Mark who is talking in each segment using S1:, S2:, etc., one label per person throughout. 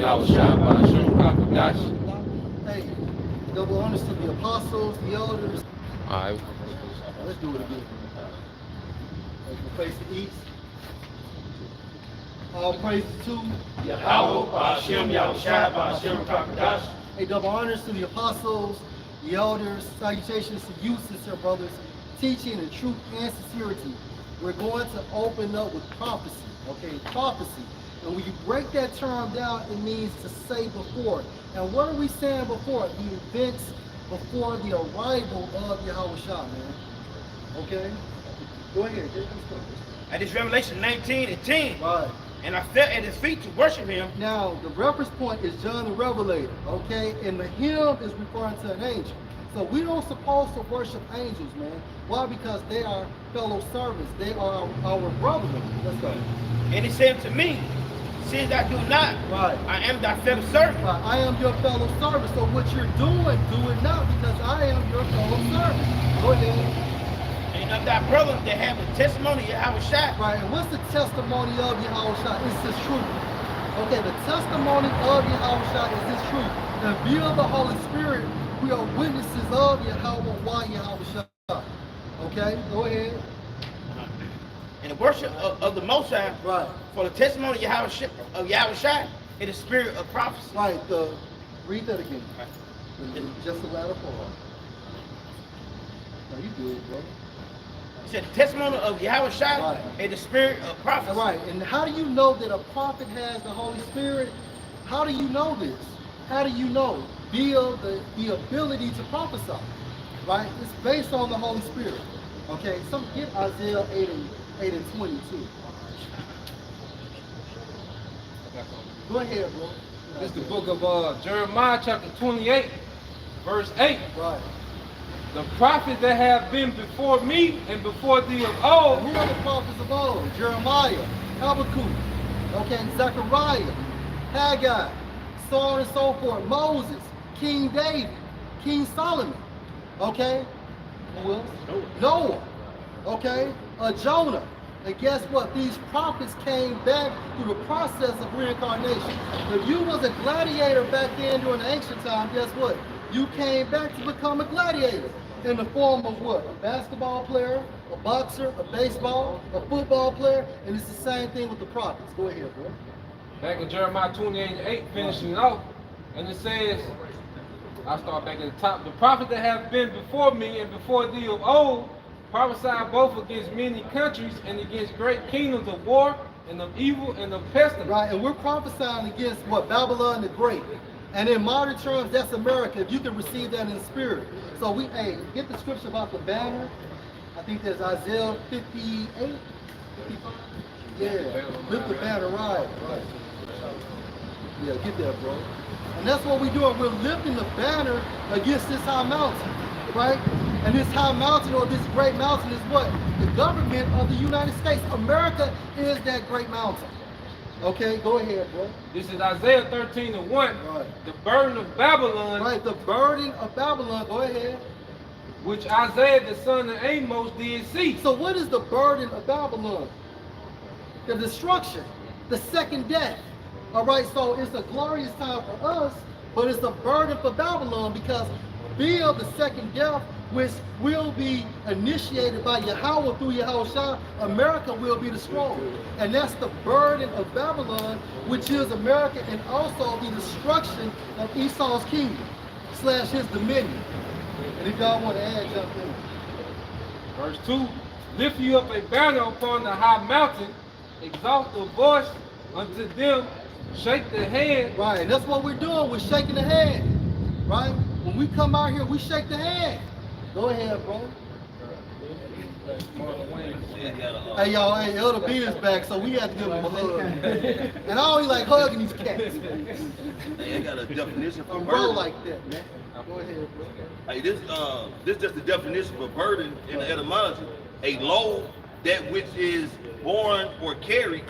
S1: Hey, double honors to the apostles, the elders.
S2: All right.
S1: Let's do it again. Let's face the east. All praise to Hey, double honors to the apostles, the elders. Salutations to you, sister brothers, teaching in truth and sincerity. We're going to open up with prophecy. Okay, prophecy. And when you break that term down, it means to say before. And what are we saying before? The events before the arrival of Yahushua, man. Okay? Go ahead.
S3: At this Revelation 19:10.
S1: Right.
S3: And I fell at his feet to worship him.
S1: Now, the reference point is John the Revelator, okay? And the hymn is referring to an angel. So we don't supposed to worship angels, man. Why? Because they are fellow servants. They are our brethren. Let's go.
S3: And he said to me, since I do not,
S1: right,
S3: I am thy fellow servant.
S1: Right. I am your fellow servant. So what you're doing, do it not, because I am your fellow servant. Go ahead.
S3: And of thy brothers that have the testimony of Yahushua.
S1: Right, and what's the testimony of Yahushua? It's his truth. Okay, the testimony of Yahushua is his truth. And via the Holy Spirit, we are witnesses of Yahushua. Okay, go ahead.
S3: And the worship of the Most High,
S1: right,
S3: for the testimony of Yahushua is the spirit of prophecy.
S1: Right, read that again. Right. Just the latter part. No, you good, bro.
S3: He said the testimony of Yahushua
S1: right,
S3: is the spirit of prophecy.
S1: Right, and how do you know that a prophet has the Holy Spirit? How do you know this? How do you know? Via the ability to prophesy, right? It's based on the Holy Spirit. Okay, so get Isaiah 8 and 22. Go ahead, bro.
S2: This is the book of Jeremiah chapter 28, verse 8.
S1: Right.
S2: The prophets that have been before me and before thee of old.
S1: Who are the prophets of old? Jeremiah, Habakkuk, okay, Zechariah, Haggai, so on and so forth. Moses, King David, King Solomon, okay? Who else? Noah, okay? Jonah. And guess what? These prophets came back through the process of reincarnation. If you was a gladiator back then during the ancient time, guess what? You came back to become a gladiator in the form of what? A basketball player, a boxer, a baseball, a football player, and it's the same thing with the prophets. Go ahead, bro.
S2: Back in Jeremiah 28:8, finishing off, and it says, I'll start back at the top. The prophets that have been before me and before thee of old prophesied both against many countries and against great kingdoms of war and of evil and of pestilence.
S1: Right, and we're prophesying against what? Babylon the Great. And in modern terms, that's America, if you can receive that in the spirit. So get the scripture about the banner. I think there's Isaiah 58, 55. Yeah, lift the banner, right. Yeah, get that, bro. And that's what we're doing. We're lifting the banner against this high mountain, right? And this high mountain, or this great mountain, is what? The government of the United States. America is that great mountain. Okay, go ahead, bro.
S2: This is Isaiah 13:1.
S1: Right.
S2: The burden of Babylon.
S1: Right, the burden of Babylon. Go ahead.
S2: Which Isaiah the son of Amos did see.
S1: So what is the burden of Babylon? The destruction, the second death. All right, so it's a glorious time for us, but it's a burden for Babylon because via the second death, which will be initiated by Yahweh through Yahushua, America will be destroyed. And that's the burden of Babylon, which is America, and also the destruction of Esau's kingdom / his dominion. And if y'all want to add, jump in.
S2: Verse 2, lift you up a banner upon the high mountain, exalt the voice unto them, shake the hand.
S1: Right, and that's what we're doing, we're shaking the hand, right? When we come out here, we shake the hand. Go ahead, bro. Hey, y'all, Elder B is back, so we have to give him a hug. And I only like hugging these cats.
S4: Hey, I got a definition for
S1: I'm
S4: burden.
S1: roll like that, man. Go ahead, bro.
S4: Hey, this just the definition for burden in the etymology. A load, that which is borne or carried.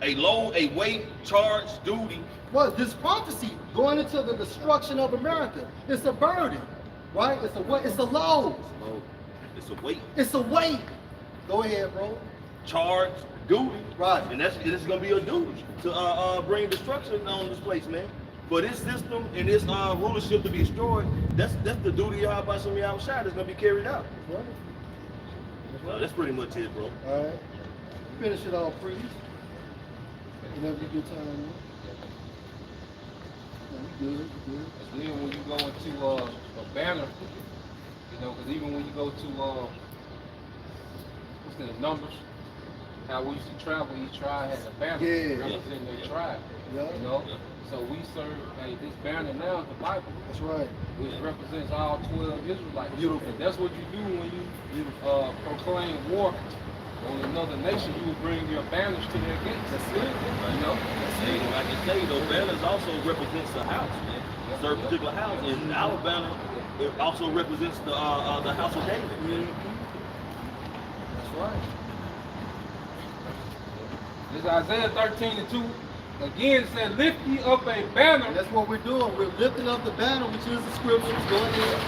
S4: A load, a weight, charge, duty.
S1: Well, this prophecy going into the destruction of America, it's a burden, right? It's a load.
S4: It's a load. It's a weight.
S1: It's a weight. Go ahead, bro.
S4: Charge, duty.
S1: Right.
S4: And this is gonna be a duty to bring destruction on this place, man. For this system and this rulership to be destroyed, that's the duty of Yahweh Shem Yahushua that's gonna be carried out.
S1: That's right.
S4: Well, that's pretty much it, bro.
S1: All right. Finish it off, please. Whenever you get time. Man. No, you good.
S2: And then when you go into a banner, you know, because even when you go to what's the numbers, how we used to travel, each tribe had a banner representing their tribe.
S1: Yeah.
S2: You know, so we serve this banner now is the Bible.
S1: That's right.
S2: Which represents all 12 Israelites.
S1: Beautiful.
S2: And that's what you do when you proclaim war on another nation. You will bring your banners to their gates.
S1: That's it.
S2: You know.
S4: Hey, like I say, those banners also represents the house, man. A certain particular house, and our banner it also represents the house of David.
S1: That's right.
S2: This is Isaiah 13:2. Again said, lift ye up a banner.
S1: And that's what we're doing. We're lifting up the banner, which is the scriptures. Go ahead.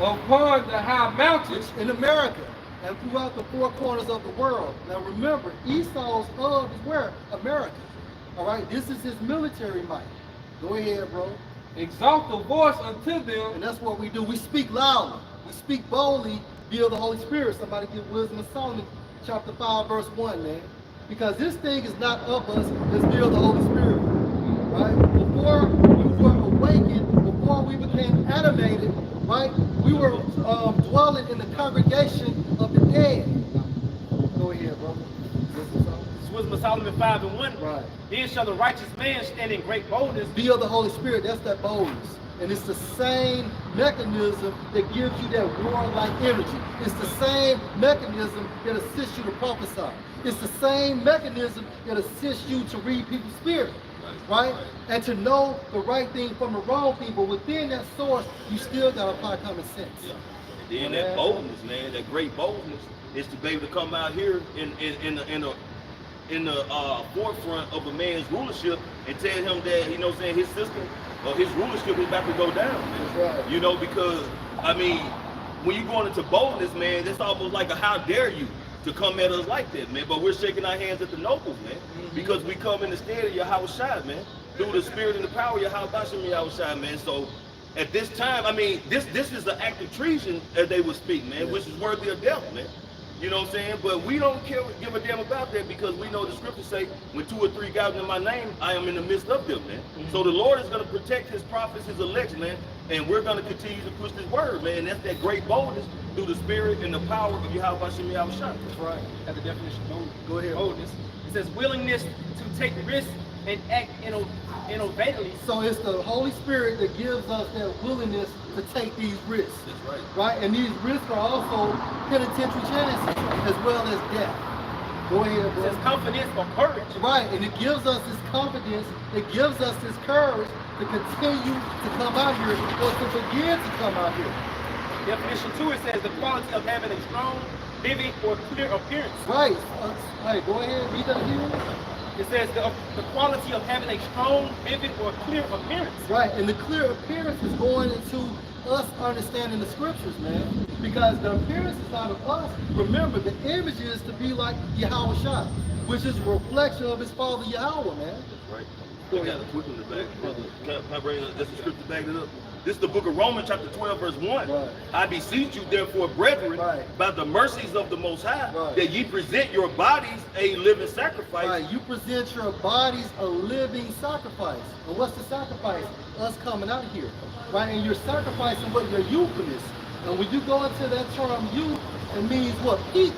S2: Upon the high mountains.
S1: In America and throughout the four corners of the world. Now remember, Esau's hub is where? America. All right, this is his military might. Go ahead, bro.
S2: Exalt the voice unto them.
S1: And that's what we do. We speak loudly. We speak boldly via the Holy Spirit. Somebody give Wisdom of Solomon, chapter 5, verse 1, man. Because this thing is not of us, it's via the Holy Spirit. Right? Before we were awakened, before we became animated, right? We were dwelling in the congregation of the dead. Go ahead, brother.
S3: Wisdom of Solomon 5:1.
S1: Right.
S3: Then shall the righteous man stand in great boldness.
S1: Via the Holy Spirit, that's that boldness. And it's the same mechanism that gives you that warlike energy. It's the same mechanism that assists you to prophesy. It's the same mechanism that assists you to read people's spirit, right? And to know the right thing from the wrong thing. But within that source, you still got to apply common sense.
S4: Yeah. And then that boldness, man, that great boldness is to be able to come out here in the forefront of a man's rulership and tell him that, you know what I'm saying, his system or his rulership is about to go down, man.
S1: That's right.
S4: You know, because, I mean, when you're going into boldness, man, it's almost like a how dare you to come at us like that, man. But we're shaking our hands at the nobles, man, because we come in the stead of Yahushua, man, through the spirit and the power of Yahushua, man. So at this time, I mean, this is an act of treason, as they would speak, man, which is worthy of death, man. You know what I'm saying? But we don't give a damn about that because we know the scriptures say, when 2 or 3 gather in my name, I am in the midst of them, man. So the Lord is going to protect his prophets, his elect, man, and we're going to continue to push this word, man. And that's that great boldness through the spirit and the power of Yahweh Shem Yahushua.
S1: That's right.
S3: At the definition of boldness.
S1: Go ahead.
S3: Boldness. It says willingness to take risks and act innovatively.
S1: So it's the Holy Spirit that gives us that willingness to take these risks.
S4: That's right.
S1: Right? And these risks are also penitentiary chances as well as death. Go ahead,
S3: It
S1: bro.
S3: says confidence or courage.
S1: Right, and it gives us this confidence, it gives us this courage to continue to come out here or to begin to come out here.
S3: Definition 2, it says the quality of having a strong, vivid, or clear appearance.
S1: Right. Hey, go ahead, read that here.
S3: It says the quality of having a strong, vivid, or clear appearance.
S1: Right, and the clear appearance is going into us understanding the scriptures, man. Because the appearance is out of us. Remember, the image is to be like Yahushua, which is a reflection of his father Yahweh, man.
S4: Right. I got a quick one in the back, brother. Can I bring this scripture to back it up? This is the book of Romans, chapter 12, verse 1.
S1: Right.
S4: I beseech you, therefore, brethren,
S1: Right.
S4: by the mercies of the Most High,
S1: Right.
S4: that ye present your bodies a living sacrifice.
S1: Right, you present your bodies a living sacrifice. And what's the sacrifice? Us coming out here. Right, and you're sacrificing what your youthfulness. And when you go into that term youth, it means what? Peak.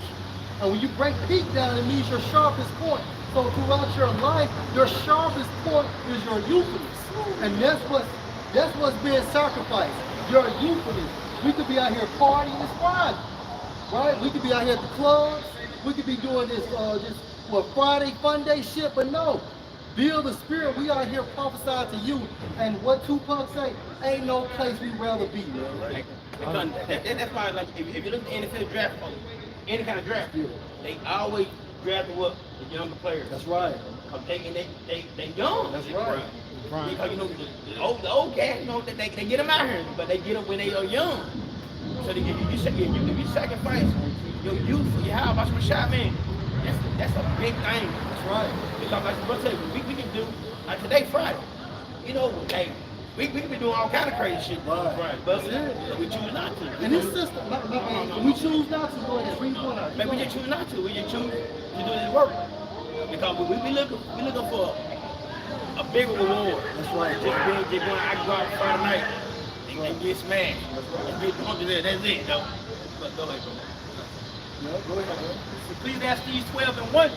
S1: And when you break peak down, it means your sharpest point. So throughout your life, your sharpest point is your youthfulness. And that's what's being sacrificed. Your youthfulness. We could be out here partying, it's fine. Right? We could be out here at the clubs. We could be doing this Friday fun day shit, but no. Build the spirit. We out here prophesying to you. And what Tupac say, ain't no place we'd rather be, man.
S4: Right.
S3: That's why, like, if you look at the NFL draft, any kind of draft, they always draft what the younger players.
S1: That's right.
S3: Cause they young.
S1: That's right.
S3: Because, you know, the old cats, you know, they get them out here, but they get them when they are young. So if you sacrifice your youth, you have about some shot, man. That's a big thing.
S1: That's right.
S3: Because like I'm tell you, we can do like today Friday. You know, hey, we can be doing all kind of crazy shit.
S1: Right.
S3: But
S1: Yeah.
S3: we choose not to.
S1: And this system, we choose not to go ahead. Bring your point out.
S3: Man, we just choose not to. We just choose to do this work. Because we looking for a bigger reward.
S1: That's right.
S3: Just going, I can go out Friday night and get smashed. And get drunk there. That's it, though. But go ahead, bro.
S1: Yeah, go ahead, bro.
S3: Ecclesiastes 12:1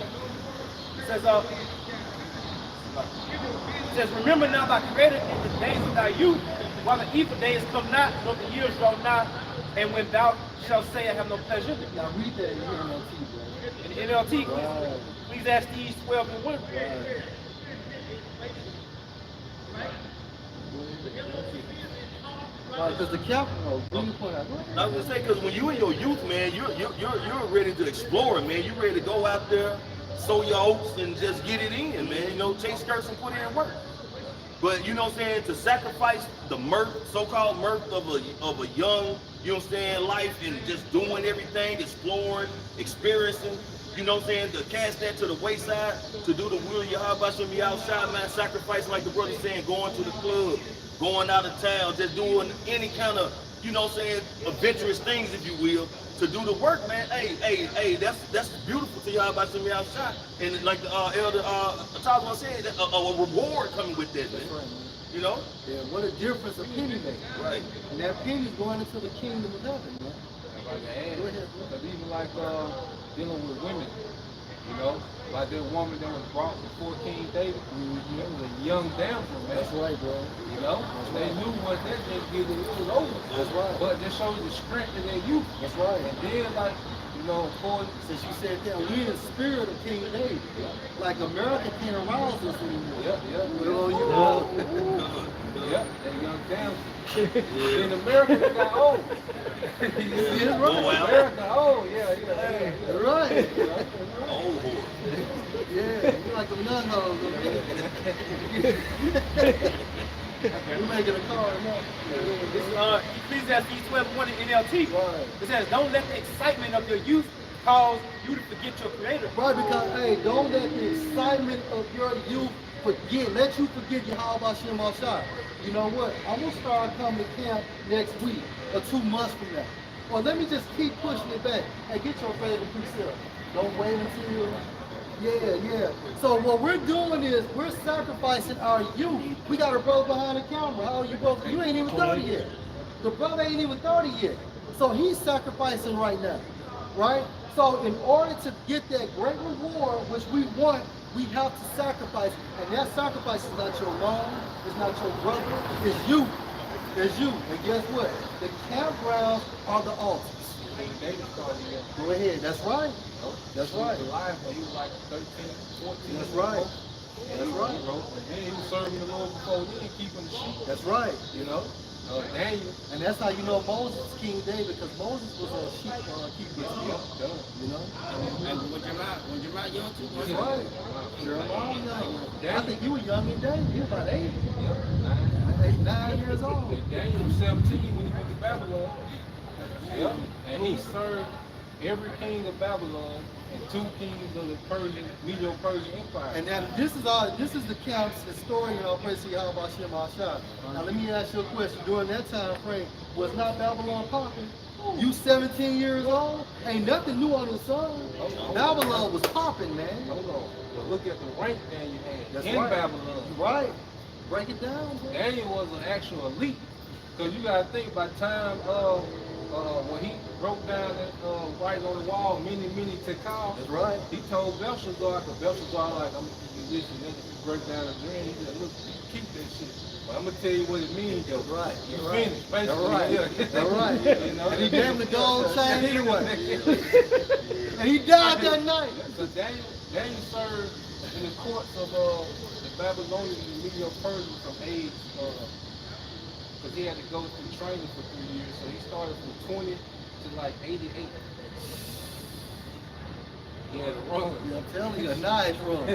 S3: says, remember now thy creator in the days of thy youth, while the evil days come not, nor the years draw not, and when thou shalt say, I have no pleasure.
S1: Now read that in NLT, bro.
S3: In the NLT,
S1: Right.
S3: Ecclesiastes 12:1.
S1: Because the capital, bring your point out. Go ahead.
S4: I was gonna say, because when you in your youth, man, you're ready to explore, man. You're ready to go out there, sow your oats, and just get it in, man. You know, chase skirts and put in work. But you know what I'm saying, to sacrifice the mirth, so-called mirth of a young, you know what I'm saying, life, and just doing everything, exploring, experiencing, you know what I'm saying, to cast that to the wayside, to do the will of Yahweh Shem be outside, man, sacrificing like the brother saying, going to the club, going out of town, just doing any kind of, you know what I'm saying, adventurous things, if you will, to do the work, man. Hey, that's beautiful to Yahweh Shem be outside. And like the elder Tazwan said, a reward coming with that, man.
S1: That's right, man.
S4: You know?
S1: Yeah, what a difference a penny makes.
S4: Right.
S1: And that penny's going into the kingdom of heaven, man. Go ahead, bro.
S2: Because even like dealing with women, you know, like that woman that was brought before King David, that was a young damsel, man.
S1: That's right, bro.
S2: You know, they knew what that just did, it was over.
S1: That's right.
S2: But that shows the strength of their youth.
S1: That's right.
S2: And then, like, you know, for
S1: Since you said that, we in the spirit of King David. Like America can't arouse us anymore.
S2: Yeah, that young damsel. In America, they got old.
S1: Yeah, right.
S2: America, old, yeah.
S1: Right.
S4: Oh, boy.
S1: Yeah, you like them nun hoes. We're making a car now.
S3: This Ecclesiastes 12:1 in NLT.
S1: Right.
S3: It says, don't let the excitement of your youth cause you to forget your creator.
S1: Right, because, hey, don't let the excitement of your youth let you forget Yahweh Shem Ashai. You know what? I'm going to start coming to camp next week or 2 months from now. Or let me just keep pushing it back. Hey, get your favorite precept. Don't wait until Yeah. So what we're doing is we're sacrificing our youth. We got a brother behind the camera. How old you, brother? You ain't even 30 yet. The brother ain't even 30 yet. So he's sacrificing right now, right? So in order to get that great reward, which we want, we have to sacrifice. And that sacrifice is not your mom, it's not your brother, it's you. It's you. And guess what? The campgrounds are the altars. Go ahead. That's right. That's right.
S2: He was alive when he was like 13, 14.
S1: That's right. That's right.
S2: And then he was serving the Lord before then, keeping the sheep.
S1: That's right.
S2: You know, Daniel.
S1: And that's how you know Moses, King David, because Moses was a sheep keeper. You know?
S3: And when Jeremiah young too.
S1: That's right. Jeremiah young. I think you were young in David. You were about 8. 9 years old.
S2: Daniel was 17 when he went to Babylon. Yep. And he served every king of Babylon and 2 kings of the Medo-Persian Empire.
S1: And now this is the camp's historian of Praise Yahweh Shem Ashai. Now let me ask you a question. During that time frame, was not Babylon popping? You 17 years old? Ain't nothing new on the sun. Babylon was popping, man.
S2: Hold on. But look at the rank Daniel had
S1: That's
S2: in
S1: right.
S2: Babylon.
S1: Right. Break it down, bro.
S2: Daniel was an actual elite. Because you got to think by the time when he broke down that writing on the wall, many Tekal.
S1: That's right.
S2: He told Belshazzar, because Belshazzar like, I'm going to do this and then he break down the dream. He said, look, you keep that shit. But I'm going to tell you what it means, though.
S1: That's right.
S2: You
S1: That's
S2: finished,
S1: right.
S2: basically.
S1: That's right.
S2: Yeah.
S1: That's right.
S2: You know?
S1: And he gave him the gold chain anyway. And he died that night.
S2: So Daniel served in the courts of the Babylonians and Medo-Persians from age, because he had to go through training for 3 years. So he started from 20 to like 88. He had to run.
S1: Yeah, I'm telling you, a nice run.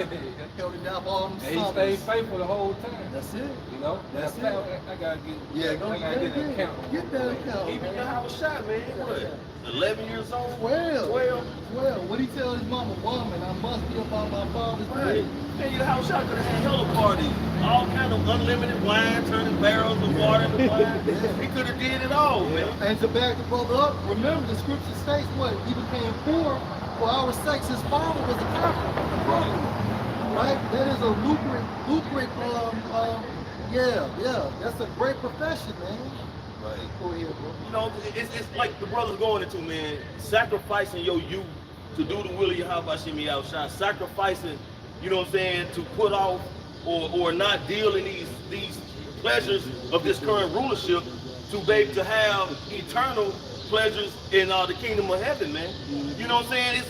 S1: Held it down for all them
S2: And he
S1: summers.
S2: stayed faithful the whole time.
S1: That's it.
S2: You know, know,
S1: That's
S2: I
S1: it.
S2: gotta get.
S1: Yeah,
S2: I gotta get an account.
S1: Get that account.
S4: Even the house shot, man. What? 11 years old?
S1: 12.
S4: 12.
S1: 12. What he tell his mama, woman, I must be about my father's
S4: Right.
S1: business.
S4: Man, your house shot could have had hella parties. All kind of unlimited wine, turning barrels of water into wine. He could have did it all, man.
S1: And to back the brother up, remember the scripture states what? He became poor for our sakes. His father was a carpenter, a brother. Right? That is a lucrative, yeah. That's a great profession, man.
S4: Right.
S1: Go ahead, bro.
S4: You know, it's like the brothers going into, man, sacrificing your youth to do the will of your Habashimi outside, sacrificing, you know what I'm saying, to put off or not deal in these pleasures of this current rulership to be able to have eternal pleasures in the kingdom of heaven, man. You know what I'm saying?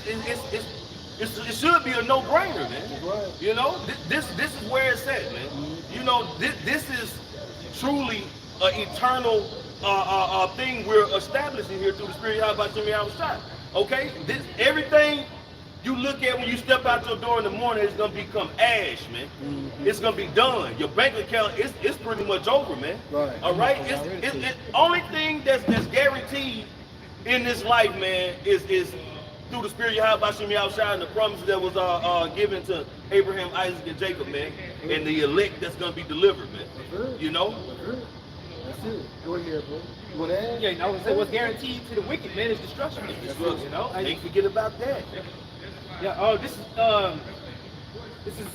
S4: It should be a no-brainer, man.
S1: Right.
S4: You know, this is where it's at, man. You know, this is truly an eternal thing we're establishing here through the Spirit of Habashimi outside. Okay, everything you look at when you step out your door in the morning, it's gonna become ash, man. It's gonna be done. Your bank account it's pretty much over, man.
S1: Right.
S4: All right. It's only thing that's guaranteed in this life, man, is through the Spirit of Habashimi outside and the promises that was given to Abraham, Isaac, and Jacob, man, and the elect that's gonna be delivered, man. You know.
S1: That's it. Go ahead, bro. You want to add?
S3: Yeah, I would say what's guaranteed to the wicked man is destruction. You know,
S4: Ain't forget about that.
S3: yeah. This is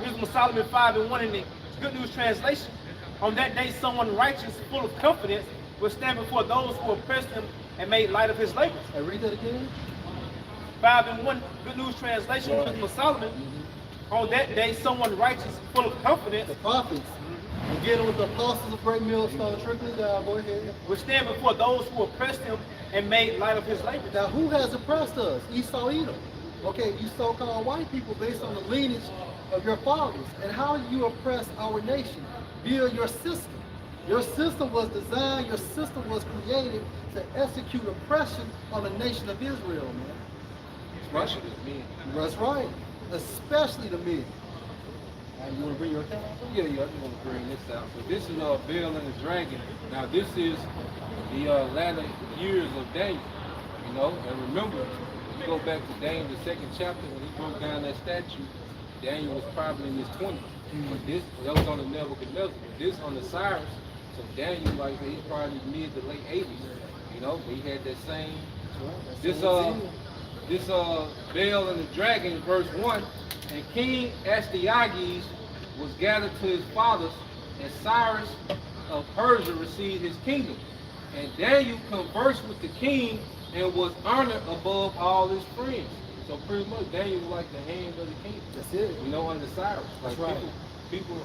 S3: Wisdom of Solomon 5:1 in the Good News translation. On that day, someone righteous, full of confidence, will stand before those who oppressed him and made light of his labors.
S1: Hey, read that again.
S3: 5:1 Good News translation, Wisdom of Solomon. On that day, someone righteous, full of confidence,
S1: The prophets. Beginning with the apostles of Great Millstone, trickling down. Go ahead.
S3: will stand before those who oppressed him and made light of his labors.
S1: Now, who has oppressed us? Esau, Edom. Okay, you so-called white people based on the lineage of your fathers. And how you oppress our nation? Via your system. Your system was designed, your system was created to execute oppression on the nation of Israel, man.
S2: Especially the men.
S1: That's right. Especially the men. You want to bring your account?
S2: Yeah, I just want to bring this out. So this is Baal and the Dragon. Now this is the latter years of Daniel. You know, and remember, if you go back to Daniel, the 2nd chapter, when he broke down that statue, Daniel was probably in his 20s. But that was on the Nebuchadnezzar. This on the Cyrus. So Daniel, like I said, he's probably mid to late 80s. You know, but he had that same. This Baal and the Dragon, verse 1. And King Astyages was gathered to his fathers, and Cyrus of Persia received his kingdom. And Daniel conversed with the king and was honored above all his friends. So pretty much Daniel was like the hand of the king.
S1: That's it.
S2: You know, under Cyrus. Like
S1: That's right.
S2: People,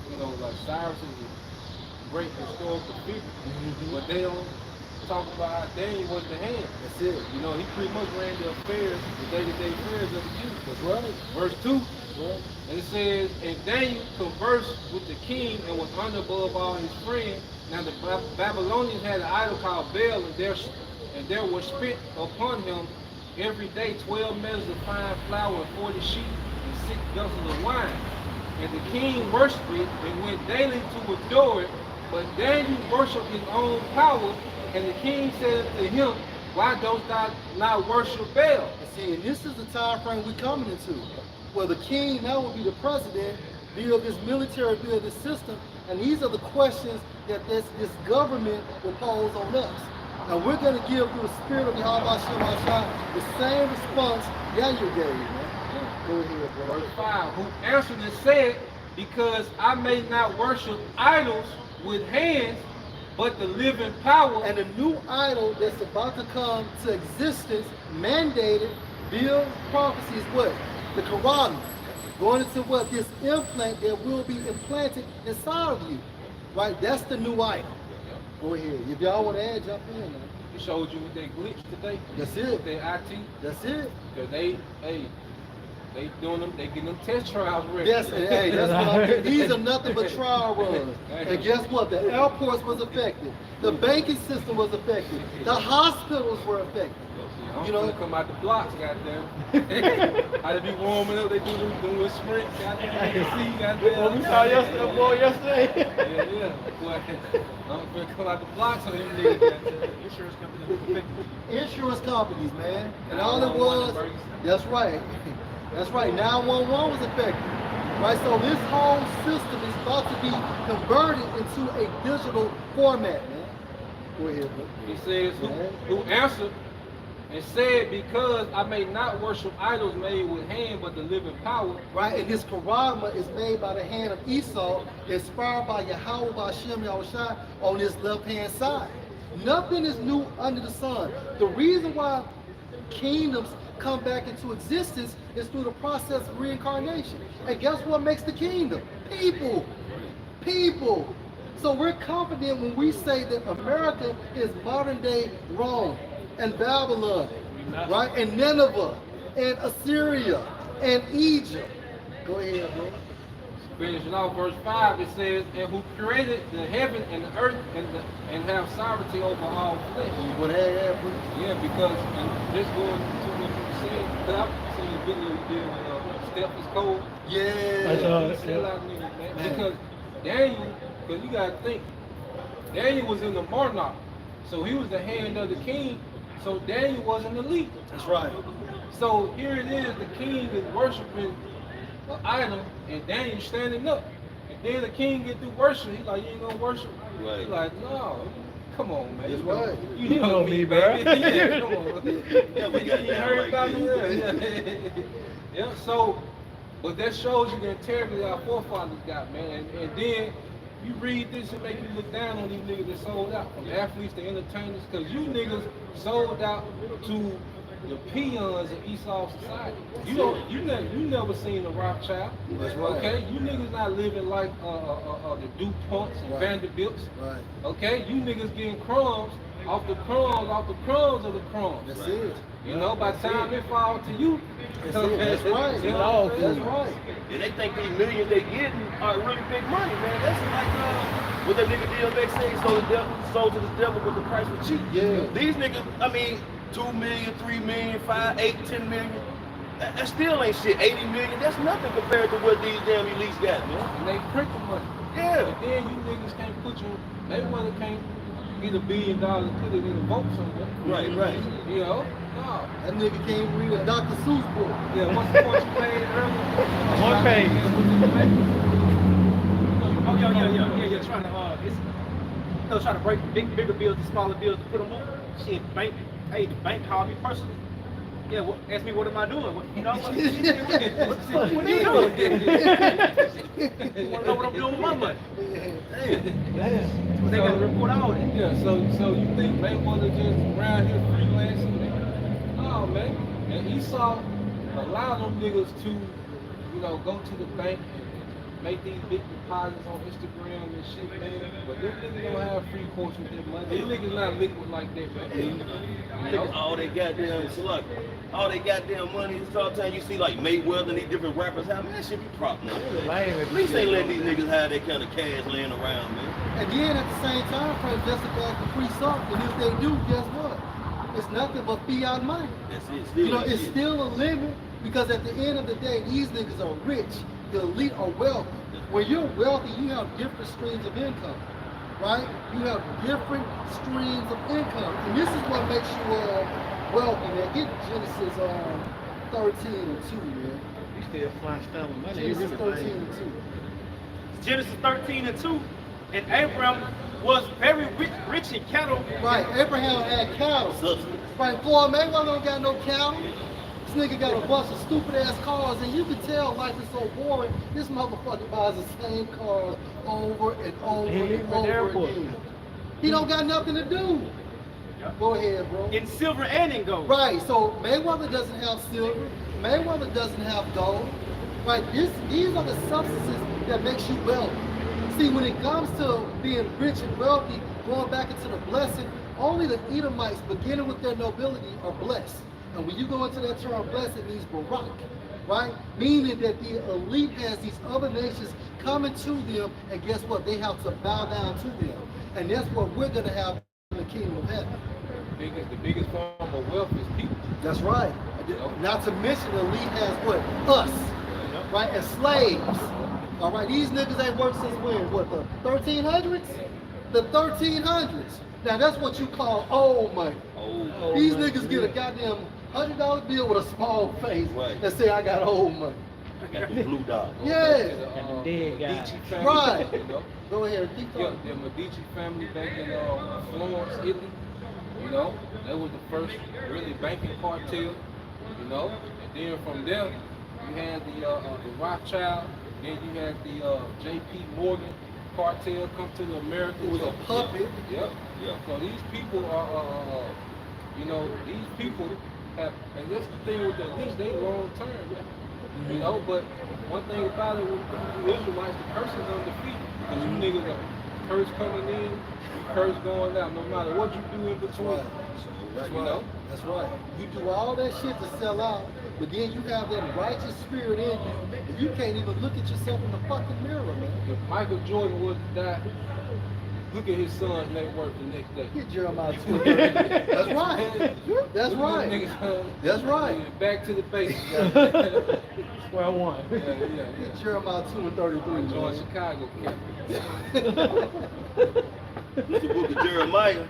S2: you know, like Cyrus is a great historical figure, but they don't talk about how Daniel was the hand.
S1: That's it.
S2: You know, he pretty much ran the affairs, the day-to-day affairs of the Jews.
S1: That's right.
S2: Verse 2,
S1: Right.
S2: and it says, and Daniel conversed with the king and was honored above all his friends. Now the Babylonians had an idol called Baal, and there was spent upon him every day 12 measures of fine flour and 40 sheep and 6 vessels of wine. And the king worshipped it and went daily to adore it, but Daniel worshipped his own power. And the king said to him, why dost thou not worship Baal?
S1: See, and this is the time frame we're coming into. Well, the king now will be the president, build this military, build this system, and these are the questions that this government will pose on us. And we're going to give through the spirit of Yahweh the same response Daniel gave, man. Go ahead, bro.
S2: Verse 5, who answered and said, because I may not worship idols with hands, but the living power.
S1: And the new idol that's about to come to existence, mandated, build prophecies, what? The Quran. Going into what? This implant that will be implanted inside of you. Right? That's the new idol. Go ahead. If y'all want to add, jump in, man.
S2: He showed you what they glitched today.
S1: That's it.
S2: With their IT.
S1: That's it.
S2: Because they doing them, they getting them test trials ready.
S1: Yes, and hey, that's what I'm saying. These are nothing but trial runs. And guess what? The airports was affected. The banking system was affected. The hospitals were affected.
S2: I'm
S1: You know,
S2: gonna come out the blocks, goddamn. How they be warming up, they do them little sprints, goddamn. You can see, goddamn.
S3: What we saw yesterday, boy, yesterday.
S2: Yeah. Boy, I'm gonna come out the blocks on these niggas, goddamn.
S3: Insurance company.
S1: insurance companies, man. And all it was, that's right. That's right. 911 was affected. Right, so this whole system is about to be converted into a digital format, man. Go ahead, bro.
S2: He says, who answered and said, because I may not worship idols made with hand, but the living power.
S1: Right, and this karama is made by the hand of Esau, inspired by Yahweh Hashem Yahushua on his left-hand side. Nothing is new under the sun. The reason why kingdoms come back into existence is through the process of reincarnation. And guess what makes the kingdom? People. People. So we're confident when we say that America is modern day Rome and Babylon, right? And Nineveh and Assyria and Egypt. Go ahead, bro.
S2: Finishing off verse 5, it says, and who created the heaven and the earth and have sovereignty over all flesh.
S1: What have bro?
S2: Yeah, because, and this goes to what you said, because I've seen a video you did with Steph is Cold.
S1: Yeah.
S2: He said a lot of niggas, man. Because Daniel, because you gotta think, Daniel was in the monarch, so he was the hand of the king, so Daniel wasn't the leader.
S1: That's right.
S2: So here it is, the king is worshiping an idol, and Daniel standing up. And then the king get through worship, he's like, you ain't gonna worship?
S4: Right.
S2: He's like, no, come on, man.
S1: That's right.
S2: You know me, bro. Yeah, come on.
S4: Yeah, we
S2: You
S4: got
S2: heard about me?
S4: that.
S2: Yeah, so, but that shows you the integrity our forefathers got, man. And then you read this and make you look down on these niggas that sold out, from athletes to entertainers, because you niggas sold out to the peons of Esau society. You never seen a Rothschild.
S1: That's right.
S2: Okay, you niggas not living like the DuPonts and
S1: Right.
S2: Vanderbilts.
S1: Right.
S2: Okay, you niggas getting crumbs off the crumbs of the crumbs.
S1: That's
S4: Right.
S1: it.
S2: You know, by the time it fall to you,
S1: That's it. That's right.
S2: You know,
S1: That's right.
S4: And they think these millions they getting are really big money, man. That's like what that nigga DMX said, he sold to the devil, but the price was cheap.
S1: Yeah.
S4: These niggas, I mean, 2 million, 3 million, 5, 8, 10 million. That still ain't shit. 80 million, that's nothing compared to what these damn elites got, man.
S2: and they print the money.
S4: Yeah.
S2: And then you niggas can't put your, Mayweather can't get $1 billion and put it in a vote somewhere.
S4: Right, right.
S2: You know? No.
S1: That nigga can't read a Dr. Seuss book.
S2: Yeah, what's the point you paid earlier?
S3: One page.
S2: Yeah,
S3: Oh, yeah. Trying to, trying to break bigger bills to smaller bills to put them on. Shit, the bank called me personally. Yeah, ask me what am I doing? You know, what are you doing? You want to know what I'm doing with my money? They got to report all that.
S2: Yeah, so you think Mayweather just around here freelancing? No, man. And Esau allowed them niggas to, go to the bank and make these big deposits on Instagram and shit, man. But them niggas don't have free course with their money. Them niggas not liquid like that, man.
S4: Niggas, all they goddamn sluck, all they goddamn money. Sometimes you see like Mayweather and these different rappers, how man, that shit be prop now. At least they let these niggas have that kind of cash laying around, man.
S1: And then at the same time, frame justify the free something. And if they do, guess what? It's nothing but fiat money.
S4: That's it. Still
S1: It's
S4: shit.
S1: still a limit because at the end of the day, these niggas are rich. The elite are wealthy. When you're wealthy, you have different streams of income, right? You have different streams of income. And this is what makes you wealthy, man. Get Genesis 13 and 2, man.
S3: You still flying stuff with money.
S1: Genesis 13 and 2.
S3: Genesis 13 and 2. And Abram was very rich in cattle.
S1: Right, Abraham had cattle.
S4: Substance.
S1: Right, Floyd Mayweather don't got no cattle. This nigga got a bunch of stupid ass cars, and you can tell life is so boring. This motherfucker buys the same cars over and over and over again. He don't got nothing to do. Go ahead, bro.
S3: In silver and in gold.
S1: Right, so Mayweather doesn't have silver. Mayweather doesn't have gold. Right, these are the substances that makes you wealthy. See, when it comes to being rich and wealthy, going back into the blessing, only the Edomites, beginning with their nobility, are blessed. And when you go into that term blessed, it means barak, right? Meaning that the elite has these other nations coming to them, and guess what? They have to bow down to them. And that's what we're going to have in the kingdom of heaven.
S2: the biggest form of wealth is people.
S1: That's right. Not to mention the elite has what? Us. Right? And slaves. All right, these niggas ain't worked since when? What, the 1300s? The 1300s. Now that's what you call old money. These niggas get a goddamn $100 bill with a small face and say, I got old money.
S4: I got the blue dot.
S1: Yeah.
S2: Medici family,
S1: Right.
S2: you know?
S1: Go ahead, keep
S2: Yeah,
S1: talking.
S2: the Medici family back in Florence, Italy, you know, that was the first really banking cartel, you know, and then from there, you had the Rothschild, then you had the J.P. Morgan cartel come to the America.
S1: It was a puppet.
S2: Yep. Yeah. So these people are, you know, these people have, and that's the thing with the elites, they long term, you know, but one thing about it with the Israelites, the curse is undefeated. Because you niggas are curse coming in, curse going out, no matter what you do in between.
S1: That's
S2: You
S1: right.
S2: know?
S1: That's right. You do all that shit to sell out, but then you have that righteous spirit in you, and you can't even look at yourself in the fucking mirror, man.
S2: If Michael Jordan was to die, look at his son's net worth the next day.
S1: Get Jeremiah 2. That's right. That's
S2: Look at
S1: right.
S2: them niggas,
S1: That's right.
S2: Back to the basics.
S3: Square one.
S2: Yeah.
S1: Get Jeremiah 2 and 33.
S2: Join
S1: man.
S2: Chicago,
S4: It's the book of Jeremiah.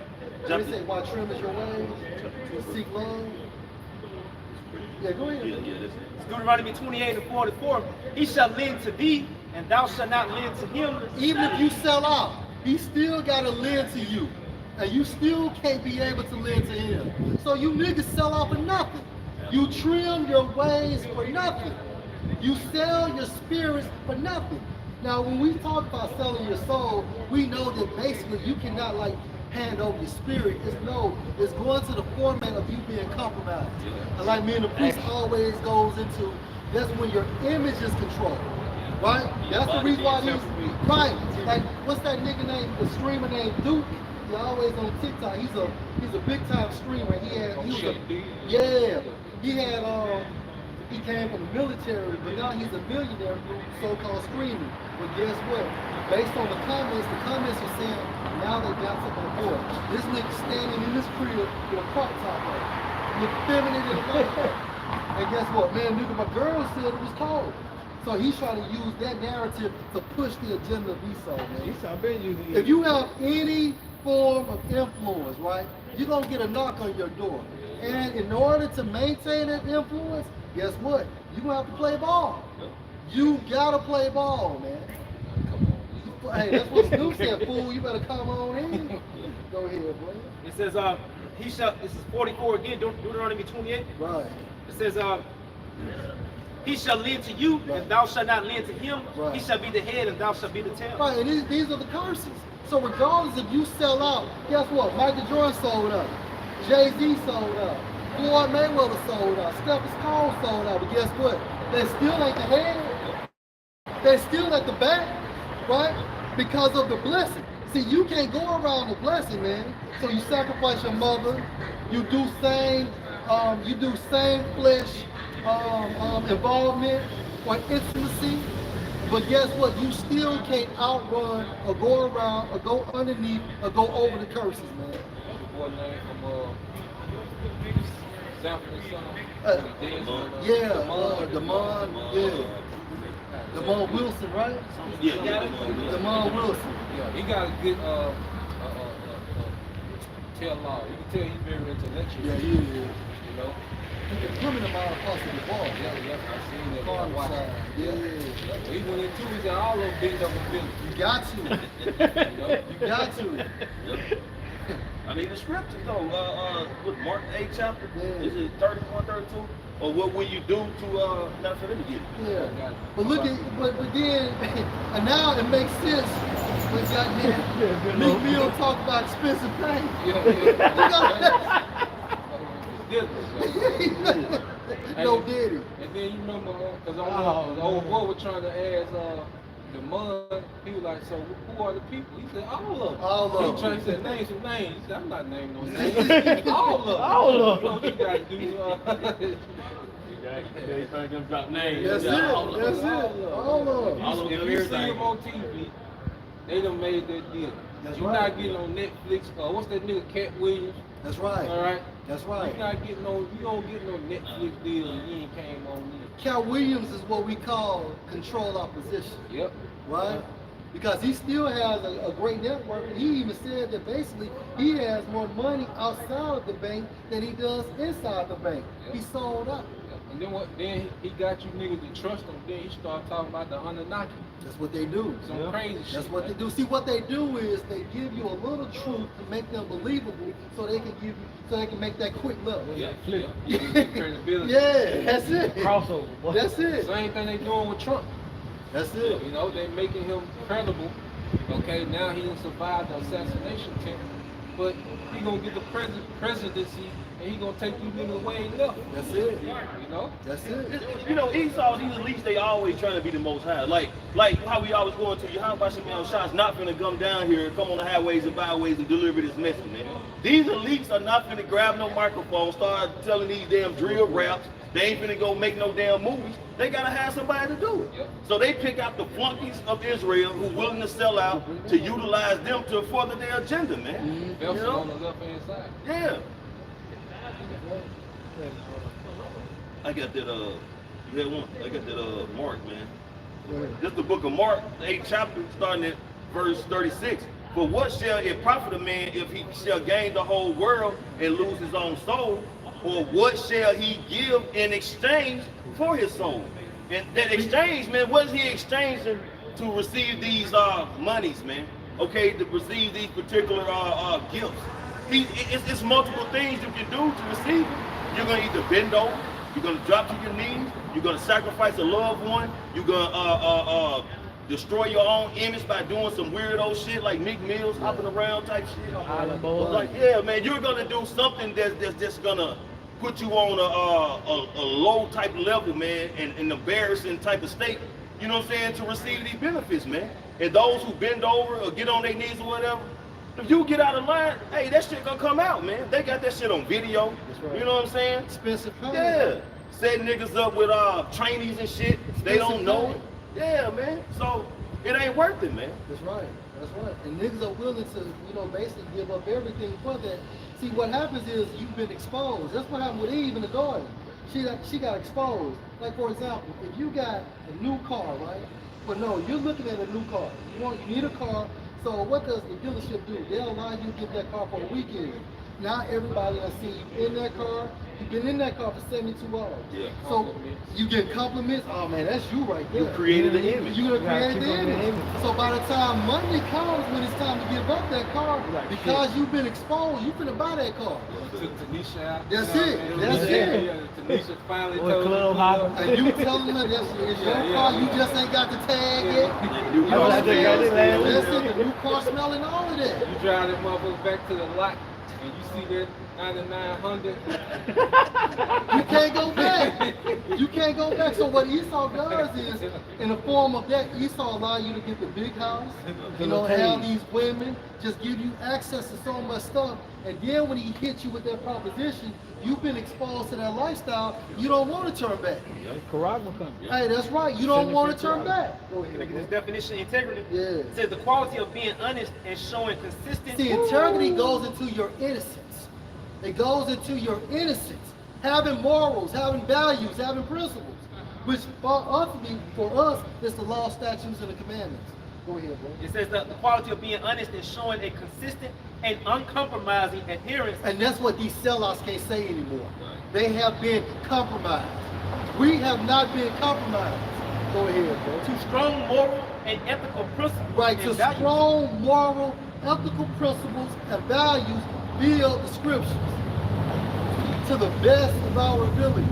S1: They say, why trim is your ways? To seek love. Yeah, go ahead.
S3: Deuteronomy 28 and 44. He shall lend to thee, and thou shalt not lend to him.
S1: Even if you sell out, he still got to lend to you. And you still can't be able to lend to him. So you niggas sell out for nothing. You trim your ways for nothing. You sell your spirits for nothing. Now, when we talk about selling your soul, we know that basically you cannot like hand over your spirit. It's going to the format of you being compromised. And like me and the priest always goes into, that's when your image is controlled. Right? That's the reason why these, right, like, what's that nigga name, the streamer named Duke? He always on TikTok. He's a big time streamer. He came from the military, but now he's a millionaire through so-called streaming. But guess what? Based on the comments are saying, now they got something on board. This nigga standing in this crib with a crop top on. Look feminine and white. And guess what? Man, nigga, my girl said it was cold. So he's trying to use that narrative to push the agenda of Esau, man. If you have any form of influence, right, you're going to get a knock on your door. And in order to maintain that influence, guess what? You're going to have to play ball. You got to play ball, man. Hey, that's what Snoop said, fool. You better come on in. Go ahead, boy.
S3: It says, he shall, this is 44 again, Deuteronomy 28.
S1: Right.
S3: It says, he shall lend to you, and thou shalt not lend to him.
S1: Right.
S3: He shall be the head, and thou shalt be the tail.
S1: Right, and these are the curses. So regardless if you sell out, guess what? Michael Jordan sold out. Jay-Z sold out. Floyd Mayweather sold out. Stephen Cole sold out. But guess what? They still ain't the head. They still at the back, right? Because of the blessing. See, you can't go around the blessing, man. So you sacrifice your mother. You do same flesh involvement or intimacy. But guess what? You still can't outrun or go around or go underneath or go over the curses, man.
S2: Boy name from Sanford and Son.
S1: Demond, Demond Wilson, right?
S4: Yeah.
S1: Demond Wilson.
S2: Yeah, he got a good tell law. You can tell he's very intellectual.
S1: Yeah, he is.
S2: You know?
S1: He can put him in the mile across the ball.
S2: Yeah, I seen that. I
S1: Farm
S2: watched
S1: side.
S2: it.
S1: Yeah.
S2: He went into it, he said all those big double Billy.
S1: You got to.
S2: You know?
S1: You got to.
S4: I mean, the scriptures though, with Mark 8 chapter,
S1: Yeah.
S4: is it 31, 32? Or what will you do to, not for them to get it?
S1: Yeah. But look at, but then, and now it makes sense when goddamn Meek Mill talk about expensive pain. No Diddy.
S2: And then you remember, because the old boy was trying to ask the mud, he was like, so who are the people? He said, all of them.
S1: All of
S2: He tried
S1: them.
S2: to say, name some names. He said, I'm not naming no names. All of them. All of them. You know what you got to do?
S3: Drop names.
S1: That's it. That's it. All of them.
S2: If you see them on TV, they done made that deal.
S1: That's
S2: You're
S1: right.
S2: not getting on Netflix. What's that nigga, Cat Williams?
S1: That's right.
S2: All right.
S1: That's right.
S2: You don't get no Netflix deal and you ain't came on either.
S1: Cal Williams is what we call control opposition.
S2: Yep.
S1: Right? Because he still has a great network, and he even said that basically he has more money outside of the bank than he does inside the bank.
S2: Yep.
S1: He sold out.
S2: Yep. And then what? Then he got you niggas to trust him. Then he start talking about the Anunnaki.
S1: That's what they do.
S2: Some crazy shit.
S1: That's what they do. See, what they do is they give you a little truth to make them believable, so they can give you, so they can make that quick look.
S2: Yeah, flip. Credibility.
S1: Yeah, that's it.
S3: Crossover. Boy.
S1: That's it.
S2: Same thing they doing with Trump.
S1: That's it.
S2: You know, they making him credible. Okay, now he didn't survive the assassination attempt, but he gonna get the presidency, and he gonna take you niggas away and left.
S1: That's it.
S2: You know?
S1: That's it.
S4: You know, Esau, these elites, they always trying to be the most high. Like how we always going to Yahweh Shemel Shah's not finna come down here, come on the highways and byways and deliver this message, man. These elites are not finna grab no microphone, start telling these damn drill raps. They ain't finna go make no damn movies. They gotta have somebody to do it.
S2: Yep.
S4: So they pick out the flunkies of Israel who willing to sell out to utilize them to further their agenda, man.
S2: Belson
S4: You know?
S2: on the left hand side.
S4: Yeah. I got that you had one. I got that Mark, man. This is the book of Mark, the 8th chapter, starting at verse 36. But what shall it profit a man if he shall gain the whole world and lose his own soul? Or what shall he give in exchange for his soul? And that exchange, man, what is he exchanging to receive these monies, man? Okay, to receive these particular gifts. It's multiple things you can do to receive it. You're gonna either bend over, you're gonna drop to your knees, you're gonna sacrifice a loved one, you're gonna destroy your own image by doing some weirdo shit like Meek Mill's hopping around type shit. Like, yeah, man, you're gonna do something that's just gonna put you on a low type level, man, and an embarrassing type of state, you know what I'm saying, to receive these benefits, man. And those who bend over or get on their knees or whatever, if you get out of line, hey, that shit gonna come out, man. They got that shit on video. Right. You know what I'm saying?
S1: Expensive car.
S4: Yeah. Setting niggas up with trainees and shit. They don't know it. Yeah, man. So it ain't worth it, man.
S1: That's right. That's right. And niggas are willing to, you know, basically give up everything for that. See, what happens is you've been exposed. That's what happened with Eve in the garden. She got exposed. Like, for example, if you got a new car, right? But no, you're looking at a new car. You need a car. So what does the dealership do? They'll allow you to get that car for a weekend. Now everybody will see you in that car. You've been in that car for 72 hours.
S4: Yeah.
S1: So you get compliments. Oh man, that's you right there.
S4: You created the image.
S1: You created the image. So by the time Monday comes, when it's time to give up that car, because you've been exposed, you finna buy that car.
S2: Took Tanisha out.
S1: That's it. That's it.
S2: Yeah, Tanisha finally
S3: Or
S2: told
S3: club
S2: me.
S3: hopper.
S1: And you telling them it's your car, you just ain't got the tag yet.
S4: You
S3: know what I think I did last week?
S1: That's it, the new car smelling, all of that.
S2: You drive that motherfucker back to the lot and you see that 9900.
S1: You can't go back. You can't go back. So what Esau does is, in the form of that, Esau allow you to get the big house, you know, have these women, just give you access to so much stuff. And then when he hits you with that proposition, you've been exposed to that lifestyle, you don't want to turn back. Hey, that's right. You don't want to turn back. Go
S3: Look at
S1: ahead.
S3: this definition of integrity.
S1: Yeah.
S3: It says the quality of being honest and showing consistent.
S1: See, integrity goes into your innocence. It goes into your innocence. Having morals, having values, having principles. Which for us, is the law, statutes, and the commandments. Go ahead, bro.
S3: It says the quality of being honest and showing a consistent and uncompromising adherence.
S1: And that's what these sellouts can't say anymore. They have been compromised. We have not been compromised. Go ahead, bro.
S3: To strong moral and ethical principles.
S1: Right,
S3: and
S1: to
S3: values.
S1: strong moral, ethical principles and values build the scriptures to the best of our abilities.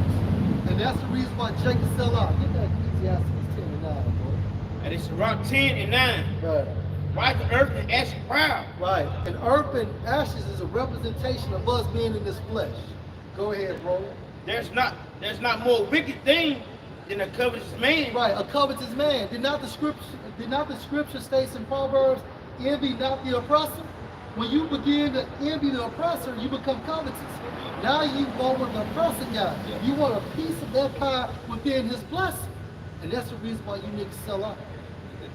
S1: And that's the reason why Jacob sell out. Get that Ecclesiastes 10 and 9, boy.
S5: And it's Rock 10 and 9.
S1: Right.
S5: Right to earth and ash proud.
S1: Right. And earth and ashes is a representation of us being in this flesh. Go ahead, bro.
S5: There's not more wicked thing than a covetous man.
S1: Right, a covetous man. Did not the scripture states in Proverbs, envy not the oppressor? When you begin to envy the oppressor, you become covetous. Now you want what the oppressor got. You want a piece of that pie within his blessing. And that's the reason why you need to sell out.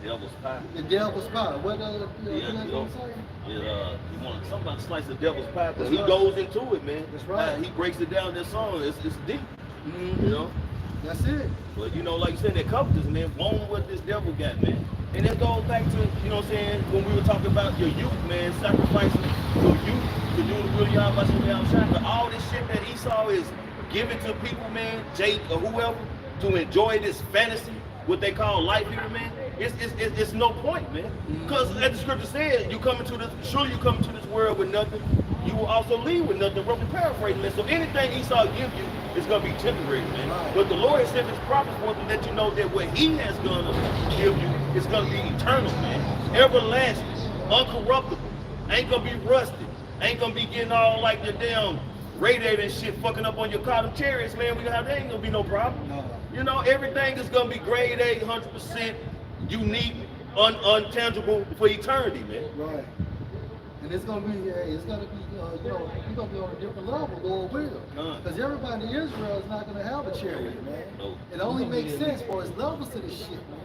S4: Devil's pie.
S1: The devil's pie. What
S4: Yeah,
S1: you know
S4: you
S1: what I'm saying?
S4: he wants something about a slice of devil's pie, but
S1: That's
S4: he
S1: right.
S4: goes into it, man.
S1: That's right.
S4: He breaks it down in that song. It's deep,
S1: Mhm.
S4: you know.
S1: That's it.
S4: But you know, like you said, that covetous, man, want what this devil got, man. And that goes back to, you know what I'm saying, when we were talking about your youth, man, sacrificing your youth to do the will of Yahweh Shem. But all this shit that Esau is giving to people, man, Jake or whoever, to enjoy this fantasy, what they call life here, man, it's no point, man. Because as the scripture said, surely you come into this world with nothing, you will also leave with nothing. Roughly paraphrasing, man. So anything Esau gives you is going to be temporary, man.
S1: Right.
S4: But the Lord has sent his prophets for to let you know that what he has going to give you is going to be eternal, man. Everlasting, uncorruptible, ain't going to be rusted, ain't going to be getting all like your damn radiator and shit fucking up on your car. Them chariots, man, there ain't going to be no problem.
S1: No.
S4: You know, everything is going to be grade A, 100% unique, untangible for eternity, man.
S1: Right. And it's gonna be, you know, you're gonna be on a different level, Lord will. Because everybody in Israel is not gonna have a chariot, man.
S4: No.
S1: It only makes sense for its levels to this shit, man.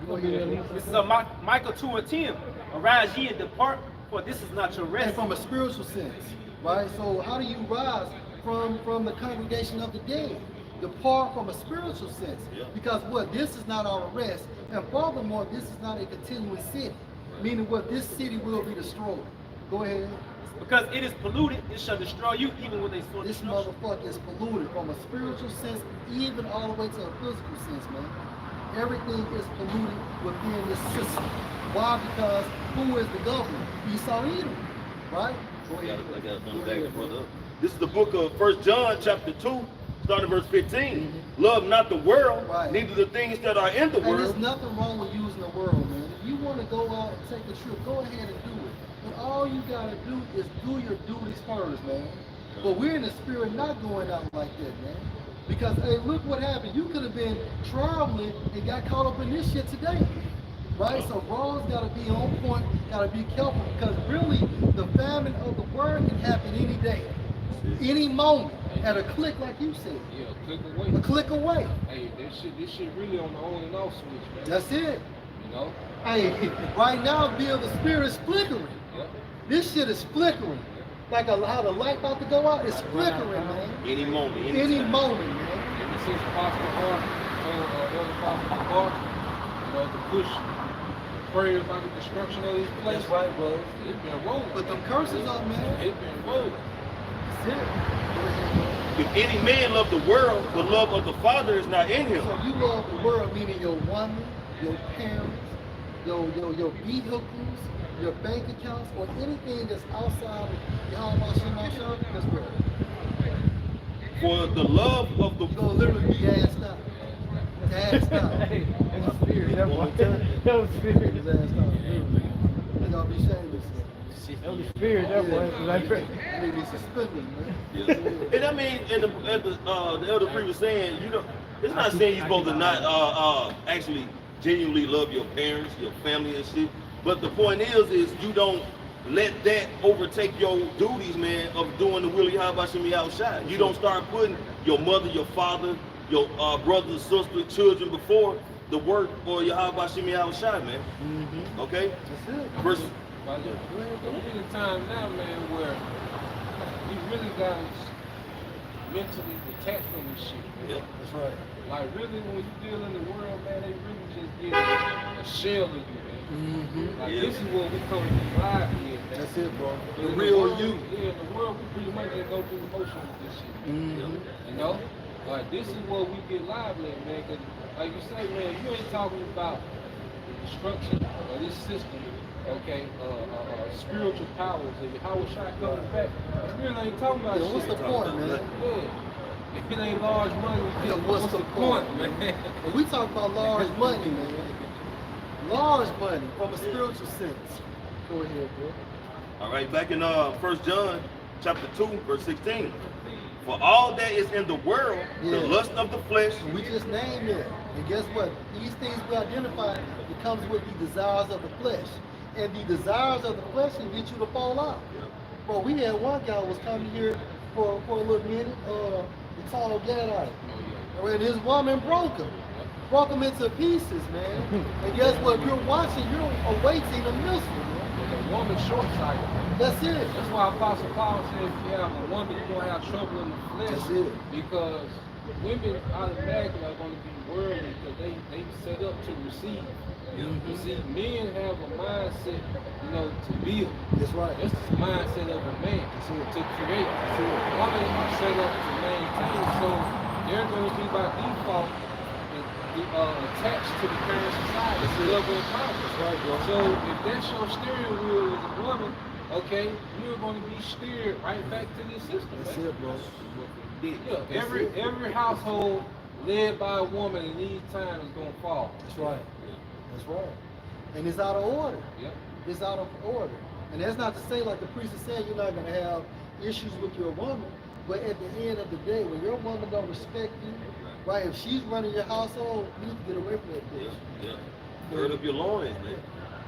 S1: You gonna hear that?
S3: This is Micah 2:10. Arise ye and depart, for this is not your
S1: And
S3: rest.
S1: from a spiritual sense, right? So how do you rise from the congregation of the dead? Depart from a spiritual sense.
S4: Yeah.
S1: Because what? This is not our rest. And furthermore, this is not a continuous city. Meaning what? This city will be destroyed. Go ahead.
S3: Because it is polluted, it shall destroy you, even with a sword.
S1: This motherfucker is polluted from a spiritual sense, even all the way to a physical sense, man. Everything is polluted within this system. Why? Because who is the governor? Esau Edom, right? Go
S4: I
S1: ahead.
S4: got to
S1: Go
S4: back
S1: ahead,
S4: the brother up. This is the book of 1 John chapter 2, starting verse 15.
S1: Mm-hmm.
S4: Love not the world,
S1: Right.
S4: neither the things that are in the
S1: And there's
S4: world.
S1: nothing wrong with using the world, man. If you want to go out and take a trip, go ahead and do it. But all you gotta do is do your duties first, man. But we're in the spirit not going out like that, man. Because hey, look what happened. You could have been traveling and got caught up in this shit today. Right? So bros gotta be on point, gotta be careful, because really the famine of the word can happen any day. Any moment. At a click, like you said.
S2: Yeah, click away.
S1: A click away.
S2: Hey, this shit really on the on and off switch, man.
S1: That's it.
S2: You know?
S1: Hey, right now, Bill, the spirit is flickering.
S2: Yep.
S1: This shit is flickering. Like how the light about to go out, it's flickering, man.
S4: Any moment,
S1: Any
S4: anytime.
S1: moment, man.
S2: Ever since Apostle Hart, Elder Apostle Hart, you know, to push prayers about the destruction of this place.
S1: That's right, bro.
S2: It's been rolling.
S1: But them curses up, man.
S2: It's been rolling.
S1: That's it.
S4: If any man love the world, the love of the Father is not in him.
S1: So you love the world, meaning your woman, your parents, your vehicles, your bank accounts, or anything that's outside of Yahweh Shema, that's where
S4: For the love of the
S1: you're gonna literally be asked out. Asked out.
S3: Hey, that's the spirit. That was
S1: His
S3: spirit.
S1: ass out. They're gonna be shameless.
S3: That was the spirit. That was like
S1: They be suspended, man.
S4: Yeah. And I mean, and the elder priest was saying, you know, it's not saying you're supposed to not actually genuinely love your parents, your family and shit. But the point is you don't let that overtake your duties, man, of doing the will of Yahweh Shem Yahushua. You don't start putting your mother, your father, your brothers, sisters, children before the work or Yahweh Shem Yahushua, man.
S1: Mm-hmm.
S4: Okay?
S1: That's it.
S4: Verse.
S2: But we're in a time now, man, where we really got mentally detached from this shit.
S4: Yeah.
S1: That's right.
S2: Like really, when you deal in the world, man, they really just get a shell of you, man.
S1: Mm-hmm.
S2: Like
S4: Yeah.
S2: this is what we come to be live here, man.
S1: That's it, bro.
S2: But
S1: The
S2: in
S1: real
S2: world,
S1: you.
S2: Yeah, in the world, we pretty much just go through the motion with this shit.
S1: Mm-hmm.
S2: You know? Like this is what we get live at, man. Cause like you say, man, you ain't talking about the destruction of this system. Okay, spiritual powers and how was shot coming back. You really ain't talking about
S1: Yeah,
S2: shit.
S1: what's the point, man?
S2: Yeah. If it ain't large money,
S1: Yeah, what's the point,
S2: man?
S1: And we talk about large money, man. Large money from a spiritual sense. Go ahead, bro.
S4: All right, back in 1 John chapter 2, verse 16. For all that is in the world, the
S1: Yeah.
S4: lust of the flesh,
S1: And we just named it. And guess what? These things we identify, it comes with the desires of the flesh. And the desires of the flesh can get you to fall out. Bro, we had one guy was coming here for a little minute, the tall Gadite. And his woman broke him. broke them into pieces, man. And guess what? You're watching, you're awaiting a missile, man.
S2: The woman short-sighted.
S1: That's it.
S2: That's why Apostle Paul said if you have a woman, you're going to have trouble in the flesh.
S1: That's it.
S2: Because women automatically are going to be worldly because they set up to receive. You see, men have a mindset, to build.
S1: That's right.
S2: That's the mindset of a man, to create. Women are set up to maintain, so they're going to be by default attached to the current society, to love and power.
S1: Right, bro.
S2: So if that's your steering wheel as a woman, okay, you're going to be steered right back to this system.
S1: That's
S2: man.
S1: it, bro.
S2: Yeah, every household led by a woman in these times is going to fall.
S1: That's right. That's right. And it's out of order.
S2: Yep.
S1: It's out of order. And that's not to say, like the priest is saying, you're not going to have issues with your woman. But at the end of the day, when your woman don't respect you, right, if she's running your household, you need to get away from that bitch.
S4: Yeah. Gird up your loins, man.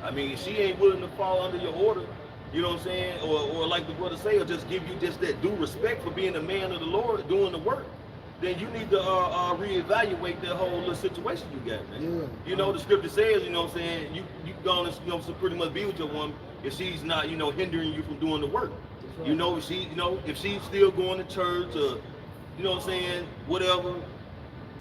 S4: I mean, she ain't willing to fall under your order. You know what I'm saying? Or like the brother say, or just give you just that due respect for being a man of the Lord, doing the work. Then you need to reevaluate that whole little situation you got, man.
S1: Yeah.
S4: You know, the scripture says, you know what I'm saying, you gonna, so pretty much be with your woman if she's not, hindering you from doing the work.
S1: Right.
S4: If she's still going to church or, you know what I'm saying, whatever,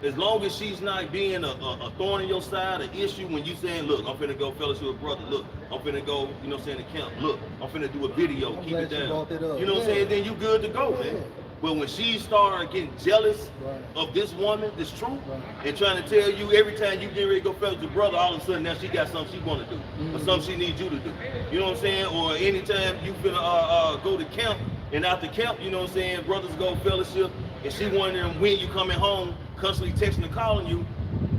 S4: as long as she's not being a thorn in your side, an issue when you saying, look, I'm finna go fellowship with brother, look, I'm finna go, to camp, look, I'm finna do a video,
S1: I'm
S4: keep it
S1: glad you
S4: down.
S1: brought that up.
S4: You know what I'm saying? Then you good to go,
S1: Yeah.
S4: man. But when she started getting jealous of this woman, this truth, and trying to tell you every time you get ready to go fellowship with brother, all of a sudden now she got something she want to do, or something she needs you to do. You know what I'm saying? Or anytime you finna go to camp, and after camp, you know what I'm saying, brothers go fellowship, and she wondering when you coming home, constantly texting and calling you,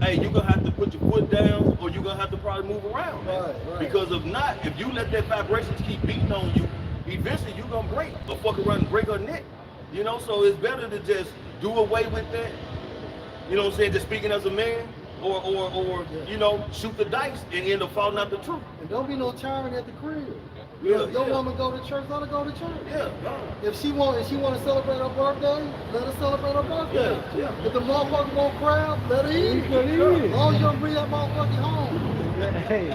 S4: hey, you're gonna have to put your foot down, or you're gonna have to probably move around, man.
S1: Right.
S4: Because if not, if you let that vibrations keep beating on you, eventually you're gonna break, or fuck around and break her neck. So it's better to just do away with that. You know what I'm saying? Just speaking as a man, or shoot the dice and end up falling out the truth.
S1: And don't be no charming at the crib.
S4: Yeah,
S1: If your
S4: yeah.
S1: woman go to church, let her go to church.
S4: Yeah, no.
S1: If she want to celebrate her birthday, let her celebrate her birthday.
S4: Yeah.
S1: If the motherfucker want crab, let her eat. As long as you don't bring that motherfucker home.
S6: Hey,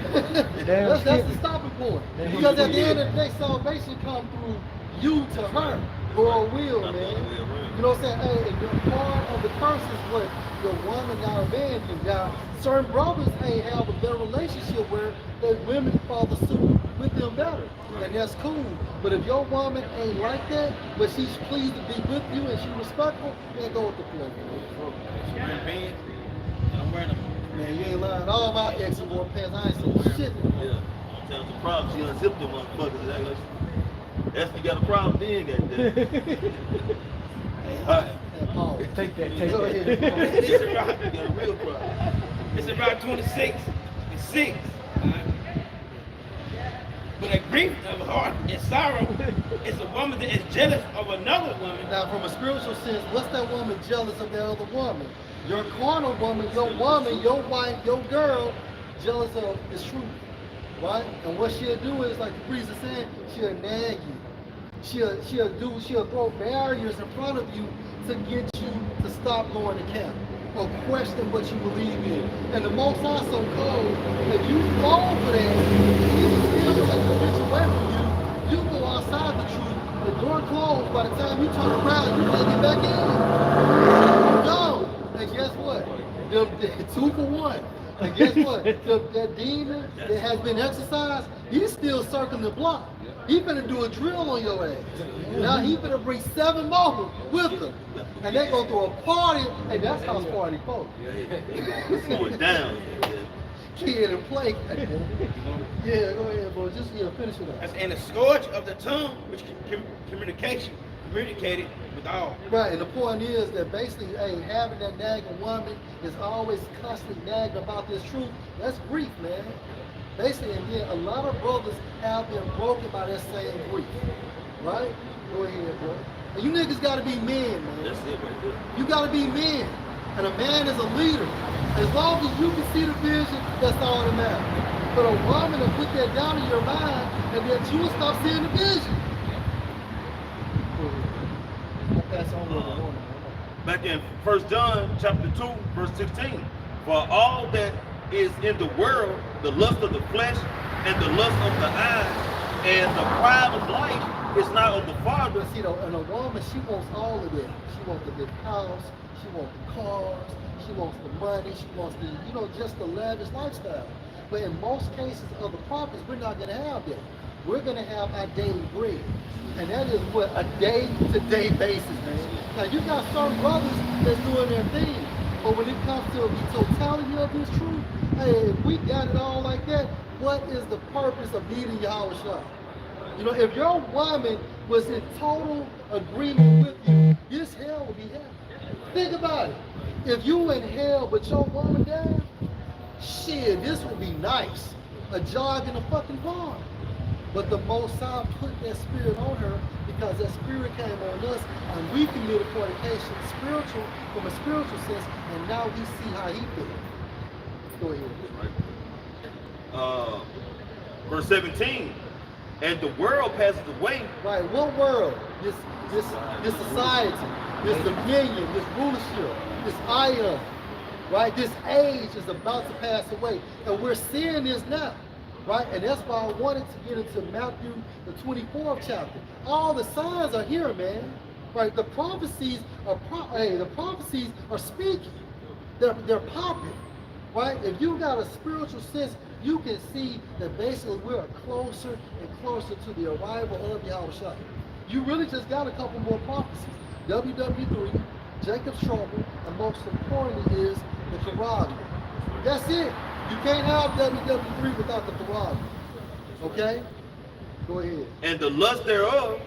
S1: that's the stopping point. Because at the end of the day, salvation comes through you to her. For a will, man. You know what I'm saying? Hey, and you're part of the curse is what your woman got abandoned. Now, certain brothers have a better relationship where the women follow suit with them better. And that's cool. But if your woman ain't like that, but she's pleased to be with you and she's respectful, then go with the flow.
S5: She's wearing pants, and I'm wearing them.
S1: Man, you ain't lying. All my exes wore pants. I ain't seen shit.
S4: Yeah. That's the problem. She unzipped them motherfuckers. That's you got a problem then, goddamn. All right.
S6: take that.
S1: Go ahead.
S4: You got a real problem.
S5: It's about 26 and 6. But a grief of heart and sorrow is a woman that is jealous of another woman.
S1: Now, from a spiritual sense, what's that woman jealous of the other woman? Your carnal woman, your wife, your girl, jealous of the truth, right? And what she'll do is, like the priest is saying, she'll nag you. She'll throw barriers in front of you to get you to stop going to camp or question what you believe in. And the Most High so cold, if you fall for that, Jesus still take the bitch away from you. You go outside the truth, the door closed. By the time you turn around, you can't get back in. No. And guess what? The 2 for 1. And guess what? That demon that has been exercised, he's still circling the block. He finna do a drill on your ass. Now he finna bring 7 more with him. And they go through a party. Hey, that's house party, folks.
S4: It's going down.
S1: Kid and play. Yeah, go ahead, bro. Just finish it up.
S5: And the scourge of the tongue, which communicated with all.
S1: Right, and the point is that basically, hey, having that nagging woman is always constantly nagging about this truth. That's grief, man. Basically, and then a lot of brothers have been broken by that same grief. Right? Go ahead, bro. And you niggas gotta be men, man.
S4: That's it right there.
S1: You gotta be men. And a man is a leader. As long as you can see the vision, that's all that matters. But a woman will put that down in your mind, and then you will stop seeing the vision. I'll pass on to the woman.
S4: Back in 1 John chapter 2, verse 16. For all that is in the world, the lust of the flesh and the lust of the eyes and the pride of life is not of the Father.
S1: But see, and a woman, she wants all of that. She wants the big house, she wants the cars, she wants the money, she wants the, just the lavish lifestyle. But in most cases of the prophets, we're not going to have that. We're going to have our daily bread. And that is what a day-to-day basis, man. Now, you got some brothers that's doing their thing. But when it comes to the totality of this truth, hey, if we got it all like that, what is the purpose of needing Yahweh Shah? If your woman was in total agreement with you, this hell would be hell. Think about it. If you in hell but your woman down, shit, this would be nice. A jog in the fucking pond. But the Most High put that spirit on her because that spirit came on us and we committed fornication from a spiritual sense, and now we see how he feels. Go ahead.
S4: Verse 17, and the world passes away.
S1: Right, what world? This society, this dominion, this rulership, this iron, right? This age is about to pass away. And we're seeing this now. Right? And that's why I wanted to get into Matthew, the 24th chapter. All the signs are here, man. Right? The prophecies are speaking. They're popping. Right? If you got a spiritual sense, you can see that basically we're closer and closer to the arrival of Yahweh Shah. You really just got a couple more prophecies. WW3, Jacob's trouble, and most importantly is the Quran. That's it. You can't have WW3 without the Quran. Okay? Go ahead.
S4: And the lust thereof,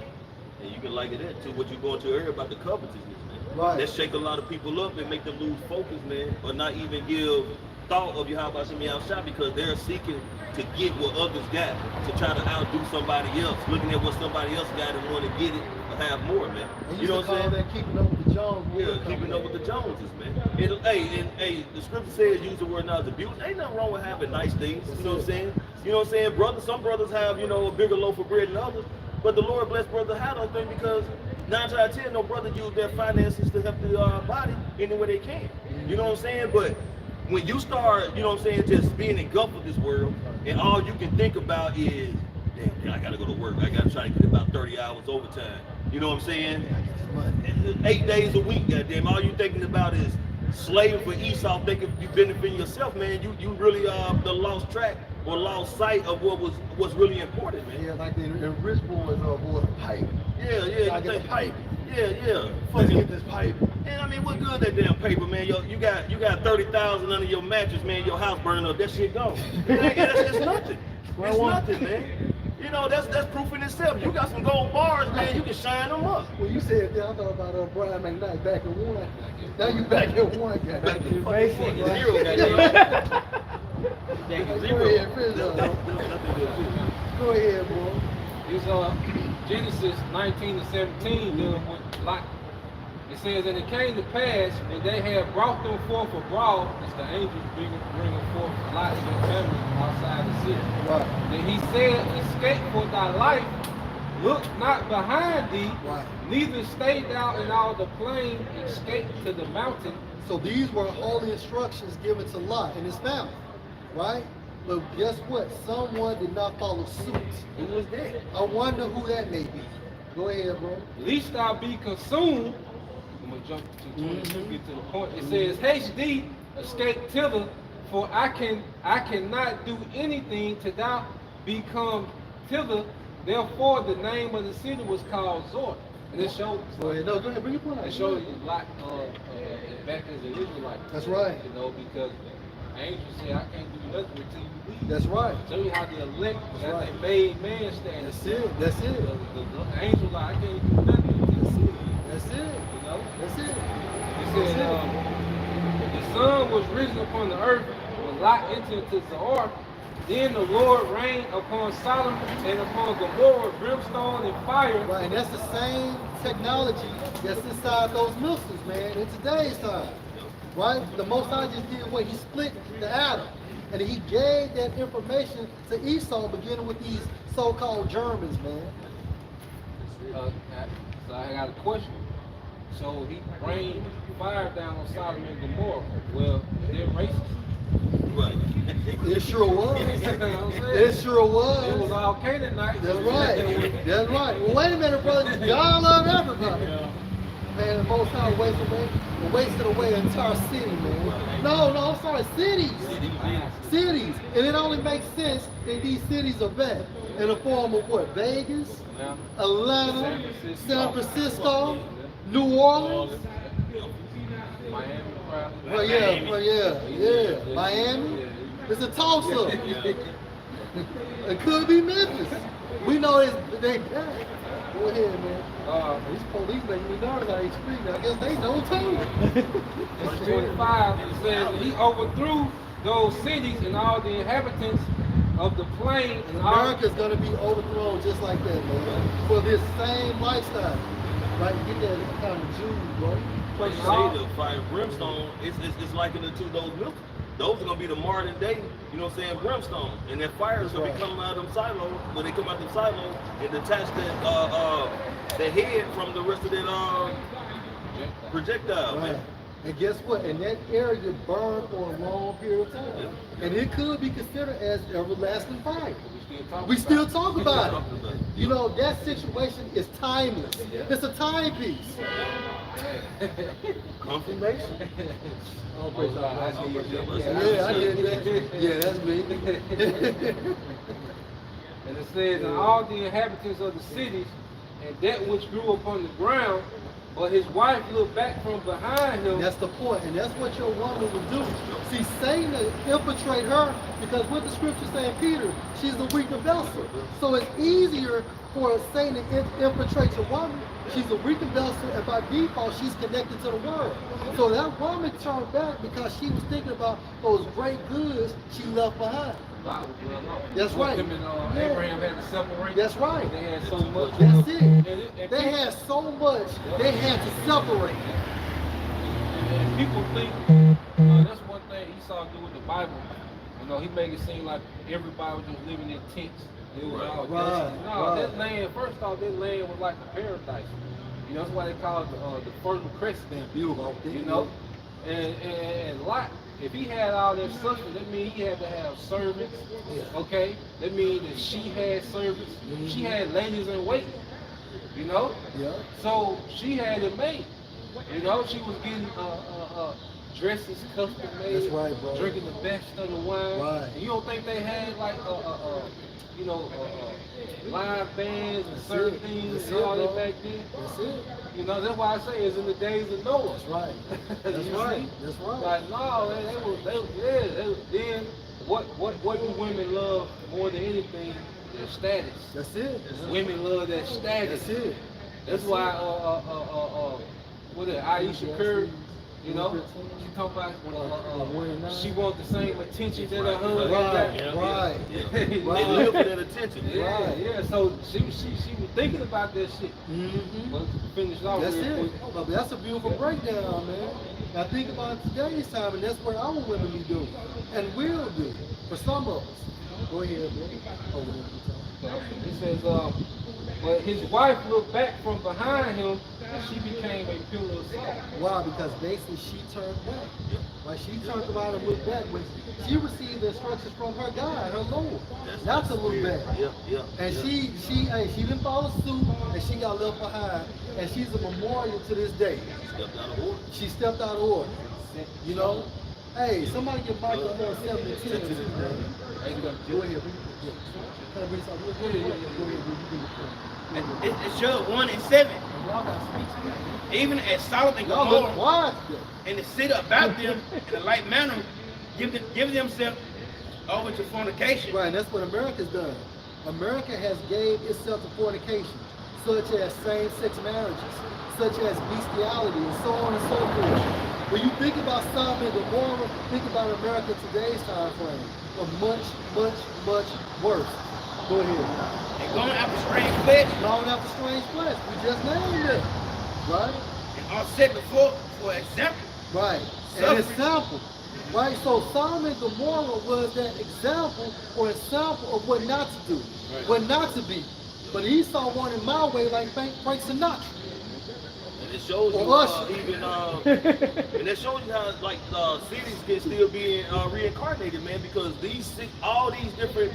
S4: and you can like it to what you're going to earlier about the covetousness, man.
S1: Right.
S4: That shake a lot of people up and make them lose focus, man, or not even give thought of Yahweh Shem Yahushua because they're seeking to get what others got, to try to outdo somebody else, looking at what somebody else got and want to get it or have more, man.
S1: You know what I'm saying? That keeping up with the Jones.
S4: Yeah, keeping up with the Joneses, man. Hey, the scripture says use the word not to abuse. Ain't nothing wrong with having nice things. You know what I'm saying? You know what I'm saying? Brothers, some brothers have, a bigger loaf of bread than others. But the Lord bless brothers have those things because 9 times out of 10, no brother use their finances to help the body any way they can. You know what I'm saying? But when you start, just being engulfed with this world, and all you can think about is, damn, I gotta go to work. I gotta try to get about 30 hours overtime. You know what I'm saying? 8 days a week, goddamn. All you thinking about is slaving for Esau, thinking you benefiting yourself, man. You really lost track or lost sight of what's really important, man.
S1: Yeah, like the rich boys boy, pipe.
S4: Yeah.
S1: I get the pipe.
S4: Yeah.
S1: Let's get this pipe.
S4: And I mean, what good that damn paper, man? You got 30,000 under your mattress, man. Your house burning up. That shit gone. It's nothing. It's nothing, man. That's proof in itself. You got some gold bars, man. You can shine them up.
S1: When you said that, I thought about Brian McKnight back in one. Now you back in one, guy.
S4: Back in
S3: basic,
S4: zero, goddamn.
S1: Go ahead, finish up. Go ahead, bro.
S2: It's Genesis 19 to 17 dealing with Lot. It says, and it came to pass when they had brought them forth abroad, it's the angels bringing forth Lot and his family outside the city.
S1: Right.
S2: Then he said, escape for thy life, look not behind thee,
S1: Right.
S2: neither stay thou in all the plain, escape to the mountain.
S1: So these were holy instructions given to Lot and his family, right? But guess what? Someone did not follow suit.
S2: Who was that?
S1: I wonder who that may be. Go ahead, bro.
S2: Lest thou be consumed. I'm gonna jump to 22, get to the point. It says, haste thee, escape thither, for I cannot do anything till thou be come thither. Therefore the name of the city was called Zor. And it showed
S1: Go ahead. No, go ahead. Bring your point out.
S2: it showed you like back as an Israelite.
S1: That's right.
S2: Because angels say I can't do nothing until you leave.
S1: That's right.
S2: Show you how the elect
S1: That's
S2: that
S1: right.
S2: they made man stand.
S1: That's it. That's it.
S2: The angel like I can't do nothing until you leave.
S1: That's it. That's it.
S2: It said, the sun was risen upon the earth when Lot entered into Zoar. Then the Lord rained upon Sodom and upon Gomorrah brimstone and fire.
S1: Right, and that's the same technology that's inside those missiles, man, in today's time. Right? The Most High just did what? He split the atom. And he gave that information to Esau, beginning with these so-called Germans, man.
S2: So I got a question. So he rained fire down on Sodom and Gomorrah. Well, they're racist.
S4: Right.
S1: It sure was.
S2: You know what I'm saying?
S1: It sure was.
S2: It was all Canaanites.
S1: That's right. That's right. Well, wait a minute, brother. God love everybody. Man, the Most High wasted away an entire city, man. No, I'm sorry, cities. Cities. And it only makes sense that these cities are bad. In the form of what? Vegas, Atlanta, San Francisco, New Orleans.
S2: Miami, probably.
S1: Well, yeah. Miami. It's a Tulsa. It could be Memphis. We know they bad. Go ahead, man. These police make me nervous out these streets. I guess they know too.
S2: Verse 25, it says, he overthrew those cities and all the inhabitants of the plain.
S1: And America's gonna be overthrown just like that, man. For this same lifestyle. Right? Get that kind of Jews, bro.
S4: Like you say, the fire and brimstone, it's likened to those milk. Those are gonna be the modern day, you know what I'm saying, brimstone. And that fire is gonna be coming out of them silos. When they come out of them silos and detach the head from the rest of that projectile,
S1: Right.
S4: man.
S1: And guess what? And that area burned for a long period of time.
S4: Yeah.
S1: And it could be considered as everlasting fire.
S2: We still talk
S1: We
S2: about
S1: still talk about it. You know, that situation is timeless. It's a timepiece.
S4: Confirmation.
S1: Oh, praise God.
S2: I see you.
S1: Yeah, I did that. Yeah, that's me.
S2: And it says, and all the inhabitants of the cities, and that which grew upon the ground, but his wife looked back from behind him.
S1: That's the point, and that's what your woman will do. See, Satan will infiltrate her because what the scripture saying, Peter, she's a weaker vessel. So it's easier for Satan to infiltrate your woman. She's a weaker vessel, and by default, she's connected to the word. So that woman turned back because she was thinking about those great goods she left behind. That's right.
S2: Him and Abraham had to separate.
S1: That's right.
S2: They had so much.
S1: That's it.
S2: And
S1: They had so much, they had to separate.
S2: And people think that's one thing Esau do with the Bible. You know, he make it seem like everybody was just living in tents. It was all
S1: Right.
S2: No, that land. First off, that land was like a paradise. You know, that's why they call it the Fertile Crescent.
S1: Beautiful.
S2: You know, and Lot, if he had all that substance, that means he had to have servants. Okay, that means that she had servants. She had ladies in waiting. You know.
S1: Yeah.
S2: So she had it made. You know, she was getting dresses custom made.
S1: That's right, bro.
S2: Drinking the best of the wine.
S1: Right.
S2: And you don't think they had like live bands and certain things and all that back then?
S1: That's it.
S2: You know, that's why I say it's in the days of Noah.
S1: That's right. That's
S2: You
S1: right.
S2: see?
S1: That's right.
S2: Like no, then what do women love more than anything? Their status.
S1: That's it.
S2: Women love that status.
S1: That's it.
S2: That's why what is it, Aisha Curry, you know, she talk about she wants the same attention that her husband got.
S1: Right.
S4: They live for that attention.
S2: Yeah. So she was thinking about that shit.
S1: Mm-hmm.
S2: But finish off
S1: That's
S2: real
S1: it.
S2: quick.
S1: But that's a beautiful breakdown, man. Now think about today's time, and that's what our women be doing, and will do for some of us. Go ahead, man.
S2: It says, but his wife looked back from behind him, and she became a pillar of salt.
S1: Why? Because basically she turned back. Like she turned around and looked back when she received the instructions from her God, her Lord, not to look back. And she didn't follow suit, and she got left behind, and she's a memorial to this day. She stepped out of order. You know? Hey, somebody get Michael more 7 and 10 too, man. Go ahead. Can I read something? Go ahead.
S5: It's Job 1 and 7.
S1: Y'all got to speak to me.
S5: Even as Solomon
S1: Y'all look
S5: Gomorrah
S1: wise.
S5: and the city about them in a like manner, give themselves over to fornication.
S1: Right, and that's what America's done. America has gave itself to fornication, such as same-sex marriages, such as bestiality, and so on and so forth. When you think about Sodom and Gomorrah, think about America today's time frame, but much, much, much worse. Go ahead.
S5: And going after strange flesh
S1: Going after strange flesh. We just named it. Right?
S5: and are set before for example.
S1: Right. An example. Right? So Sodom and Gomorrah was that example or example of what not to do, what not to be. But Esau wanted my way like Frank Sinatra.
S4: And it shows you
S1: Well, Usher.
S4: and it shows you how like cities can still be reincarnated, man, because all these different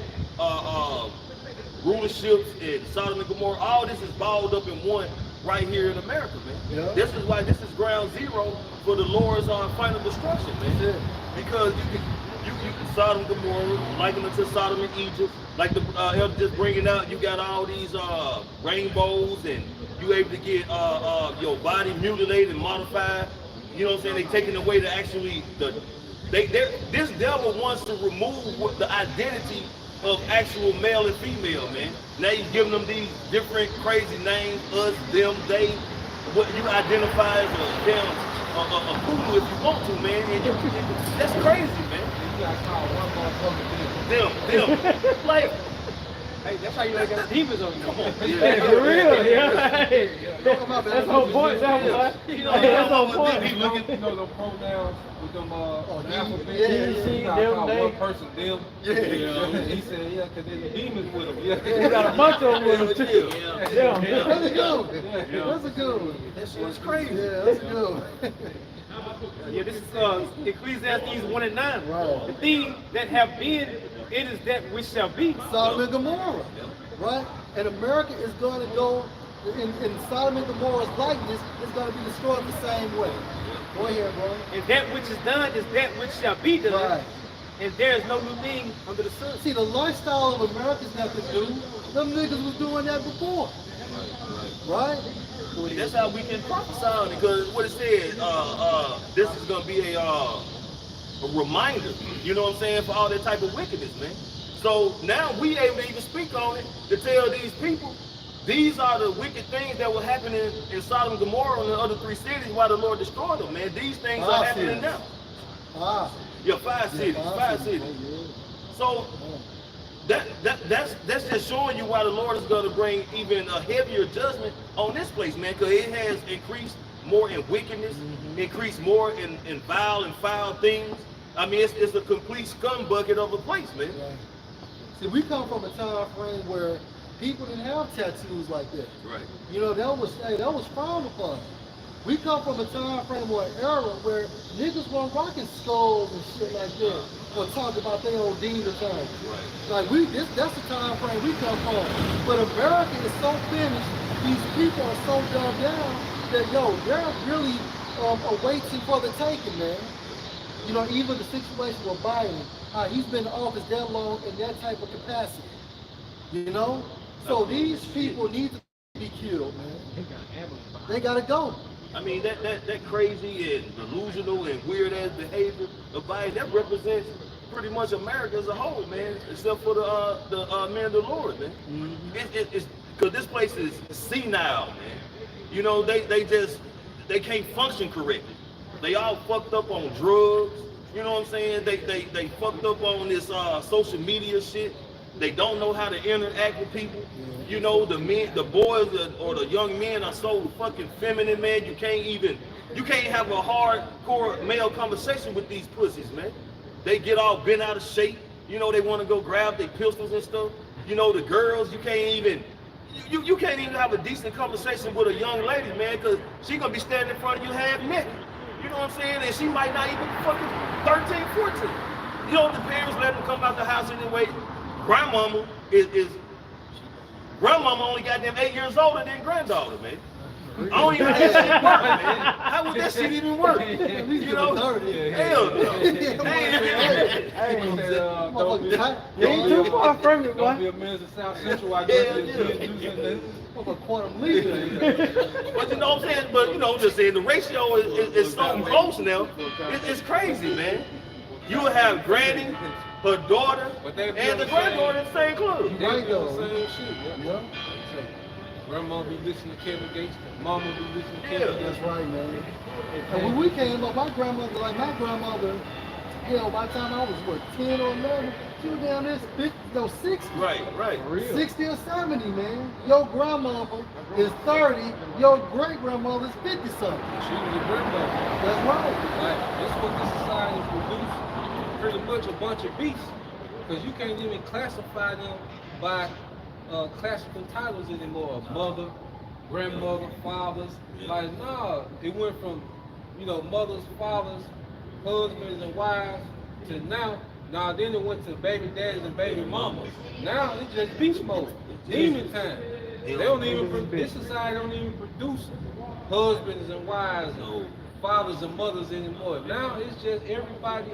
S4: rulerships and Sodom and Gomorrah, all this is balled up in one right here in America, man.
S1: Yeah.
S4: This is why this is ground zero for the Lord's final destruction, man.
S1: Yeah.
S4: Because you can Sodom and Gomorrah, liken it to Sodom and Egypt, like the elder just bringing out, you got all these rainbows and you able to get your body mutilated and modified. You know what I'm saying? They taking away the actually this devil wants to remove the identity of actual male and female, man. Now he's giving them these different crazy names, us, them, they. What you identify as a poodle if you want to, man. And that's crazy, man.
S2: You gotta call one motherfucker
S4: Them. Like,
S3: Hey, that's how you like got demons on you.
S4: come on.
S3: Hey, for real, yeah. Hey, that's on point,
S2: You know,
S3: that's on
S2: you
S3: point.
S2: know them pronouns with them the alphabet.
S1: yeah,
S2: You gotta
S3: them,
S2: call
S3: they.
S2: one person them.
S1: Yeah.
S2: You know, he said, yeah, because there's demons with him.
S3: You
S2: Yeah.
S3: got a bunch of them with them too.
S4: Yeah.
S3: Yeah.
S1: That's a good one. That's a good one.
S4: That shit's crazy.
S1: Yeah, that's a good one.
S3: Yeah, this is Ecclesiastes 1:9.
S1: Right.
S3: The thing that have been, it is that which shall be.
S1: Sodom and Gomorrah, right? And America is going to go in Sodom and Gomorrah's likeness. Is going to be destroyed the same way. Go ahead, bro.
S3: And that which is done is that which shall be done.
S1: Right.
S3: And there is no new thing under the sun.
S1: See, the lifestyle of America's nothing new. Them niggas was doing that before, right?
S4: And that's how we can prophesy on it, because what it said, this is gonna be a reminder, you know what I'm saying, for all that type of wickedness, man. So now we able to even speak on it to tell these people, these are the wicked things that were happening in Sodom and Gomorrah and the other 3 cities while the Lord destroyed them, man. These things are happening now.
S1: Ah,
S4: Yeah, 5 cities, 5 cities. So that's just showing you why the Lord is going to bring even a heavier judgment on this place, man, because it has increased more in wickedness, increased more in vile and foul things. I mean, it's a complete scum bucket of a place, man.
S1: right. See, we come from a time frame where people didn't have tattoos like that.
S4: Right.
S1: You know, that was frowned upon. We come from a time frame or an era where niggas weren't rocking skulls and shit like that, or talking about their old demon things.
S4: Right.
S1: Like that's the time frame we come from. But America is so finished. These people are so dumbed down that they're really awaiting for the taking, man. You know, even the situation with Biden, he's been in office that long in that type of capacity. You know, so these people need to be killed, man. They gotta go.
S4: I mean, that crazy and delusional and weird ass behavior of Biden, that represents pretty much America as a whole, man, except for the men of the Lord, man. It's because this place is senile, man. You know, they can't function correctly. They all fucked up on drugs. You know what I'm saying? They fucked up on this social media shit. They don't know how to interact with people. You know, the boys or the young men are so fucking feminine, man. You can't have a hardcore male conversation with these pussies, man. They get all bent out of shape. You know, they want to go grab their pistols and stuff. You know, the girls, you can't even have a decent conversation with a young lady, man, because she gonna be standing in front of you half naked. You know what I'm saying? And she might not even fucking 13, 14. You know, the parents let them come out the house anyway. Grandmama grandmama only got them 8 years older than granddaughter, man. I don't even know how that shit work, man. How would that shit even work? You know? Hell no.
S3: You ain't too far from it,
S2: Don't be
S3: boy.
S2: a minister of South Central while you're
S1: Quantum leap.
S4: But you know what I'm saying? But you know, just saying the ratio is so close now. It's crazy, man. You will have Granny, her daughter, and the granddaughter in the same club.
S1: Right, though.
S2: Same shit, yeah. Grandma be listening to Kevin Gates, mama be listening to Kevin Gates.
S1: That's right, man. And when we came up, my grandmother, hell, by the time I was, 10 or 11, she was down there, 60.
S4: Right.
S1: 60 or 70, man. Your grandmama is 30, your great-grandmother is 50-something.
S2: She was a grandmother.
S1: That's right.
S2: Like, that's what this society produced, pretty much a bunch of beasts. Because you can't even classify them by classical titles anymore. Mother, grandmother, fathers. Like, nah, it went from, mothers, fathers, husbands, and wives to now. Now, then it went to baby daddies and baby mamas. Now it's just beast mode, demon time. They don't even, this society don't even produce husbands and wives, and fathers and mothers anymore. Now it's just everybody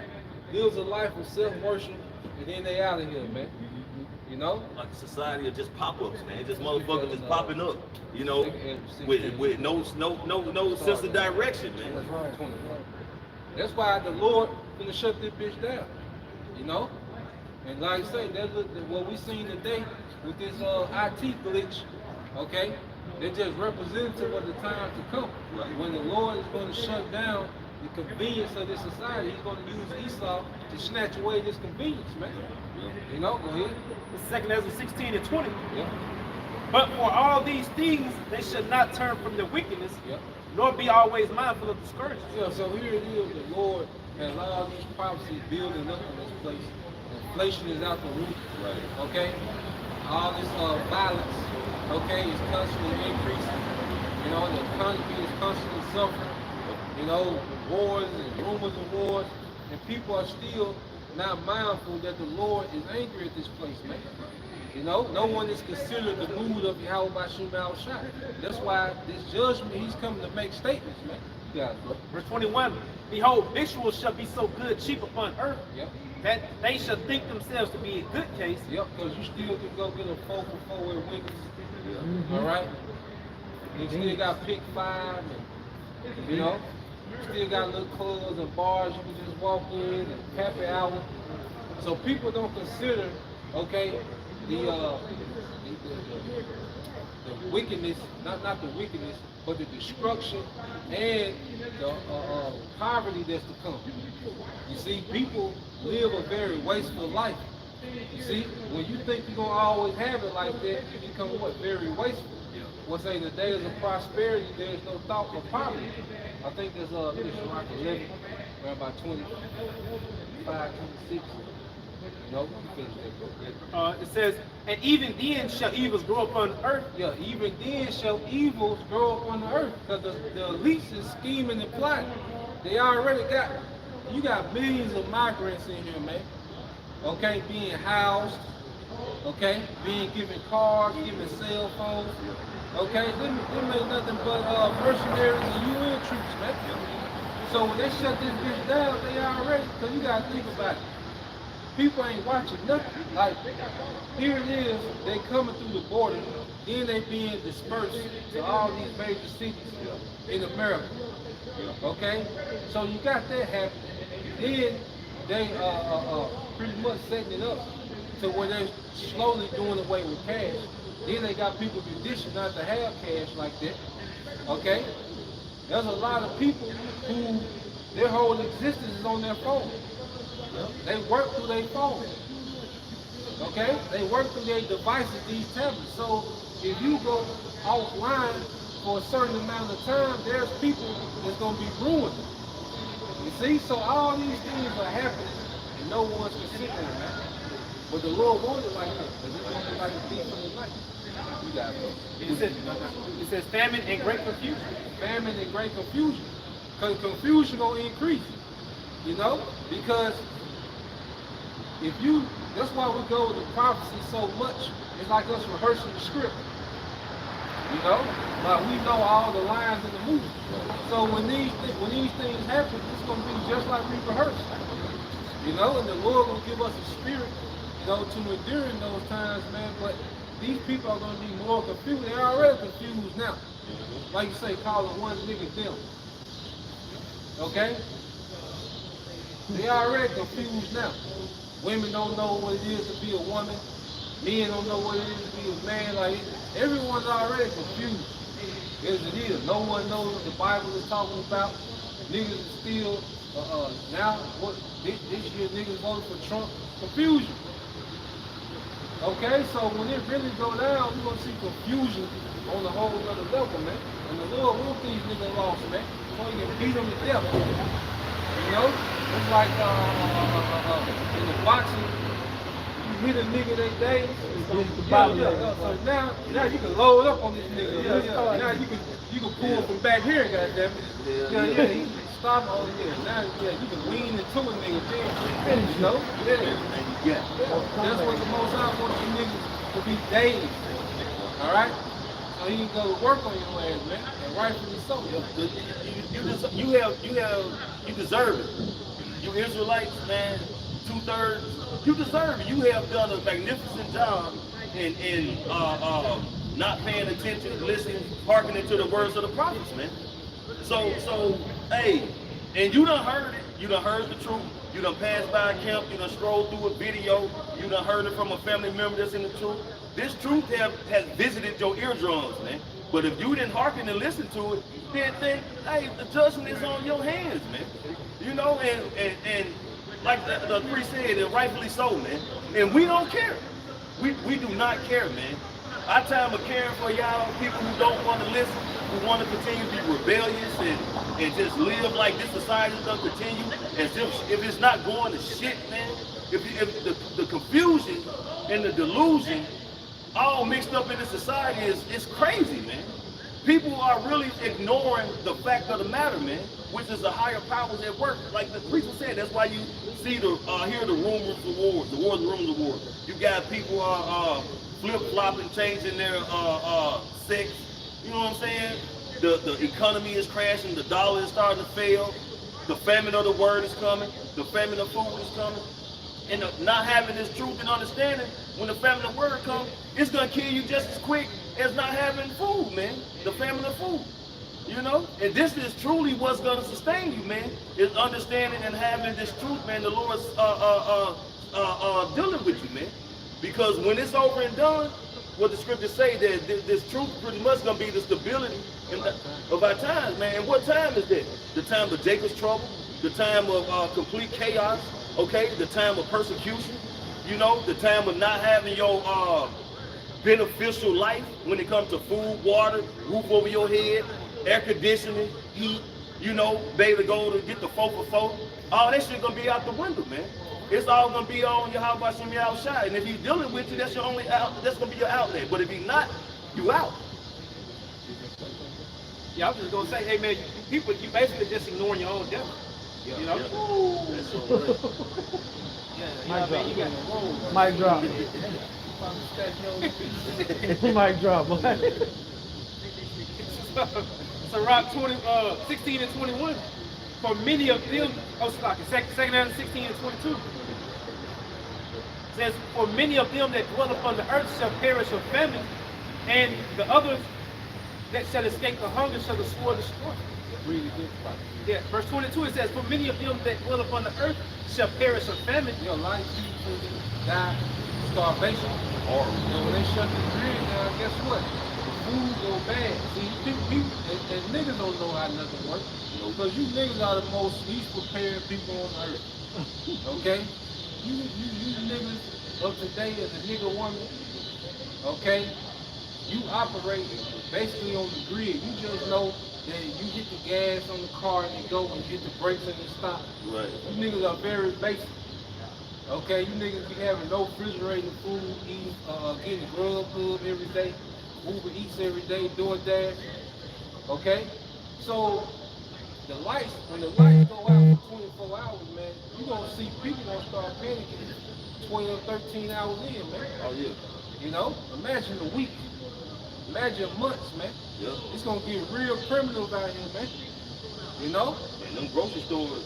S2: lives a life of self-worship, and then they out of here, man.
S4: Like a society of just pop-ups, man. Just motherfuckers just popping up, with no sense of direction, man.
S2: That's right. That's why the Lord gonna shut this bitch down, And like I say, that's what we seen today with this IT glitch, okay? They're just representative of the time to come.
S4: Right.
S2: When the Lord is going to shut down the convenience of this society, he's going to use Esau to snatch away this convenience, man. Go ahead.
S3: The 2 Ezra 16 and 20.
S2: Yeah.
S3: But for all these things, they should not turn from their wickedness,
S2: Yeah.
S3: nor be always mindful of discouragement.
S2: Yeah, so here it is, the Lord has all these prophecies building up in this place. Inflation is out the roof,
S4: Right.
S2: okay? All this violence, okay, is constantly increasing. The economy is constantly suffering. Wars and rumors of wars, and people are still not mindful that the Lord is angry at this place, man. No one is considered the mood of Yahweh Bashim Al-Shai. That's why this judgment, he's coming to make statements, man. Yeah, bro.
S3: Verse 21, behold, victuals shall be so good cheap upon earth,
S2: Yep.
S3: that they shall think themselves to be in good case.
S2: Yep, because you still can go get a 4 for 4 with Wiggins. All right? You still got pick 5, and, you still got little clubs and bars you can just walk in, and happy hour. So people don't consider, okay, the wickedness, not the wickedness, but the destruction and the poverty that's to come. You see, people live a very wasteful life. You see, when you think you're gonna always have it like that, you become what? Very wasteful. What's say the days of prosperity, there's no thought of poverty. I think there's Rock 11, around about 25, 26. You finish that book.
S3: It says, and even then shall evils grow upon earth.
S2: Yeah, even then shall evils grow up on the earth, because the elites is scheming and plotting. They already you got millions of migrants in here, man. Okay, being housed, okay, being given cars, given cell phones. Okay, them ain't nothing but mercenaries and UN troops, man. So when they shut this bitch down, they already, because you gotta think about it. People ain't watching nothing. Like, here it is, they coming through the border, then they being dispersed to all these major cities in America. Okay? So you got that happening. Then they pretty much setting it up to where they're slowly doing away with cash. Then they got people conditioned not to have cash like that. Okay? There's a lot of people who their whole existence is on their phone. They work through their phone. Okay? They work through their devices, these tablets. So if you go offline for a certain amount of time, there's people that's going to be ruined. You see? So all these things are happening and no one's considering that. But the Lord wanted it like that, because it's going to be like a thief in the night. You got it.
S3: It says famine and great confusion.
S2: Famine and great confusion. Because confusion will increase. Because that's why we go with the prophecy so much. It's like us rehearsing the script. Like we know all the lines in the movie. So when these things happen, it's gonna be just like we rehearsed. And the Lord gonna give us a spirit, to endure in those times, man. But these people are gonna be more confused. They're already confused now. Like you say, calling one nigga them. Okay? They already confused now. Women don't know what it is to be a woman. Men don't know what it is to be a man. Like, everyone's already confused. As it is. No one knows what the Bible is talking about. Niggas is still, now, this year niggas voted for Trump. Confusion. Okay, so when it really go down, we're gonna see confusion on a whole other level, man. And the Lord wants these niggas lost, man. So he can beat them to death. It's like in the boxing, you hit a nigga they days.
S3: bottom
S2: Yeah.
S3: leg.
S2: So now you can load up on this nigga. Yeah. Now you can pull from back here, goddamn it. Yeah. He stop on Now you can lean into a nigga. Then you know. Yeah. That's what the Most High wants you niggas to be days. All right. So you can go to work on your ass, man. And rightfully so.
S4: You deserve it. You Israelites, man, 2/3, you deserve it. You have done a magnificent job in not paying attention, listening, hearkening to the words of the prophets, man. So, hey, and you done heard it. You done heard the truth. You done passed by a camp. You done strolled through a video. You done heard it from a family member that's in the truth. This truth has visited your eardrums, man. But if you didn't hearken and listen to it, then hey, the judgment is on your hands, man. You know, and like the priest said, and rightfully so, man. And we don't care. We do not care, man. Our time of caring for y'all people who don't want to listen, who want to continue to be rebellious and just live like this society is gonna continue as if it's not going to shit, man. If the confusion and the delusion all mixed up in the society is crazy, man. People are really ignoring the fact of the matter, man, which is the higher powers at work. Like the priest said, that's why you see hear the rumors of wars, the wars, rumors of war. You got people flip-flopping, changing their sex. You know what I'm saying? The economy is crashing, the dollar is starting to fail, the famine of the word is coming, the famine of food is coming. And not having this truth and understanding, when the famine of word comes, it's gonna kill you just as quick as not having food, man. The famine of food, you know. And this is truly what's gonna sustain you, man. Is understanding and having this truth, man. The Lord's dealing with you, man. Because when it's over and done, what the scriptures say, that this truth pretty much gonna be the stability of our times, man. And what time is that? The time of Jacob's trouble, the time of complete chaos. Okay, the time of persecution, you know, the time of not having your beneficial life when it comes to food, water, roof over your head, air conditioning, heat, you know, be able to go to get the 4 for 4. All that shit gonna be out the window, man. It's all gonna be on your how about some outside. And if he's dealing with you, that's your only out. That's gonna be your outlet. But if he's not, you out.
S3: Yeah, I was just gonna say, hey man, you basically just ignoring your own devil. You know?
S4: Yeah. That's so right.
S3: Mic drop. Mic drop. So Rock 16 and 21. For many of them, second half 16 and 22. Says, for many of them that dwell upon the earth shall perish of famine, and the others that shall escape the hunger shall the sword destroy. Yeah, verse 22 it says, for many of them that dwell upon the earth shall perish of famine.
S2: Your life, people die, starvation. And when they shut the grid down, guess what? The food go bad. See, people and niggas don't know how nothing works. Because you niggas are the most least prepared people on earth. Okay? You niggas of today as a nigga woman, okay? You operate basically on the grid. You just know that you hit the gas on the car and you go and hit the brakes and you stop.
S4: Right.
S2: You niggas are very basic. Okay, you niggas be having no refrigerated food, eating, getting Grubhub every day, Uber Eats every day, DoorDash. Okay? So the lights, when the lights go out for 24 hours, man, you gonna see people gonna start panicking 12, 13 hours in, man.
S4: Oh yeah.
S2: You know? Imagine a week. Imagine months, man.
S4: Yeah.
S2: It's gonna get real primitive out here, man. You know?
S4: And them grocery stores,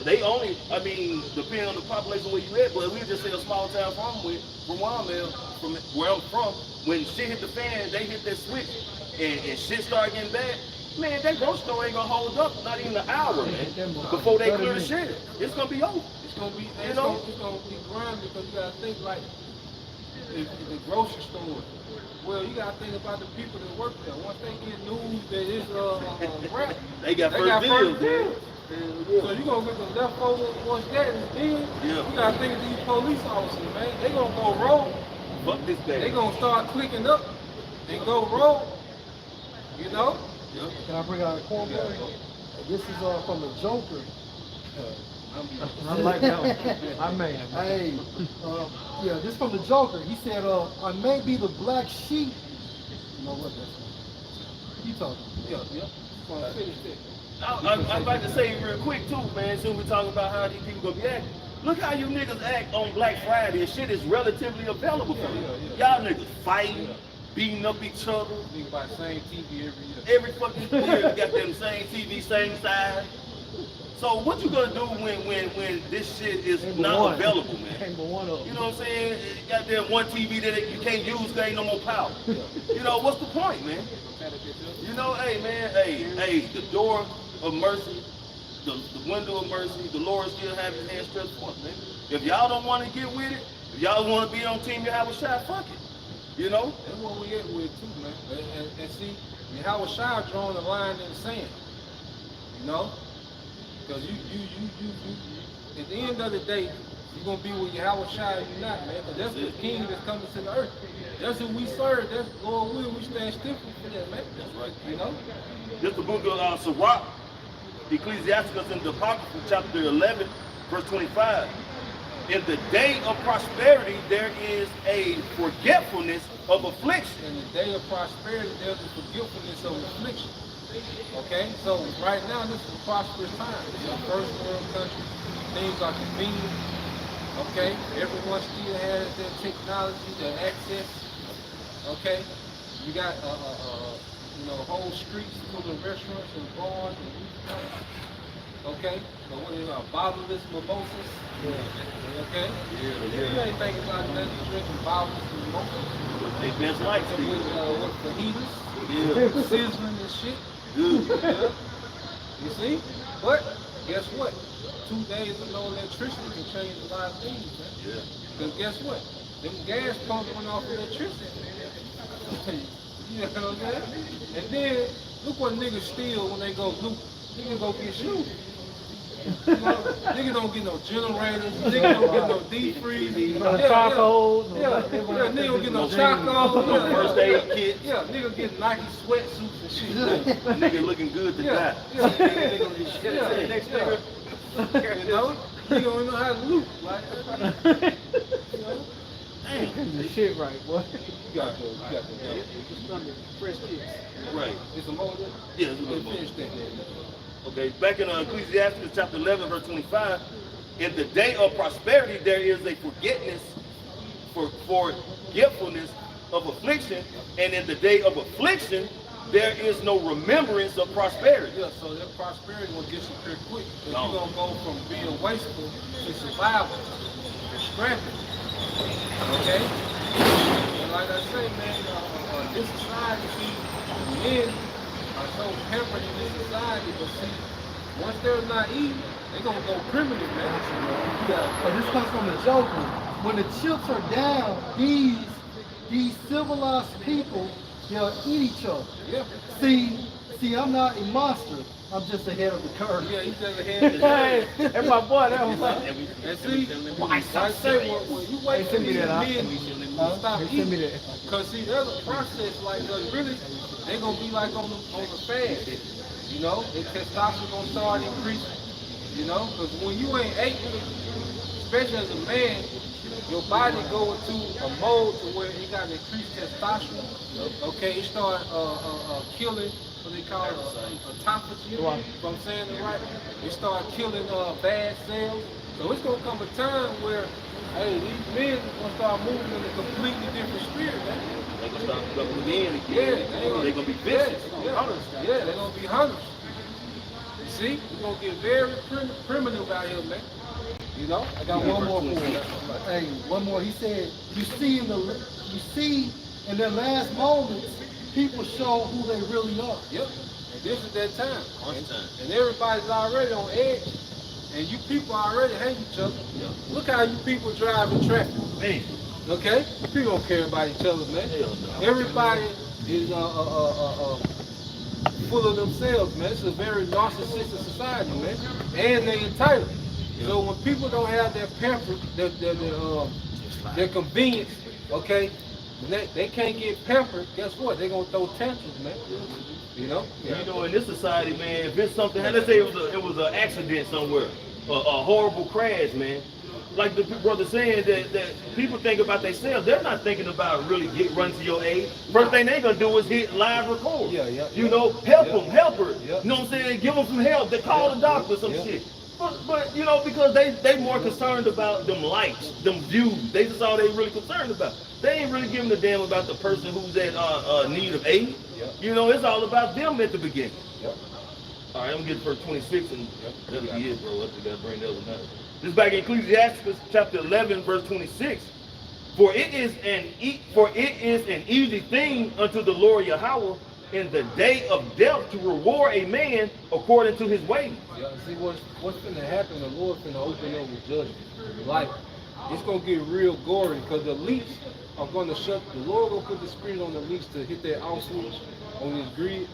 S4: they only, I mean, depending on the population where you at, but we just say a small town farm from where I'm from, when shit hit the fan, they hit that switch and shit start getting bad, man, that grocery store ain't gonna hold up not even an hour, man, before they clear the shit. It's gonna be over.
S2: It's gonna be,
S4: You know?
S2: it's gonna be grimy because you gotta think like if the grocery store. Well, you gotta think about the people that work there. Once they get news that it's rap,
S4: They got first deals.
S2: So you gonna get the leftovers once that is dead.
S4: Yeah.
S2: You gotta think of these police officers, man. They gonna go rogue.
S4: Fuck this thing.
S2: They gonna start clicking up and go rogue. You know?
S4: Yeah.
S1: Can I bring out a quote? This is from the Joker.
S6: I like that one. I may.
S1: Hey, yeah, this from the Joker. He said, I may be the black sheep. You know what? You talking?
S2: Yeah. Finish that.
S4: I'm about to say real quick too, man. Soon we talking about how these people gonna be acting. Look how you niggas act on Black Friday. And shit is relatively available for you. Y'all niggas fighting, beating up each other.
S2: Nigga buy the same TV every year.
S4: Every fucking year, you got them same TV, same size. So what you gonna do when this shit is not available, man?
S6: Ain't but one of them.
S4: You know what I'm saying? You got that one TV that you can't use because ain't no more power. You know, what's the point, man? You know, hey, man, hey, the door of mercy, the window of mercy, the Lord still have his hand stretched forth, man. If y'all don't want to get with it, if y'all want to be on team Yahweh Shai, fuck it. You know?
S2: That's what we at with too, man. And see, Yahweh Shai drawing the line in the sand. You know? Because you, at the end of the day, you're going to be with Yahweh Shai or you're not, man. Because that's the king that's coming to the earth. That's who we serve. That's Lord will. We stand stiff for that, man.
S4: That's right.
S2: You know?
S4: This the book of Sirach, Ecclesiasticus in the Apocrypha, chapter 11, verse 25. In the day of prosperity, there is a forgetfulness of affliction.
S2: In the day of prosperity, there's a forgetfulness of affliction. Okay? So right now, this is a prosperous time. It's a first world country. Things are convenient. Okay? Everyone still has their technology, their access. Okay? You got whole streets full of restaurants and bars and restaurants. Okay? So what is bottomless mimosas? Yeah. Okay? You ain't thinking about nothing drinking bottomless mimosas.
S4: They best like
S2: With fajitas, sizzling and shit.
S4: Good.
S2: Yeah. You see? But guess what? 2 days of no electricity can change a lot of things, man.
S4: Yeah.
S2: Because guess what? Them gas pumps went off electricity. You know what I'm saying? And then, look what niggas steal when they go loot. Niggas go get shoes. Niggas don't get no generators. Niggas don't get no deep freeze.
S6: Charcoal.
S2: Niggas don't get no charcoal.
S4: No first aid kit.
S2: Yeah, niggas get Nike sweatsuits and shit.
S4: Nigga looking good to die.
S2: You know? Nigga don't know how to loot. Like,
S6: The shit right, boy.
S2: You got to.
S6: Fresh kicks.
S4: Right.
S2: It's a more.
S4: Yeah, it's a little more.
S2: Finish that.
S4: Okay, back in Ecclesiastes chapter 11, verse 25, in the day of prosperity there is a forgetfulness of affliction, and in the day of affliction there is no remembrance of prosperity.
S2: Yeah, so that prosperity will get you pretty quick. Because you're going to go from being wasteful to survival and scrapping. Okay? And like I say, man, this society, see, men are so pampered in this society, but see, once they're not eating, they're going to go primitive, man.
S1: Yeah, and this comes from the Joker. When the chips are down, these civilized people, they'll eat each other.
S2: Yeah.
S1: See, I'm not a monster. I'm just ahead of the curve.
S2: Yeah, he's just ahead of the
S6: Hey, that's my boy. That was like.
S2: And see, like I say, when you wait for these men to stop eating, because see, there's a process like really, they're going to be like on the fast. You know, their testosterone going to start increasing. You know, because when you ain't ate, especially as a man, your body go into a mode to where it got increased testosterone. Okay, it start killing what they call autophagy. If I'm saying it right, it start killing bad cells. So it's gonna come a time where, hey, these men gonna start moving in a completely different spirit, man.
S4: They're gonna start coming in again.
S2: Yeah,
S4: they're gonna be vicious.
S2: Yeah, they're gonna be hunters. You see, we're gonna get very primitive out here, man. You know, I got one more for you.
S1: Hey, one more. He said, you see in their last moments, people show who they really are.
S2: Yep. And this is that time. And everybody's already on edge. And you people already hate each other.
S4: Yeah.
S2: Look how you people drive in traffic.
S4: Man.
S2: Okay? People don't care about each other, man.
S4: Hell no.
S2: Everybody is full of themselves, man. It's a very narcissistic society, man. And they're entitled. So when people don't have their pamper, their convenience, okay, they can't get pampered, guess what? They're gonna throw tantrums, man. You know?
S4: You know, in this society, man, if it's something, let's say it was an accident somewhere, a horrible crash, man. Like the brother saying that people think about themselves, they're not thinking about really run to your aid. First thing they're gonna do is hit live record. You know, help them, help her. You know what I'm saying? Give them some help. They call the doctor, some shit. But you know, because they more concerned about them likes, them views. They just all they really concerned about. They ain't really giving a damn about the person who's at need of aid. You know, it's all about them at the beginning. All right, I'm getting verse 26, and that'll be it, bro. I gotta bring that one down. This is back in Ecclesiastes chapter 11, verse 26. For it is an easy thing unto the Lord Yahweh in the day of death to reward a man according to his ways.
S2: Yeah, see what's finna happen, the Lord's finna open up with judgment. Like, it's gonna get real gory because the leaks are gonna the Lord gonna put the spirit on the leaks to hit that off switch on his grid.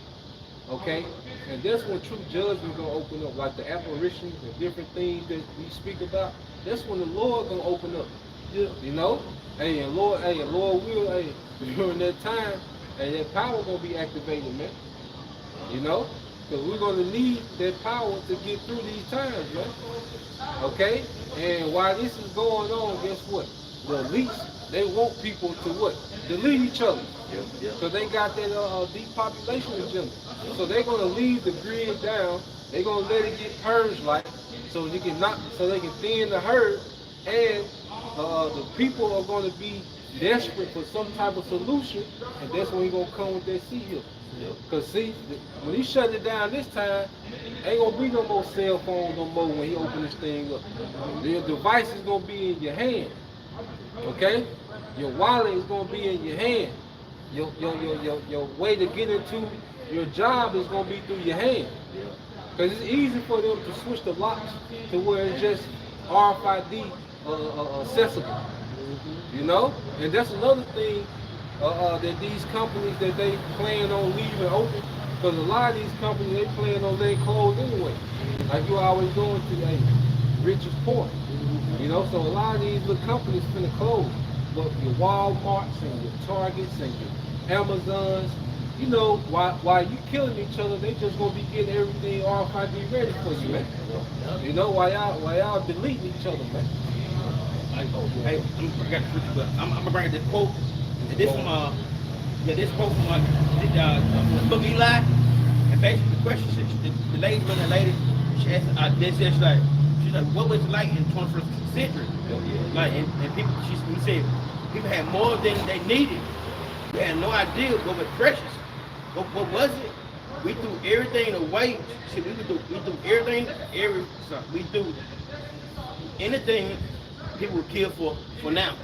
S2: Okay? And that's when true judgment gonna open up, like the apparitions and different things that we speak about. That's when the Lord gonna open up. You know? And Lord will, during that time, and that power gonna be activated, man. You know? Because we're gonna need that power to get through these times, man. Okay? And while this is going on, guess what? The elites, they want people to what? Delete each other. So they got that depopulation agenda. So they're gonna leave the grid down. They're gonna let it get purged, like, so they can thin the herd, and the people are gonna be desperate for some type of solution, and that's when he's gonna come with that sea hill. Cause see, when he shut it down this time, ain't gonna be no more cell phones no more when he open this thing up. The device is gonna be in your hand. Okay? Your wallet is gonna be in your hand. Your way to get into your job is gonna be through your hand. Cause it's easy for them to switch the locks to where it's just RFID accessible. You know? And that's another thing that these companies that they plan on leaving open, because a lot of these companies, they plan on letting close anyway. Like you always going to a richest point. You know, so a lot of these little companies finna close. But your Walmarts and your Targets and your Amazons, you know, while you killing each other, they just gonna be getting everything RFID ready for you, man. You know, while y'all deleting each other, man.
S5: Hey, I got to switch you up. I'm gonna bring this quote. And this from this quote from the book of Eli. And basically the question, the lady, she asked, she's like, what was it like in the 21st century? Like, and people, we said, people had more than they needed. We had no idea what was precious. What was it? We threw everything away. See, we threw everything, we threw anything people would kill for now.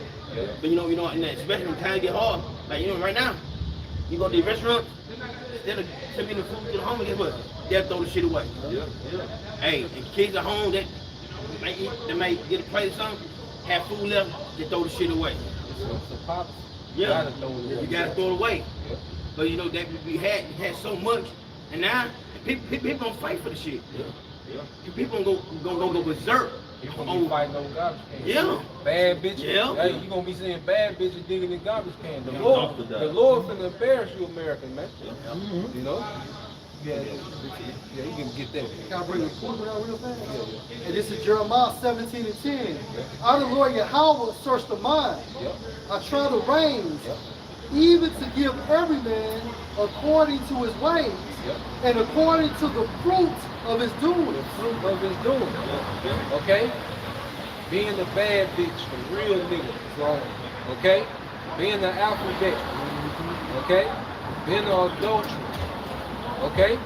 S5: But you know, and especially when times get hard, like, you know, right now, you go to the restaurant, instead of taking the food to the home, guess what? They'll throw the shit away. Hey, and kids at home that may get a plate or something, have food left, they throw the shit away. You gotta throw it away. But you know that we had so much, and now people don't fight for the shit. People gonna go berserk.
S2: You gonna be fighting on garbage cans.
S5: Yeah.
S2: Bad bitches.
S5: Yeah.
S2: Hey, you gonna be seeing bad bitches digging in garbage cans. The Lord finna embarrass you, American, man. You know? Yeah, you can get that.
S1: Can I bring the quote out real fast? And this is Jeremiah 17:10. I, the Lord Yahweh, search the mind. I try the reins, even to give every man according to his ways, and according to the fruit of his doing.
S2: The fruit of his doing. Okay? Being a bad bitch, the real nigga. Okay? Being an alphabet. Okay? Being an adulterer. Okay?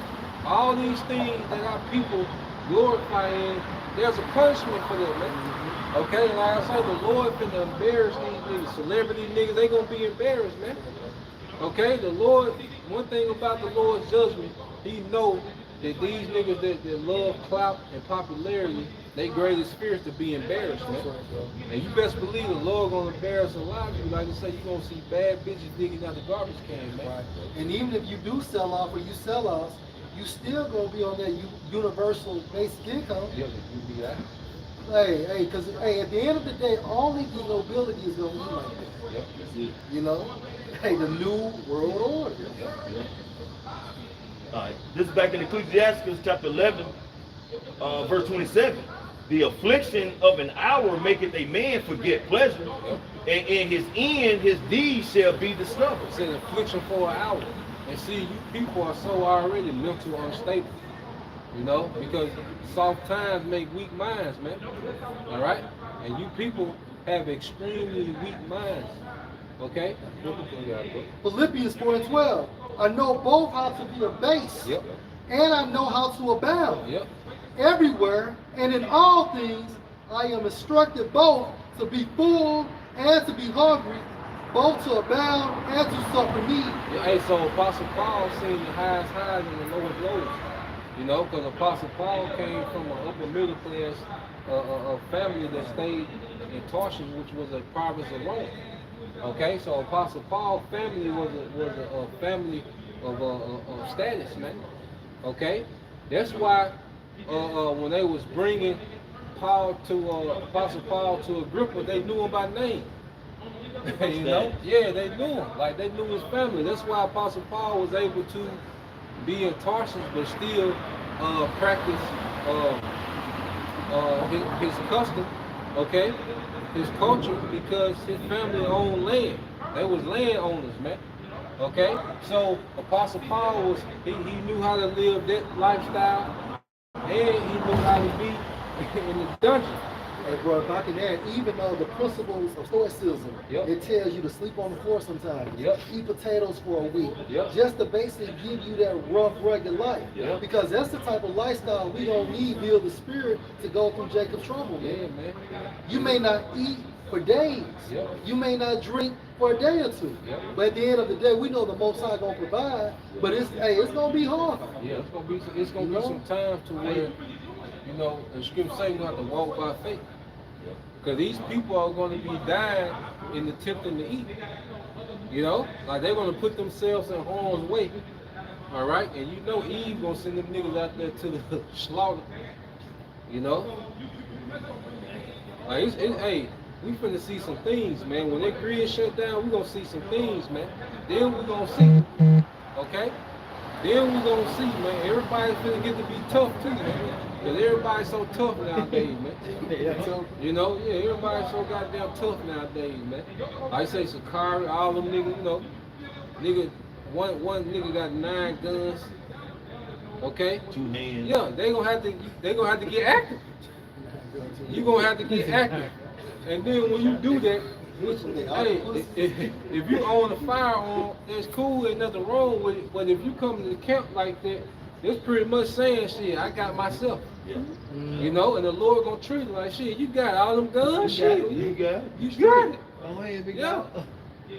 S2: All these things that our people glorify in, there's a punishment for them, man. Okay? Like I say, the Lord finna embarrass these niggas. Celebrity niggas, they gonna be embarrassed, man. Okay? The Lord, one thing about the Lord's judgment, he knows that these niggas that love clout and popularity, they greatest fears to be embarrassed, man. And you best believe the Lord gonna embarrass a lot of you. Like I say, you gonna see bad bitches digging out the garbage can, man.
S1: And even if you do sell off or you sell off, you still gonna be on that universal basic income.
S2: Yeah, you be that.
S1: Hey, because at the end of the day, only the nobility is gonna be like that.
S2: Yep.
S1: You know? Hey, the new world order.
S4: All right. This is back in Ecclesiastes chapter 11, verse 27. the affliction of an hour maketh a man forget pleasure, and in his end his deeds shall be discovered.
S2: It's an affliction for an hour. And see, you people are so already mental unstable. You know, because soft times make weak minds, man. All right? And you people have extremely weak minds. Okay?
S1: Philippians 4:12. I know both how to be abased,
S2: Yep.
S1: and I know how to abound.
S2: Yep.
S1: Everywhere and in all things, I am instructed both to be full and to be hungry, both to abound and to suffer need.
S2: Yeah, hey, so Apostle Paul seen the highest highs and the lowest lows. You know, because Apostle Paul came from an upper middle class family that stayed in Tarshish, which was a province of Rome. Okay, so Apostle Paul's family was a family of status, man. Okay, that's why when they was bringing Apostle Paul to Agrippa, they knew him by name. You know, yeah, they knew him, like they knew his family. That's why Apostle Paul was able to be in Tarshish, but still practice his custom, okay, his culture, because his family owned land. They was landowners, man. Okay, so Apostle Paul he knew how to live that lifestyle, and he knew how to be in the dungeon.
S1: Hey, bro, if I can add, even though the principles of Stoicism,
S2: Yep.
S1: it tells you to sleep on the floor sometimes,
S2: Yep.
S1: eat potatoes for a week,
S2: Yep.
S1: just to basically give you that rough, rugged life.
S2: Yep.
S1: Because that's the type of lifestyle we don't need build the spirit to go through Jacob's trouble.
S2: Yeah,
S1: Man.
S2: man.
S1: You may not eat for days.
S2: Yep.
S1: You may not drink for a day or two.
S2: Yep.
S1: But at the end of the day, we know the Most High gonna provide. But it's gonna be hard.
S2: Yeah, it's gonna be some time to where, you know, the scripture say we have to walk by faith. Because these people are going to be dying in attempting to eat. You know, like they're going to put themselves in harm's way. All right, and you know Eve going to send them niggas out there to the slaughter. You know, like hey, we finna see some things, man. When that grid shut down, we gonna see some things, man. Then we gonna see, okay? Then we gonna see, man. Everybody's finna get to be tough too, man. Cause everybody's so tough nowadays, man. You know, yeah, everybody's so goddamn tough nowadays, man. Like I say, Sakari, all them niggas, you know, one nigga got 9 guns. Okay.
S4: 2 hands.
S2: Yeah, they gonna have to get active. You gonna have to get active. And then when you do that, which, hey, if you own a firearm, that's cool, ain't nothing wrong with it. But if you come to the camp like that, it's pretty much saying, shit, I got myself.
S4: Yeah.
S2: You know, and the Lord gonna treat it like, shit, you got all them guns, shit.
S4: You got it.
S2: You got it.
S1: Oh, hey, big
S2: Yeah.
S1: guy.
S2: You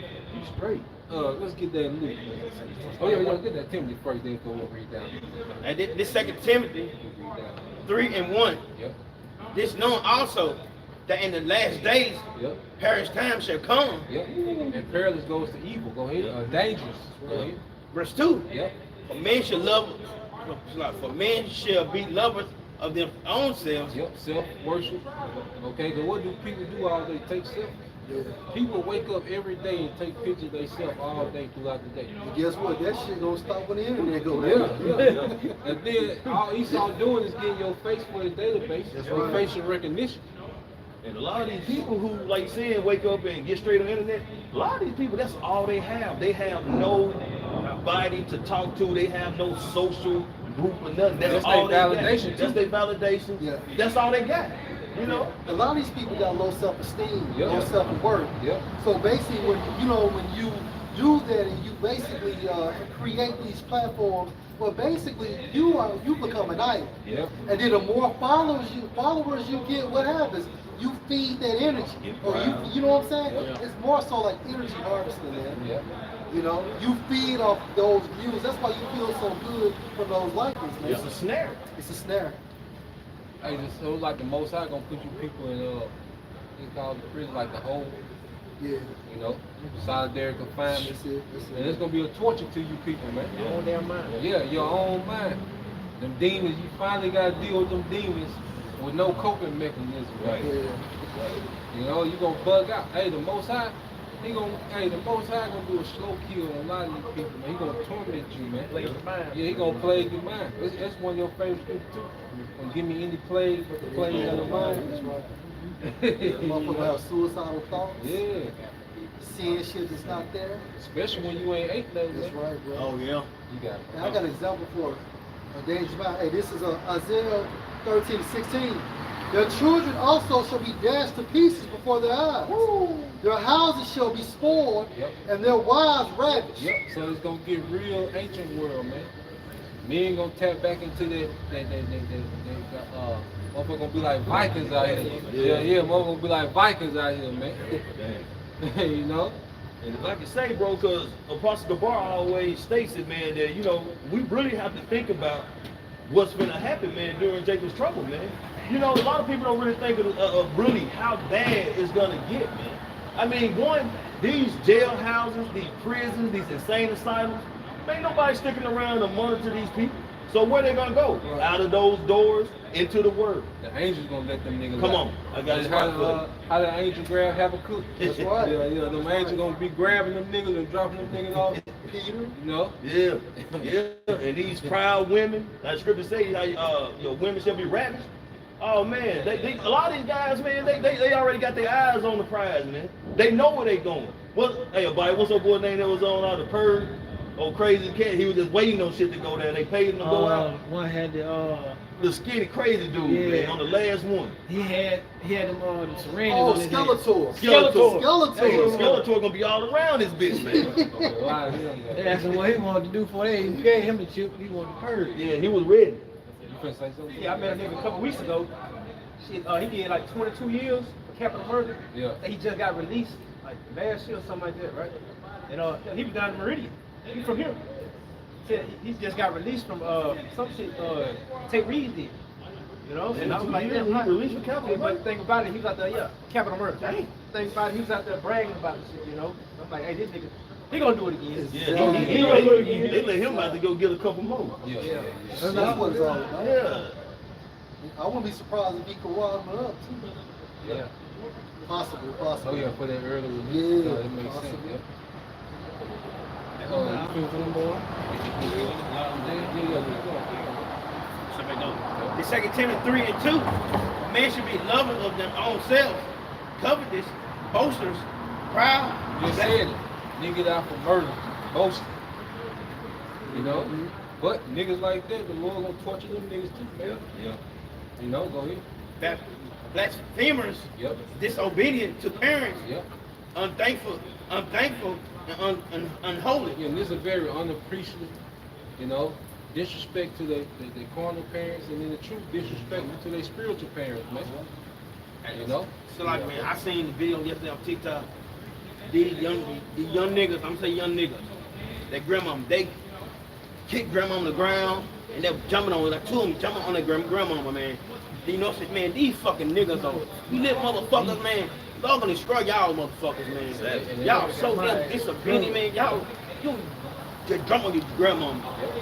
S2: straight. Let's get that Luke. Oh yeah, get that Timothy first, then go read down.
S3: And this 2 Timothy
S2: Read down.
S3: 3:1.
S2: Yep.
S3: This known also that in the last days
S2: Yep.
S3: perilous times shall come.
S2: Yep. And perilous goes to evil. Go ahead. Dangerous. Go ahead.
S3: Verse 2.
S2: Yep.
S3: For men shall be lovers of their own selves.
S2: Yep. Self-worship. Okay. Then what do people do all day? Take selfies. People wake up every day and take pictures of themselves all day throughout the day.
S1: And guess what? That shit gonna stop when the internet go
S2: Yeah,
S1: down.
S2: yeah. And then all Esau doing is getting your face for his database,
S1: That's
S2: your
S1: right.
S2: facial recognition.
S4: And a lot of these people who, like saying, wake up and get straight on the internet, a lot of these people, that's all they have. They have nobody to talk to. They have no social group or nothing. That's
S2: That's
S4: all
S2: their
S4: they got.
S2: validation,
S4: That's
S2: too.
S4: their validation.
S1: Yeah.
S4: That's all they got. You know?
S1: A lot of these people got low self-esteem,
S2: Yep.
S1: low self-worth.
S2: Yep.
S1: So basically, when you use that and you basically create these platforms, well, basically you become an idol.
S2: Yep.
S1: And then the more followers you get, what happens? You feed that energy, or you know what I'm saying?
S2: Yep.
S1: It's more so like energy harvesting, man.
S2: Yep.
S1: You know, you feed off those views. That's why you feel so good from those likes, man.
S4: It's a snare.
S1: It's a snare.
S2: Hey, so it's like the Most High gonna put you people in it's called the prison, like the hole,
S1: Yeah.
S2: you know, solitary confinement.
S1: That's it. That's
S2: And
S1: it.
S2: it's gonna be a torture to you people, man.
S3: Your own damn mind.
S2: Yeah, your own mind. Them demons, you finally gotta deal with them demons with no coping mechanism, right?
S1: Yeah.
S2: You know, you gonna bug out. Hey, the Most High, He gonna, hey, the Most High gonna do a slow kill on a lot of these people, man. He gonna torment you, man.
S3: Plague your mind.
S2: Yeah, he gonna plague your mind. That's one of your favorite scriptures too. Gonna give me any plague but the plague of the mind.
S1: That's right. Motherfucker have suicidal thoughts.
S2: Yeah,
S1: Seeing shit that's not there.
S2: especially when you ain't ate nothing.
S1: That's
S2: man.
S1: right, bro.
S4: Oh yeah.
S2: You got it.
S1: And I got an example for a dangerous mind. Hey, this is Isaiah 13:16. Their children also shall be dashed to pieces before their eyes. Their houses shall be spoiled,
S2: Yep.
S1: and their wives ravished.
S2: Yep. So it's gonna get real ancient world, man. Men gonna tap back into motherfucker gonna be like Vikings out here. Yeah, motherfucker gonna be like Vikings out here, man. You know?
S4: And like I say, bro, because Apostle Gabar always states it, man, that, you know, we really have to think about what's going to happen, man, during Jacob's trouble, man. You know, a lot of people don't really think of really how bad it's going to get, man. I mean, one, these jail houses, these prisons, these insane asylums, ain't nobody sticking around to monitor these people. So where they going to go?
S2: Right.
S4: Out of those doors, into the word.
S2: The angels gonna let them niggas
S4: Come
S2: out.
S4: on, I got
S2: That's
S4: you right for
S2: how the angel grab Habakkuk.
S1: That's right.
S2: Yeah, them angels gonna be grabbing them niggas and dropping them niggas off.
S1: Peter.
S2: You know?
S4: Yeah, yeah. And these proud women, that scripture say, your women shall be ravished. Oh man, a lot of these guys, man, they already got their eyes on the prize, man. They know where they going. Hey, buddy, what's up, boy name that was on the Purge? Oh, crazy cat. He was just waiting on shit to go there. They paid him to go out.
S6: One had
S4: The skinny crazy dude,
S6: Yeah.
S4: man, on the last one.
S6: he had them syringes
S1: Oh,
S6: on his head.
S1: Skeletor.
S4: Skeletor. Hey,
S1: Skeletor.
S4: Skeletor gonna be all around this bitch, man.
S2: A lot of them.
S6: They asked him what he wanted to do for they gave him the chip. He wanted to purge.
S4: Yeah, he was ready.
S2: You finna say something?
S3: Yeah, I met a nigga a couple weeks ago. Shit, he did like 22 years for capital murder.
S2: Yeah.
S3: And he just got released like last year or something like that, right? And he was down in Meridian. He from here. Said he just got released from some shit Tate Reeves did. You know? And I was like, yeah,
S4: he released for capital murder.
S3: But the thing about it, he was out there, yeah, capital murder. Dang. Thing about it, he was out there bragging about the shit, you know? I'm like, hey, this nigga, he gonna do it again.
S4: Yeah, they let him out to go get a couple more.
S2: Yeah.
S1: That's what it's all about.
S4: Yeah.
S1: I wouldn't be surprised if he could rise me up too.
S2: Yeah.
S1: Possible.
S2: Oh yeah, for that early release.
S1: Yeah,
S2: That makes sense.
S1: possible.
S2: Yeah.
S6: You feel for them boy?
S5: The 2 Timothy 3 and 2, a man should be loving of their own selves, covetous, boasters, proud.
S2: You said it. Niggas out for murder, boasting. You know? But niggas like that, the Lord gonna torture them niggas too, man. Yeah. You know, go ahead.
S5: Blasphemers,
S2: Yep.
S5: disobedient to parents,
S2: Yep.
S5: unthankful, and unholy.
S2: And this is a very unappreciative, you know, disrespect to the carnal parents, and in the truth, disrespect to their spiritual parents, man. You know?
S5: So like, man, I seen the video yesterday on TikTok. These young niggas, I'm saying young niggas, their grandmama, they kicked grandma on the ground, and they were jumping on, like two of them jumping on their grandmama, man. You know, said, man, these fucking niggas are, you little motherfuckers, man. Y'all gonna destroy y'all motherfuckers, man. Y'all so damn disobedient, man. Y'all, you just jump on your grandmama,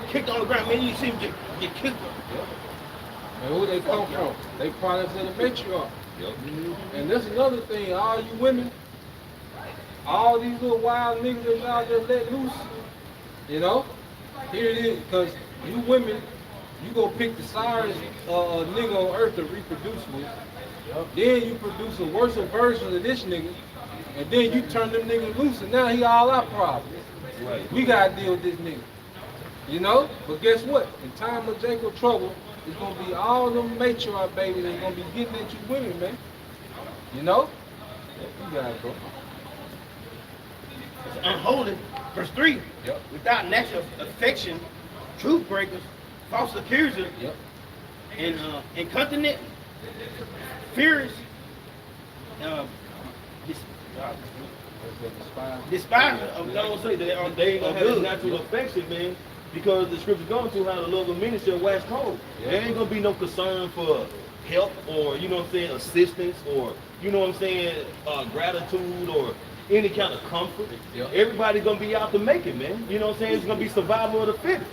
S5: kicked on the ground, man. You see them get kicked.
S2: And who they come from? They products of the matriarch. And that's another thing, all you women, all these little wild niggas that y'all just let loose, you know? Here it is, because you women, you go pick the sorriest nigga on earth to reproduce with. Then you produce a worse version of this nigga, and then you turn them niggas loose, and now he all our problem.
S4: Right.
S2: We gotta deal with this nigga. You know? But guess what? In time of Jacob trouble, it's gonna be all them matriarch babies that's gonna be getting at you women, man. You know? You got it, bro.
S5: It's unholy. Verse 3.
S2: Yep.
S5: Without natural affection, truth breakers, false accusers,
S2: Yep.
S5: and incontinent, fierce, despiser of
S4: Don't
S5: those
S4: say they ain't gonna have this natural affection, man, because the scripture's going to how the love of many shall wax cold.
S2: Yeah.
S4: There ain't gonna be no concern for help or, you know what I'm saying, assistance or, you know what I'm saying, gratitude or any kind of comfort.
S2: Yeah.
S4: Everybody's gonna be out to make it, man. You know what I'm saying? It's gonna be survival of the fittest.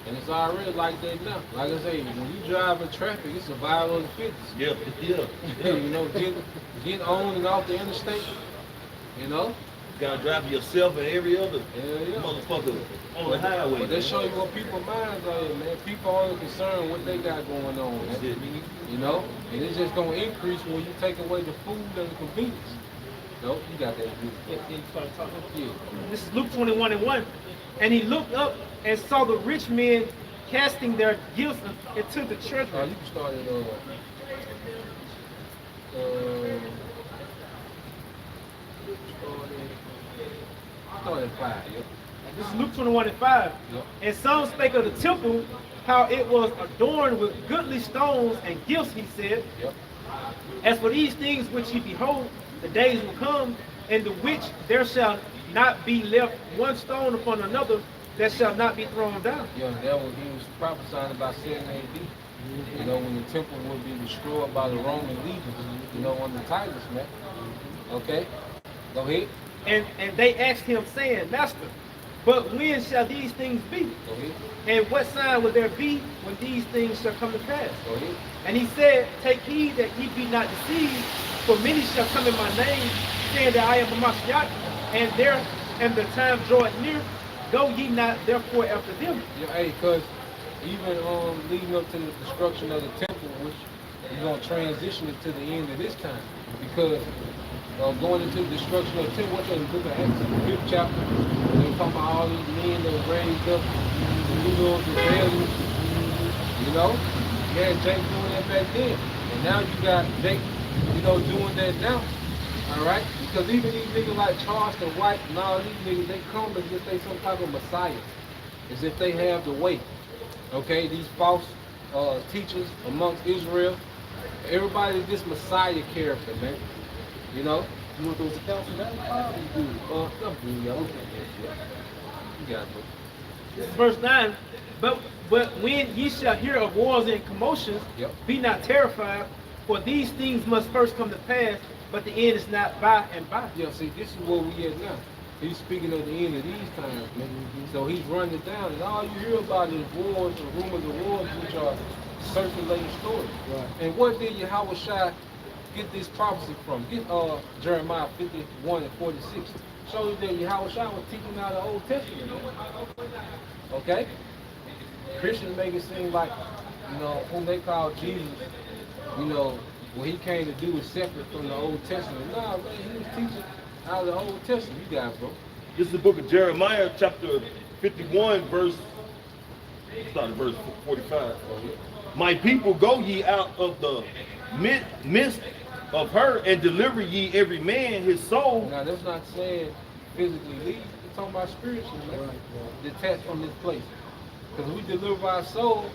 S2: And it's already like that now. Like I say, when you drive in traffic, it's survival of the fittest.
S4: Yeah.
S2: You know, getting on and off the interstate, you know?
S4: gotta drive yourself and every other
S2: Yeah.
S4: motherfucker on the highway.
S2: But they show you what people's minds are, man. People are only concerned with what they got going on, man.
S4: That's it.
S2: You know? And it's just gonna increase when you take away the food and the convenience. Nope, you got that good. Yeah.
S3: This is Luke 21:1. And he looked up and saw the rich men casting their gifts into the treasury.
S2: You can start at start at 5, yeah.
S3: This is Luke 21:5.
S2: Yep.
S3: And some spake of the temple, how it was adorned with goodly stones and gifts, he said.
S2: Yep.
S3: As for these things which ye behold, the days will come, in the which there shall not be left one stone upon another that shall not be thrown down.
S2: Yeah, that was he was prophesying about 7 AD. You know, when the temple would be destroyed by the Roman legions, you know, under Titus, man. Okay? Go ahead.
S3: And they asked him, saying, Master, but when shall these things be?
S2: Go ahead.
S3: And what sign will there be when these things shall come to pass?
S2: Go ahead.
S3: And he said, Take heed that ye be not deceived, for many shall come in my name, saying that I am a Mashiach, and the time draweth near. Go ye not therefore after them.
S2: Yeah, hey, because even leading up to the destruction of the temple, which is going to transition it to the end of this time, because going into the destruction of the temple, what's in the book of Acts, the 5th chapter, when they talk about all these men that were raised up, you know, rebellion, you know, you had Jake doing that back then, and now you got Jake, you know, doing that now. All right? Because even these niggas like Charleston White and all these niggas, they come as if they some type of messiah, as if they have the way. Okay? These false teachers amongst Israel, everybody is this messiah character, man. You know? You want those accounts of that? You got it, bro.
S3: This is verse 9. But when ye shall hear of wars and commotions,
S2: Yep.
S3: be not terrified, for these things must first come to pass, but the end is not by and by.
S2: Yeah, see, this is where we at now. He's speaking of the end of these times, man. So he's running it down, and all you hear about is wars and rumors of wars, which are circulating stories.
S6: Right.
S2: And what did Yahushua get this prophecy from? Get Jeremiah 51:46. Show you that Yahushua was teaching out the Old Testament. Man. Okay? Christians make it seem like, you know, whom they call Jesus, you know, what he came to do is separate from the Old Testament. Nah, man, he was teaching out of the Old Testament. You guys, bro.
S4: This is the book of Jeremiah, chapter 51, start at verse 45. My people, go ye out of the midst of her, and deliver ye every man his soul.
S2: Now, that's not saying physically leave. It's talking about spiritually, man. Detached from this place. Because we deliver our soul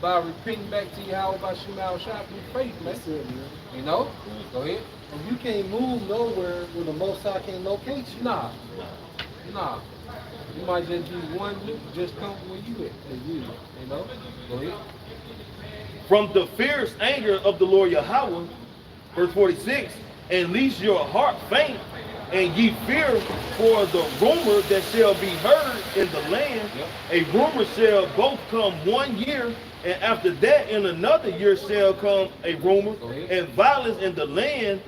S2: by repenting back to Yahweh by Shema Shah through faith, man.
S6: That's it, man.
S2: You know? Go ahead.
S1: And you can't move nowhere where the Most High can't locate you.
S2: Nah. You might just be one loop, just come where you at. You know? Go ahead.
S4: From the fierce anger of the Lord Yahweh, verse 46, and lest your heart faint, and ye fear for the rumor that shall be heard in the land.
S2: Yep.
S4: A rumor shall both come 1 year, and after that in another year shall come a rumor, and violence in the land,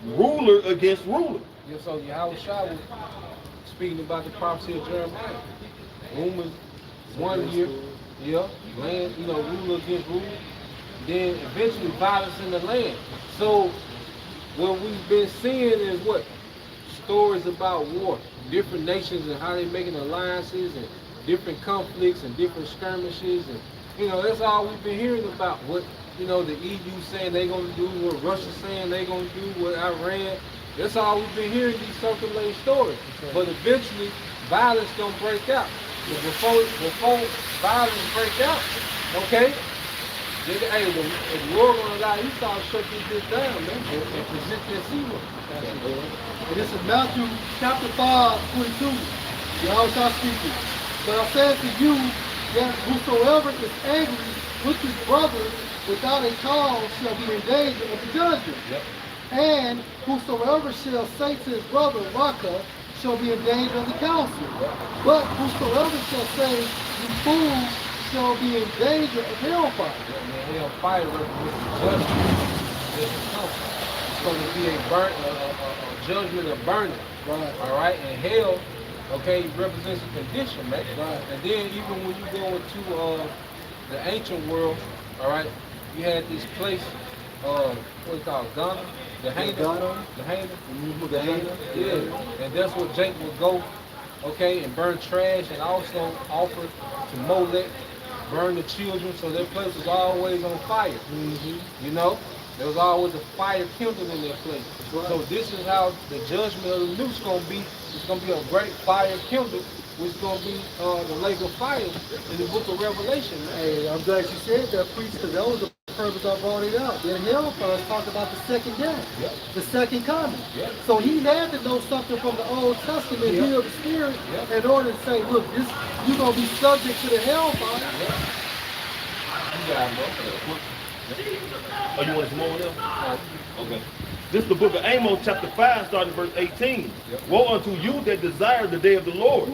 S4: ruler against ruler.
S2: Yeah, so Yahweh Shah was speaking about the prophecy of Jeremiah. Rumors, 1 year, yeah, land, you know, ruler against ruler. Then eventually violence in the land. So what we've been seeing is what? Stories about war, different nations and how they're making alliances and different conflicts and different skirmishes, and you know, that's all we've been hearing about. What, you know, the EU saying they're gonna do, what Russia saying they're gonna do, what Iran. That's all we've been hearing, these circulating stories. But eventually violence gonna break out. But before violence break out, okay? Hey, the war gonna allow you start shut this down, man, and present that zero.
S1: And this is Matthew chapter 5:22. Yahweh speaking. But I said to you that whosoever is angry with his brother without a cause shall be in danger of the judgment.
S2: Yep.
S1: And whosoever shall say to his brother, Raka, shall be in danger of the council. But whosoever shall say, you fool, shall be in danger of hellfire.
S2: Hellfire represents judgment. It's going to be a judgment of burning.
S6: Right.
S2: All right, and hell, okay, represents a condition, man.
S6: Right.
S2: And then even when you go into the ancient world, all right, you had this place, what it called, Ghana, the Haina,
S6: Ghana.
S2: the Haina,
S6: The Haina.
S2: yeah, and that's where Jake would go, okay, and burn trash and also offer to Molech, burn the children, so their place was always on fire.
S6: Mm-hmm.
S2: You know, there was always a fire kindled in their place.
S6: Right.
S2: So this is how the judgment of the new's gonna be. It's gonna be a great fire kindled, which is gonna be the lake of fire in the book of Revelation. Man.
S1: Hey, I'm glad you said that, preach, because that was the purpose I brought it up. The hellfire talked about the second death,
S2: Yep.
S1: the second coming.
S2: Yep.
S1: So he had to know something from the Old Testament,
S2: Yep.
S1: heal the spirit,
S2: Yep.
S1: in order to say, look, this you're gonna be subject to the hellfire.
S2: You got it, bro.
S4: Oh, you want some more of them? Okay. This is the book of Amos, chapter 5, starting verse 18.
S2: Yep.
S4: Woe unto you that desire the day of the Lord.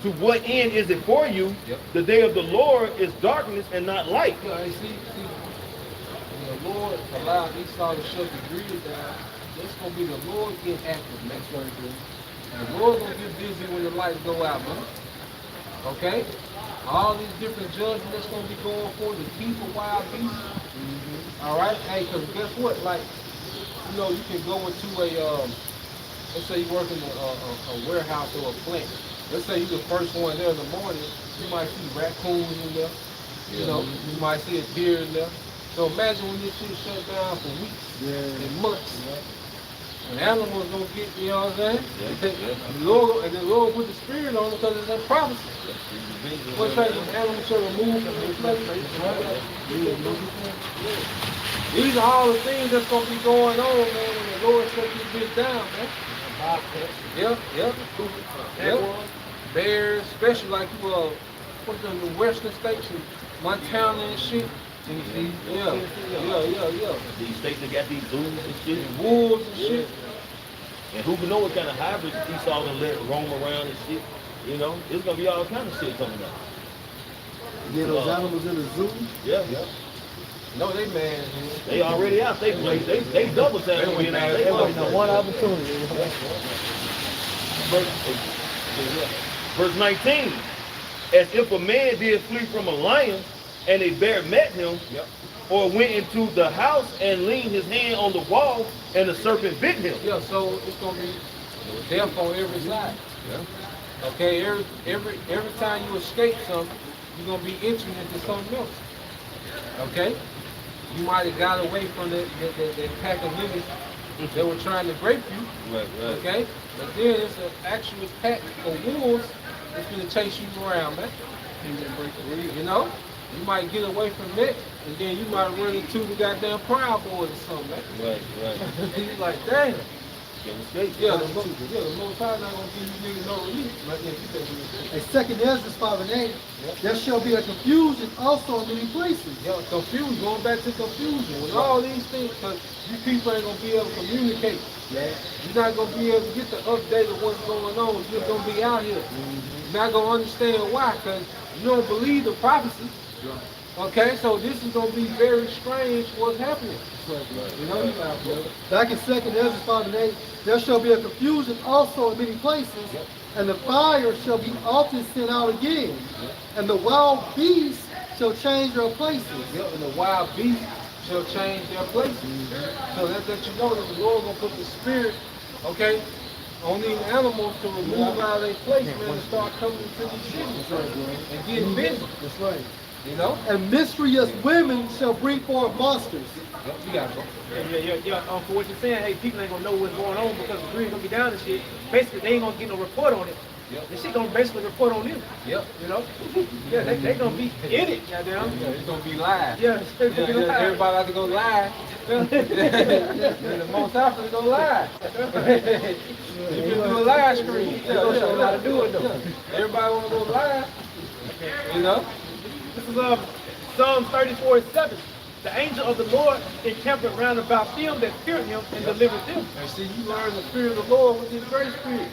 S4: To what end is it for you?
S2: Yep.
S4: The day of the Lord is darkness and not light.
S2: You know, see, when the Lord allowed Esau to shut the grid down, it's gonna be the Lord get active next one. And the Lord gonna get busy when the lights go out, man. Okay? All these different judgments that's gonna be going for the people, wild beasts. All right? Hey, because guess what? Like, you know, you can go into a, let's say you work in a warehouse or a plant. Let's say you're the first one there in the morning, you might see raccoons in there. You know, you might see a deer in there. So imagine when this shit shut down for weeks and months. And animals don't get, you know what I'm saying? And the Lord put the spirit on it because it's a prophecy. What's that? The animals shall remove from the place. These are all the things that's going to be going on, man, when the Lord shut this bitch down, man. Yep. Bears, especially like what's the western states, Montana and shit. Yeah.
S4: These states that got these zoos and shit.
S2: And wolves and shit.
S4: And who can know what kind of hybrids Esau gonna let roam around and shit. You know, it's gonna be all kind of shit coming out.
S1: Yeah, those animals in the zoo.
S4: Yeah.
S2: No, they mad.
S4: They already out. They double time.
S2: They
S6: Everybody know one opportunity.
S4: Verse 19. As if a man did flee from a lion, and a bear met him, or went into the house and leaned his hand on the wall, and the serpent bit him.
S2: Yeah, so it's gonna be death on every side. Yeah. Okay, every time you escape something, you're gonna be entering into something else. Okay? You might have got away from that pack of niggas that were trying to grape you.
S4: Right.
S2: Okay? But then it's an actual pack of wolves that's gonna chase you around, man. You know? You might get away from that, and then you might run into the goddamn Proud Boys or something, man.
S4: Right.
S2: You're like, damn.
S4: Can't escape.
S2: Yeah, the Most High not gonna give you niggas no relief. Like, yeah, you can't do
S1: And second Ezra 5 and 8, there shall be a confusion also in many places.
S2: Yeah, confusion, going back to confusion. With all these things, because you people ain't gonna be able to communicate.
S1: Yeah.
S2: You're not gonna be able to get the update of what's going on. You're just gonna be out here. You're not gonna understand why, because you don't believe the prophecy. Okay, so this is gonna be very strange what's happening. You know, you got brother.
S1: Back in second Ezra 5 and 8, there shall be a confusion also in many places, and the fire shall be often sent out again, and the wild beasts shall change their places.
S2: Yep, and the wild beasts shall change their places. So that you know that the Lord gonna put the spirit, okay, on these animals to remove out of their place, man, and start coming into these cities and getting busy.
S1: That's right.
S2: You know?
S1: And mysterious women shall bring forth monsters.
S2: Yep, you got it, bro.
S3: Yeah, for what you're saying, hey, people ain't gonna know what's going on because the grid gonna be down and shit. Basically, they ain't gonna get no report on it.
S2: Yep.
S3: This shit gonna basically report on them.
S2: Yep.
S3: You know? Yeah, they gonna be in it, goddamn.
S2: Yeah, it's gonna be live.
S3: Yeah, it's gonna be live.
S2: Everybody like to go live. The Most High to go live. You can do a live stream.
S3: They gonna show how to do it though.
S2: Everybody wanna go live. You know?
S3: This is Psalm 34:7. The angel of the Lord encamped round about them that feared him and delivered them.
S2: And see, you learn the fear of the Lord with his grace spirit.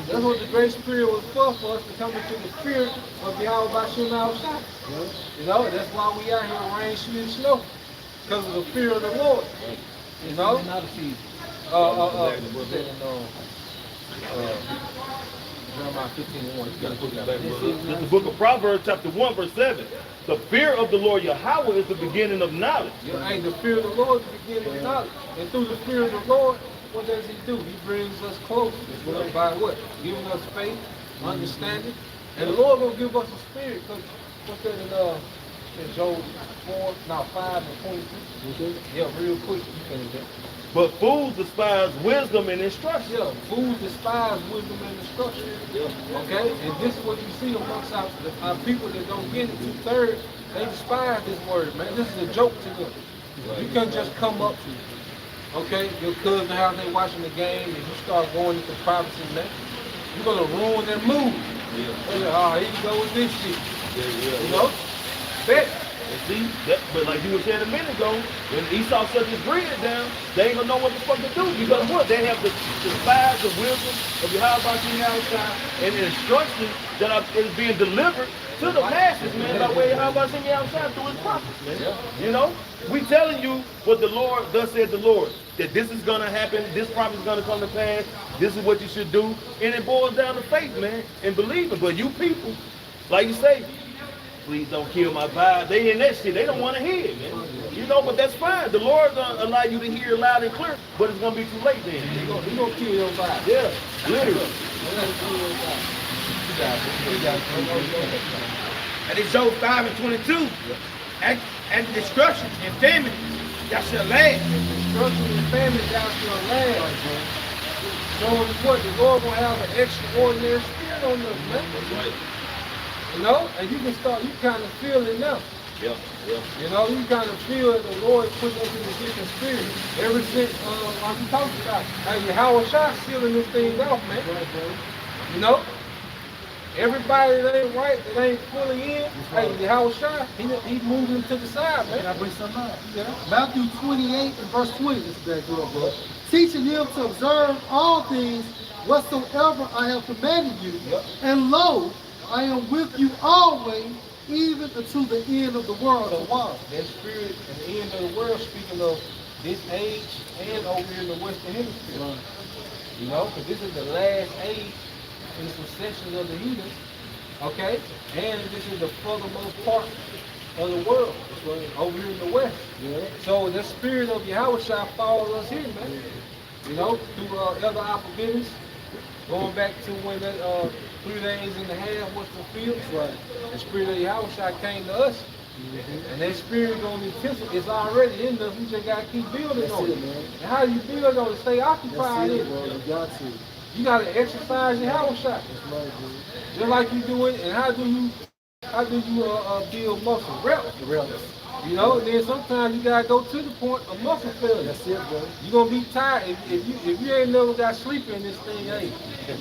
S2: That's what the grace spirit was for us to come into the spirit of Yahweh Bashim Al-Shah. You know, that's why we out here in rain, sleet, and snow. Because of the fear of the Lord. You know? Jeremiah 15:1. You gotta put that back.
S4: It's the book of Proverbs, chapter 1, verse 7. The fear of the Lord Yahweh is the beginning of knowledge.
S2: Yeah, hey, the fear of the Lord is the beginning of knowledge. And through the fear of the Lord, what does he do? He brings us close. By what? Giving us faith, understanding. And the Lord will give us a spirit. Because what's that in Job 5 and 22? Yeah, real quick. You finish that.
S4: But fools despise wisdom and instruction.
S2: Yeah, fools despise wisdom and instruction. Yeah. Okay? And this is what you see amongst our people that don't get it. 2/3, they despise this word, man. This is a joke to them. You can't just come up to, okay, your cousin house, they watching the game, and you start going into privacy, man. You're going to ruin their mood. Yeah. Like, oh, here you go with this shit. Yeah. You know? Bet.
S4: And see, but like you were saying a minute ago, when Esau shut his bread down, they ain't gonna know what the fuck to do. Because what? They have the spies, the wisdom of Yahweh and the instruction that is being delivered to the masses, man, by way of Yahweh through his prophets, man. You know? We telling you what the Lord, thus said the Lord, that this is gonna happen, this prophet is gonna come to pass, this is what you should do. And it boils down to faith, man, and believing. But you people, like you say, please don't kill my vibe. They in that shit. They don't want to hear it, man. You know, but that's fine. The Lord's gonna allow you to hear loud and clear, but it's gonna be too late then.
S2: He gonna kill your vibe.
S4: Yeah, literally.
S5: And it's Job 5 and 22. And destruction and famine, y'all shall last.
S2: Destruction and famine, y'all shall last. Showing what the Lord will have an extraordinary spirit on us, man. You know, and you can start, you kind of feel it now.
S4: Yeah.
S2: You know, you kind of feel that the Lord put us in a different spirit. Ever since, like we talked about, hey, Howard Shah sealing this thing off, man. You know, everybody that ain't right, that ain't fully in, hey, Howard Shah, he moved him to the side, man.
S1: Can I bring something up?
S2: Yeah.
S1: Matthew 28 and verse 20 is that good, bro. Teaching them to observe all things whatsoever I have commanded you.
S2: Yep.
S1: And lo, I am with you always, even until the end of the world.
S2: So that spirit at the end of the world, speaking of this age and over here in the Western Hemisphere.
S1: Right.
S2: You know, because this is the last age in the succession of the heathens. Okay? And this is the furthermost part of the world. Over here in the West.
S1: Yeah.
S2: So the spirit of Yahweh shall follow us here, man. You know, through other opportunities. Going back to when that 3 days and a half was fulfilled,
S1: Right.
S2: the spirit of Yahweh came to us. And that spirit gonna be tested. It's already in us. We just gotta keep building
S1: That's
S2: on
S1: it,
S2: it.
S1: man.
S2: And how do you build on it? Stay occupied
S1: That's
S2: in
S1: it, bro.
S2: it.
S1: You got to.
S2: You gotta exercise your Yahweh.
S1: That's right, bro.
S2: Just like you do it. And how do you build muscle? Reps. You know, and then sometimes you gotta go to the point of muscle failure.
S1: That's it, bro.
S2: You're gonna be tired if you ain't never got sleep in this thing, hey,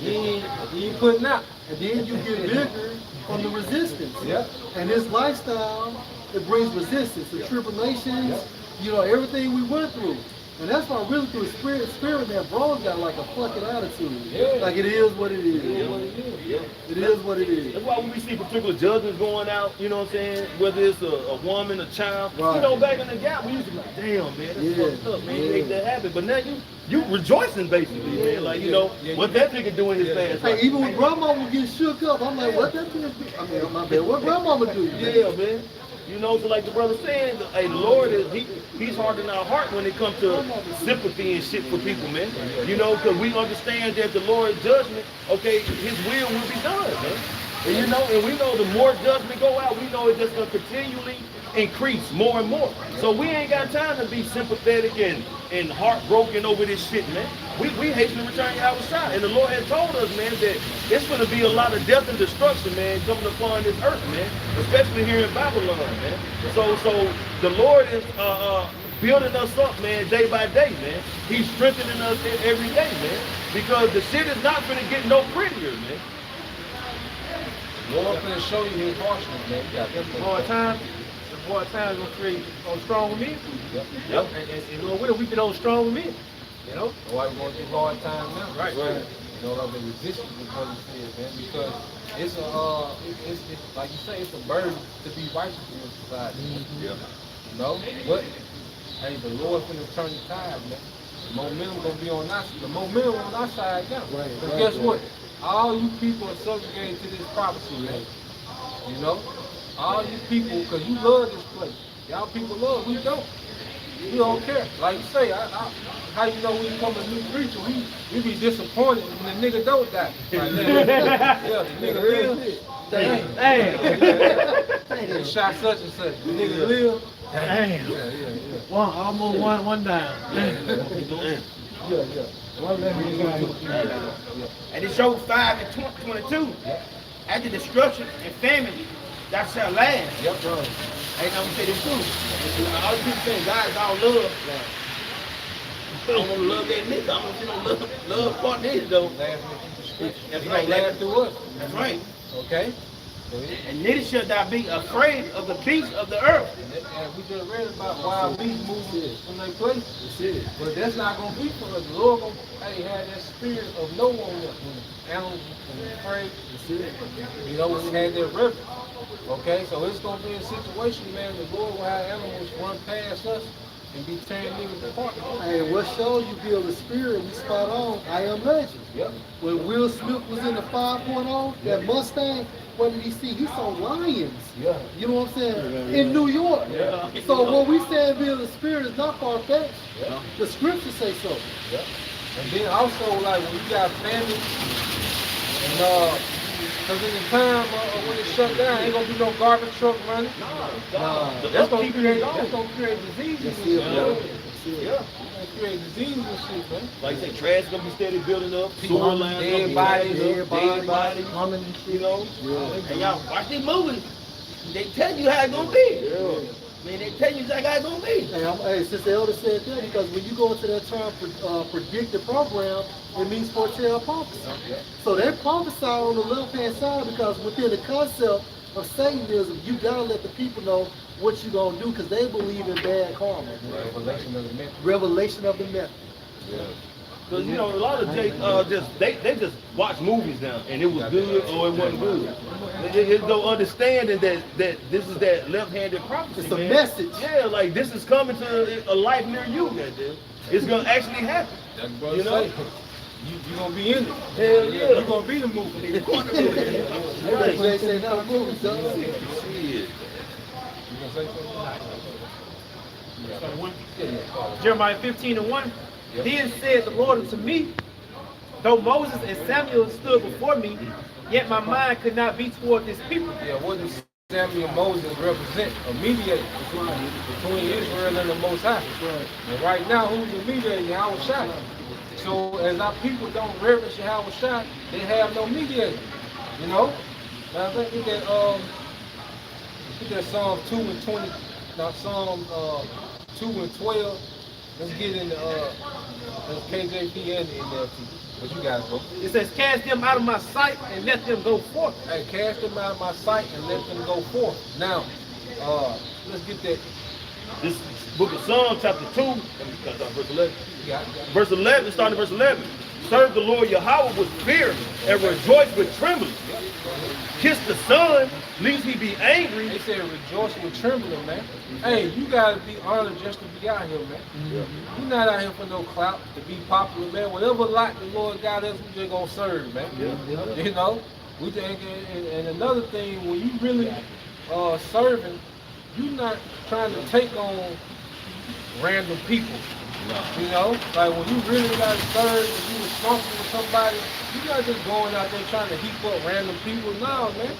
S2: you ain't putting out.
S1: And then you get bigger from the resistance.
S2: Yeah.
S1: And this lifestyle, it brings resistance, the tribulations, you know, everything we went through. And that's why really through the spirit that bro's got like a fucking attitude.
S2: Yeah.
S1: Like it is what it is.
S2: It is what it is.
S4: Yeah.
S1: It is what it is.
S4: That's why when we see particular judgments going out, you know what I'm saying, whether it's a woman, a child,
S1: Right.
S4: you know, back in the gap, we used to be like, damn, man, that's
S1: Yeah.
S4: fucked up, man,
S1: Yeah.
S4: you make that happen. But now you rejoicing basically, man, like, you know, what that nigga doing his fast
S1: Hey,
S4: life.
S1: even when grandma would get shook up, I'm like, what that bitch do? I mean, my bad, what grandma would do?
S4: Yeah, man. You know, so like the brother said, hey, the Lord is, he's hardening our heart when it comes to sympathy and shit for people, man. You know, because we understand that the Lord's judgment, okay, his will be done, man. And you know, and we know the more judgment go out, we know it's just going to continually increase more and more. So we ain't got time to be sympathetic and heartbroken over this shit, man. We hasten to return Yahweh Shai. And the Lord has told us, man, that it's going to be a lot of death and destruction, man, coming upon this earth, man. Especially here in Babylon, man. So the Lord is building us up, man, day by day, man. He's strengthening us every day, man. Because the shit is not going to get no prettier, man.
S2: Lord gonna show you his harshness, man. You got that
S3: Hard times, the hard times gonna create on stronger men.
S2: Yep.
S3: And Lord willing, we get on stronger men. You know?
S2: Why we going through hard times now?
S3: Right.
S2: You know, I've been resisting the brother said, man, because it's like you say, it's a burden to be righteous in this society.
S4: Yeah.
S2: You know? But hey, the Lord's gonna turn the tide, man. The momentum gonna be on our side. The momentum on our side now.
S1: Right,
S2: But
S1: right,
S2: guess
S1: right.
S2: what? All you people are subjugated to this prophecy, man. You know? All you people, because you love this place. Y'all people love, we don't. We don't care. Like you say, how you know when you come a new preacher, we be disappointed when the nigga don't die. Like, yeah, the nigga live. Damn. They shot such and such. The nigga live.
S6: Damn.
S2: Yeah.
S6: Almost one down. One left behind.
S5: And it shows 5 and 22. After destruction and famine, that shall last.
S2: Yep, bro.
S5: Ain't gonna say this too. All the people saying God is all love. I don't want to love that nigga. I want to love part this though. That's
S2: He
S5: right.
S2: gonna laugh through us.
S5: That's right.
S2: Okay?
S5: And neither shall thou be afraid of the beasts of the earth.
S2: And we just read about wild beasts moving from their place. But that's not gonna be for us. The Lord gonna have that spirit of no one else. Animals and afraid. You know, we had that reverence. Okay, so it's gonna be a situation, man. The Lord will have animals run past us and be tearing niggas apart.
S1: And what shows you build the spirit, we spot on, I Am Legend.
S2: Yep.
S1: When Will Smith was in the 5.0, that Mustang, what did he see? He saw lions.
S2: Yeah.
S1: You know what I'm saying? In New York.
S2: Yeah.
S1: So what we saying build the spirit is not far-fetched.
S2: Yeah.
S1: The scriptures say so.
S2: Yeah. And then also, like, when you got famine, and because in the time when it shut down, ain't gonna be no garbage truck running. That's gonna create diseases.
S1: That's it, bro.
S2: Yeah. It's gonna create diseases and shit, man.
S4: Like I say, trash gonna be steady building up.
S2: People
S4: Sewer lines gonna
S2: dead
S4: be
S2: bodies,
S4: dead bodies,
S6: Humming and shit.
S4: you know.
S5: And y'all watch these movies. They tell you how it's gonna be. Man, they tell you exactly how it's gonna be.
S1: Hey, since the elder said that, because when you go into that term predictive program, it means foretell prophecy. So they prophesy on the left-hand side because within the concept of Satanism, you gotta let the people know what you're gonna do because they believe in bad karma.
S2: Revelation of the myth.
S1: Revelation of the method.
S4: Cause you know a lot of Jakes they just watch movies now and it was good or it wasn't good. There's no understanding that this is that left-handed prophecy.
S1: It's a
S4: man.
S1: message.
S4: Yeah, like this is coming to a life near you, goddamn. It's gonna actually happen.
S2: That's what
S4: You
S2: I
S4: know?
S2: say. You gonna be in it.
S4: Hell yeah.
S2: You gonna be the movie.
S1: That's what they say now. Movies, dog.
S4: Shit.
S2: You gonna say something?
S3: Jeremiah 15 and 1.
S2: Yep.
S3: Then said the Lord unto me, though Moses and Samuel stood before me, yet my mind could not be toward this people.
S2: Yeah, what does Samuel and Moses represent? A mediator between Israel and the Most High. And right now, who's the mediator? Yahweh Shai. So as our people don't reverence Yahweh Shai, they have no mediator. You know? Now I think that Psalm 2 and 20, now Psalm 2 and 12. Let's get in the KJP and the NLT. What you guys go?
S3: It says, cast them out of my sight and let them go forth.
S2: Hey, cast them out of my sight and let them go forth. Now, let's get that.
S4: This book of Psalms chapter 2, let me cut down verse 11.
S2: Yeah.
S4: Verse 11, starting at verse 11. Serve the Lord Yahweh with fear and rejoice with trembling. Kiss the Son, lest he be angry.
S2: They said rejoice with trembling, man. Hey, you gotta be honored just to be out here, man. You're not out here for no clout, to be popular, man. Whatever lot the Lord got us, we just gonna serve, man. You know? We think, and another thing, when you really serving, you're not trying to take on random people. You know, like when you really got to serve and you responsible for somebody, you're not just going out there trying to heap up random people. No, man.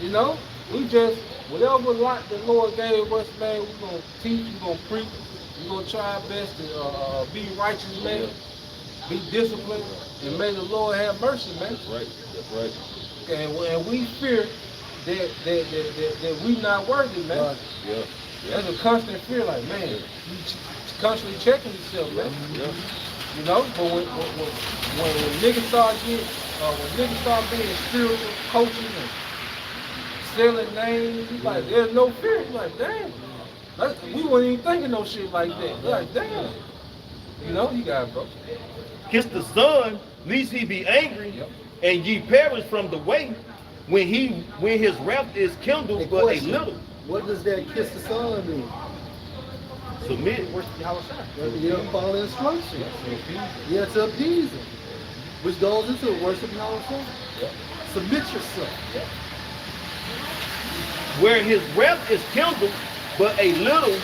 S2: You know, we just, whatever lot the Lord gave us, man, we're going to teach, we're going to preach, we're going to try our best to be righteous, man, be disciplined, and may the Lord have mercy, man.
S4: That's right, that's right.
S2: Okay, and we fear that we not worthy, man.
S1: Right.
S4: Yeah.
S2: That's a constant fear, like, man, you constantly checking yourself, man.
S4: Yeah.
S2: You know, but when niggas start getting, when niggas start being spiritual coaches and selling names, it's like, there's no fear. It's like, damn, we weren't even thinking no shit like that. Like, damn. You know, you got it, bro.
S4: Kiss the Son, lest he be angry,
S2: Yep.
S4: and ye perish from the way, when his wrath is kindled but a
S1: Question.
S4: little.
S1: What does that kiss the Son mean?
S4: Submit.
S3: Worship Yahweh Shai.
S1: You don't follow instructions. Yeah, to appease him. Which goes into worship Yahweh. Submit yourself.
S4: Where his wrath is kindled, but a little,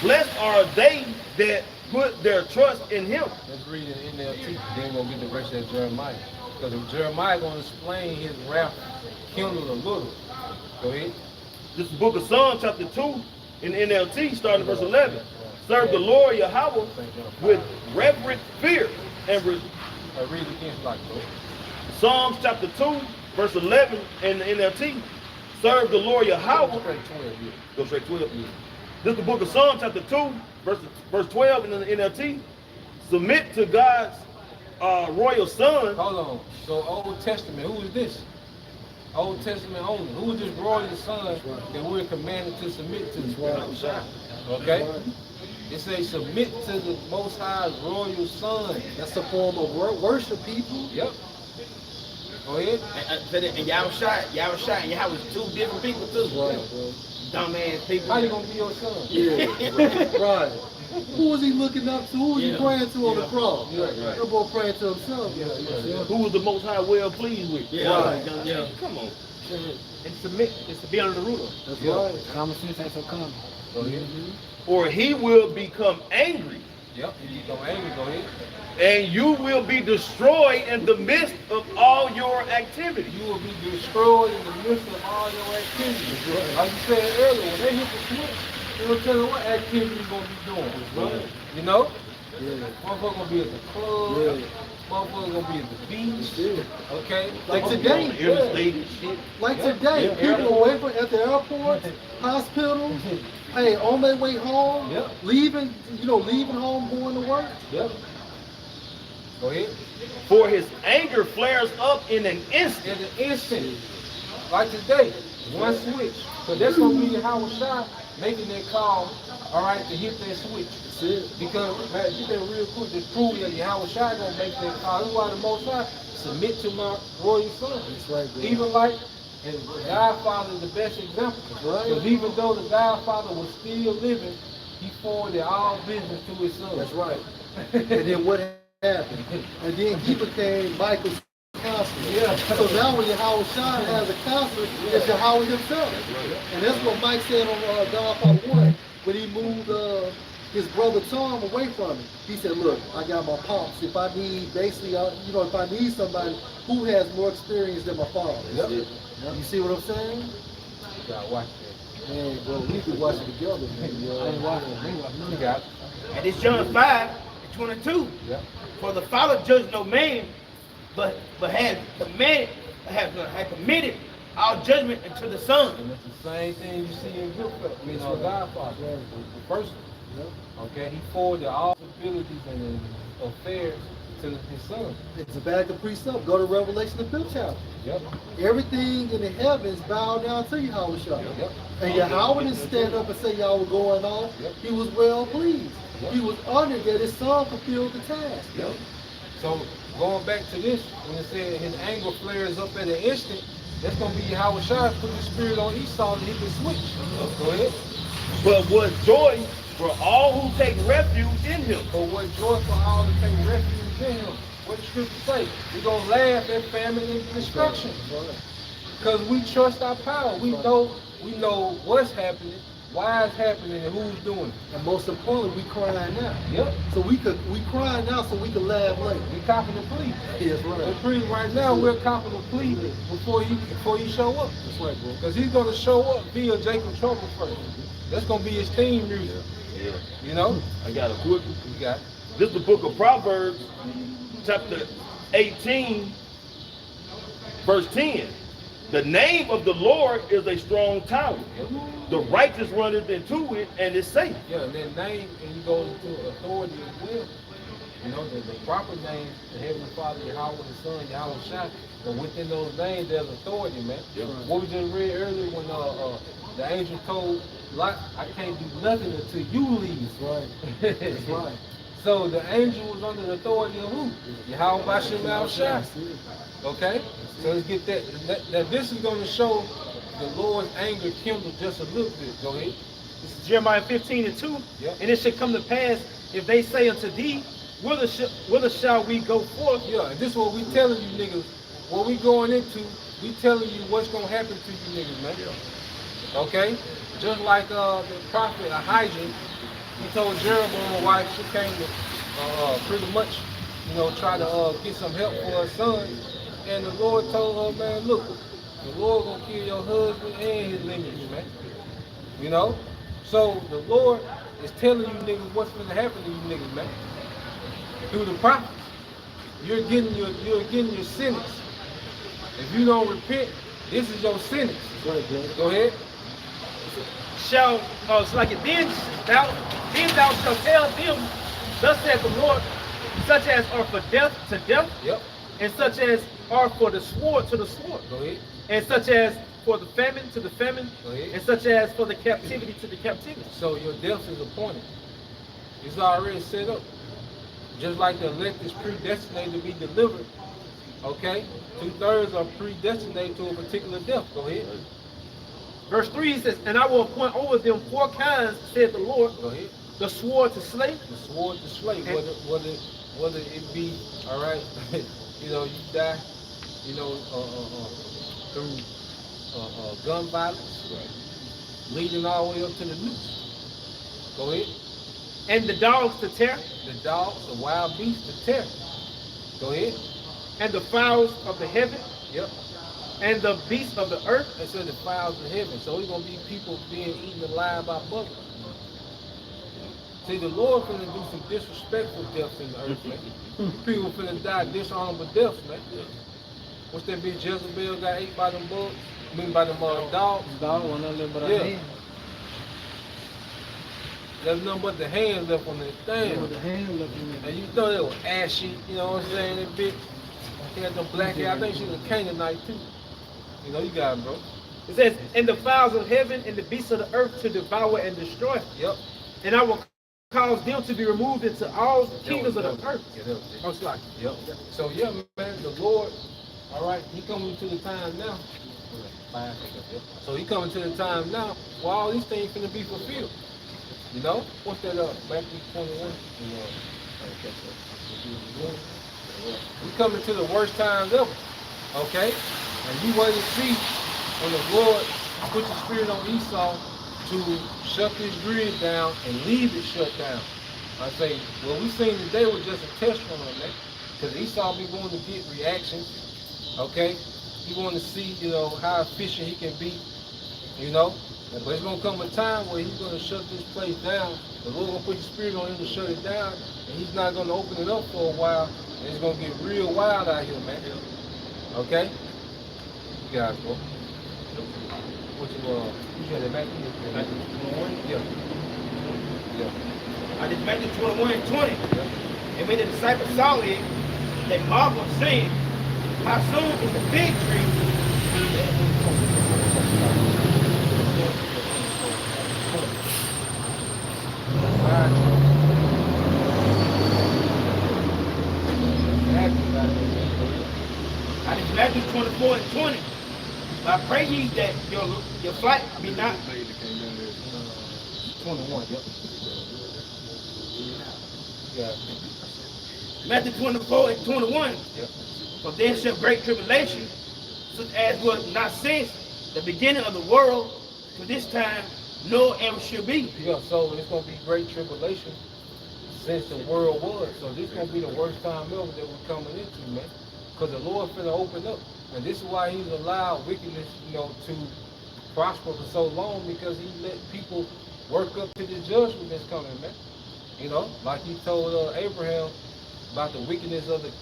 S4: blessed are they that put their trust in him.
S2: Let's read it in NLT, then we'll get the rest of Jeremiah. Because Jeremiah going to explain his wrath kindled a little. Go ahead.
S4: This is the book of Psalms, chapter 2, in NLT, starting verse 11. Serve the Lord Yahweh with reverent fear and
S2: read it again, like
S4: Psalms chapter 2, verse 11 in the NLT. Serve the Lord Yahweh. Go straight 12. This is the book of Psalms chapter 2, verse 12 in the NLT. Submit to God's royal son.
S2: Hold on. So Old Testament, who is this? Old Testament only. Who is this royal son that we're commanded to submit to? Okay? It says submit to the Most High's royal son.
S1: That's a form of worship, people.
S2: Yep. Go ahead.
S5: And Yahweh Shai and Yahweh was two different people too.
S1: Right, bro.
S5: Dumbass people.
S2: How you gonna be your son?
S1: Yeah, right. Who was he looking up to? Who was he praying to on the cross? That boy praying to himself.
S4: Who was the Most High well pleased with?
S1: Right.
S4: Come on.
S3: And submit is to be under the ruler.
S1: That's right.
S6: Common sense ain't so common.
S2: Go ahead.
S4: Or he will become angry,
S2: Yep. You become angry. Go ahead.
S4: and you will be destroyed in the midst of all your activities.
S2: You will be destroyed in the midst of all your activities. Like you said earlier, when they hit the switch, they don't tell you what activity you're going to be doing.
S1: Right.
S2: You know?
S1: Yeah.
S2: Motherfucker going to be at the club.
S1: Yeah.
S2: Motherfucker going to be at the beach.
S1: Yeah.
S2: Okay?
S1: Like
S4: On
S1: today.
S4: the interstate and shit.
S1: Like
S2: Yeah.
S1: today,
S2: Yeah.
S1: people away from at the airports, hospitals, hey, on their way home,
S2: Yep.
S1: leaving home, going to work.
S2: Yep. Go ahead.
S4: For his anger flares up in an instant.
S2: In an instant. Like today. One switch. So that's going to be Howard Shai making that call, all right, to hit that switch.
S1: That's it.
S2: Because, man, you can real quick just prove that Howard Shai going to make that call. That's why the Most High submit to my royal son.
S1: That's right, bro.
S2: Even like, and the Godfather is the best example.
S1: Right.
S2: Because even though the Godfather was still living, he forwarded all business to his son.
S1: That's right. And then what happened? And then he became Michael's counselor.
S2: Yeah.
S1: So now when Yahweh Shai has a counselor, it's Yahweh himself. And that's what Mike said on Godfather 1 when he moved his brother Tom away from him. He said, look, I got my pops. If I need, basically, if I need somebody who has more experience than my father.
S2: Yep.
S1: You see what I'm saying?
S2: You gotta watch that.
S1: Man, bro, we could watch it together, man.
S6: I ain't watching it.
S2: You got it.
S3: And it's John 5:22.
S2: Yep.
S3: For the Father judged no man, but had committed all judgment unto the Son.
S2: And it's the same thing you see in Goodfellas, Godfather. The first one. Okay, he forwarded all the abilities and affairs to his son.
S1: It's a bad caprice up. Go to Revelation, the 5th chapter.
S2: Yep.
S1: Everything in the heavens bow down to Yahweh Shai.
S2: Yep.
S1: And Yahweh didn't stand up and say y'all were going off.
S2: Yep.
S1: He was well pleased.
S2: Yep.
S1: He was honored that his son fulfilled the task.
S2: Yep. So going back to this, when it said his anger flares up at an instant, that's gonna be how Shai put the spirit on Esau and he can switch. Go ahead.
S4: But what joy for all who take refuge in him.
S2: But what joy for all to take refuge in him. What the scripture say? We're gonna laugh at famine and destruction. Because we trust our power. We know what's happening, why it's happening, and who's doing it.
S1: And most importantly, we crying now.
S2: Yep.
S1: So we crying now so we can laugh later.
S2: We copping the plea.
S1: Yes,
S2: The
S1: right.
S2: plea right now, we're copping the plea before you show up.
S1: That's right, bro.
S2: Because he's gonna show up via Jacob Trouble first. That's gonna be his theme music.
S4: Yeah.
S2: You know?
S4: I got a quick.
S2: You got it.
S4: This is the book of Proverbs, chapter 18, verse 10. The name of the Lord is a strong tower. The righteous runneth into it and is safe.
S2: Yeah, and then name, and you go into authority as well. You know, the proper name, the Heavenly Father, Yahweh, the Son, Yahweh Shai. But within those names, there's authority, man.
S4: Yep.
S2: What we just read earlier when the angel told Lot, I can't do nothing until you leave.
S1: That's right. That's right.
S2: So the angel was under the authority of who? Yahweh Bashem Al Shai.
S1: That's it.
S2: Okay? So let's get that. Now this is going to show the Lord's anger kindled just a little bit. Go ahead.
S3: This is Jeremiah 15:2.
S2: Yep.
S3: And it shall come to pass if they say unto thee, whither shall we go forth?
S2: Yeah, and this is what we telling you niggas. What we going into, we telling you what's gonna happen to you niggas, man. Okay? Just like the prophet Ahijah, he told Jeroboam's wife she came to pretty much, you know, try to get some help for her son. And the Lord told her, man, look, the Lord gonna kill your husband and his lineage, man. You know? So the Lord is telling you niggas what's gonna happen to you niggas, man. Through the prophets. You're getting your sentence. If you don't repent, this is your sentence. Go ahead.
S3: Shall it's like it then thou shalt tell them, thus saith the Lord, such as are for death to death,
S2: Yep.
S3: and such as are for the sword to the sword,
S2: Go ahead.
S3: and such as for the famine to the famine,
S2: Go ahead.
S3: and such as for the captivity to the captivity.
S2: So your death is appointed. It's already set up. Just like the elect is predestinated to be delivered. Okay? 2/3 are predestinated to a particular death. Go ahead.
S3: Verse 3 says, and I will appoint over them 4 kinds, said the Lord,
S2: Go ahead.
S3: the sword to slay,
S2: The sword to slay. Whether it be, all right, you know, you die, you know, through gun violence, leading all the way up to the noose. Go ahead.
S3: and the dogs to tear,
S2: The dogs, the wild beasts to tear. Go ahead.
S3: and the fowls of the heaven,
S2: Yep.
S3: and the beasts of the earth.
S2: It said the fowls of heaven. So it's gonna be people being eaten alive by bugs. See, the Lord finna do some disrespectful deaths in the earth, man. People finna die dishonorable deaths, man. What's that bitch Jezebel got ate by them bugs? I mean by them dogs?
S6: Dog want nothing but a
S2: Yeah.
S6: hand.
S2: There's nothing but the hands left on that thing.
S6: With the hand looking in.
S2: And you thought it was ashy, you know what I'm saying? That bitch, she had them black hair. I think she was a Canaanite too. You know, you got it, bro.
S3: It says, and the fowls of heaven and the beasts of the earth to devour and destroy.
S2: Yep.
S3: And I will cause them to be removed into all the kingdoms of the earth.
S2: Yeah, that was it.
S3: Oh, it's like,
S2: Yep. So yeah, man, the Lord, all right, he coming to the time now. So he coming to the time now where all these things finna be fulfilled. You know? What's that Matthew 21? We coming to the worst times ever. Okay? And you wait to see when the Lord put the spirit on Esau to shut this grid down and leave it shut down. I say, what we seen today was just a test run on that. Because Esau be going to get reactions. Okay? He want to see, you know, how efficient he can be. You know? But it's going to come a time where he's going to shut this place down. The Lord going to put the spirit on him to shut it down. And he's not going to open it up for a while. And it's going to get real wild out here, man. Okay? You guys, bro. What you got that back? Yeah. Yeah.
S5: I just Matthew 21:20. And when the disciples saw it, they marveled, saying, how soon is the fig tree? I just Matthew 24:20. But I pray ye that your flight be not
S2: 21, yep. Yeah.
S5: Matthew 24:21.
S2: Yep.
S5: For there shall great tribulation, such as was not since the beginning of the world to this time, nor ever shall be.
S2: Yeah, so it's going to be great tribulation since the world was. So this is going to be the worst time ever that we're coming into, man. Because the Lord finna open up. And this is why he's allowed wickedness, you know, to prosper for so long, because he let people work up to the judgment that's coming, man. You know, like he told Abraham about the wickedness of the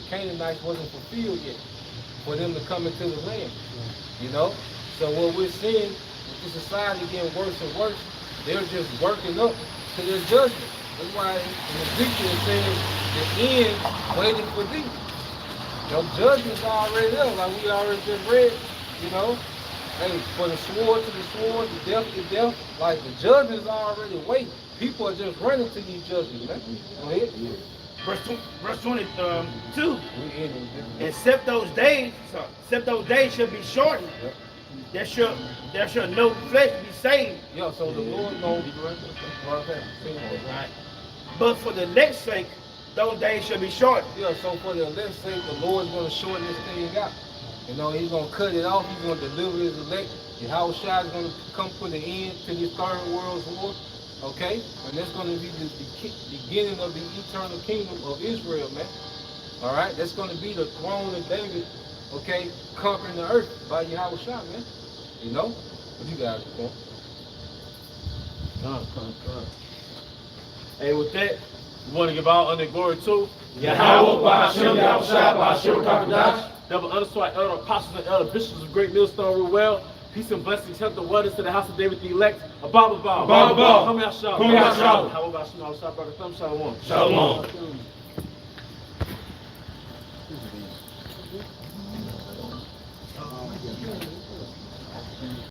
S2: Canaanites wasn't fulfilled yet for them to come into the land. You know? So what we're seeing with the society getting worse and worse, they're just working up to their judgment. That's why in Ezekiel it says the end waiting for thee. Your judgment's already there, like we already just read, you know. Hey, for the sword to the sword, the death to death, like the judgment's already waiting. People are just running to these judgments, man. Go ahead.
S5: Verse 22.
S2: We ending this.
S5: Except those days shall be shortened.
S2: Yep.
S5: there shall no flesh be saved.
S2: Yeah, so the Lord knows.
S5: Right. But for the elect's sake, those days shall be short.
S2: Yeah, so for the elect's sake, the Lord's going to shorten this thing out. You know, he's going to cut it off. He's going to deliver his elect. Yahweh Shai is going to come put an end to this third world war. Okay? And that's going to be the beginning of the eternal kingdom of Israel, man. All right? That's going to be the throne of David, okay, conquering the earth by Yahweh Shai, man. You know? What you guys think?
S3: Hey, with that, we want to give all honor and glory to
S7: Yahweh, Ba'ashem, Yahushua, Ba'ashem, Kakadash.
S3: Double underscore elder apostles and elder bishops of Great Millstone Real Well. Peace and blessings, health and wonders to the house of David the elect. Abba,
S7: Abba.
S3: Come out, shout.
S7: Come out, shout.
S3: How about Shalom, brother? Thumb, shalom.
S7: Shalom.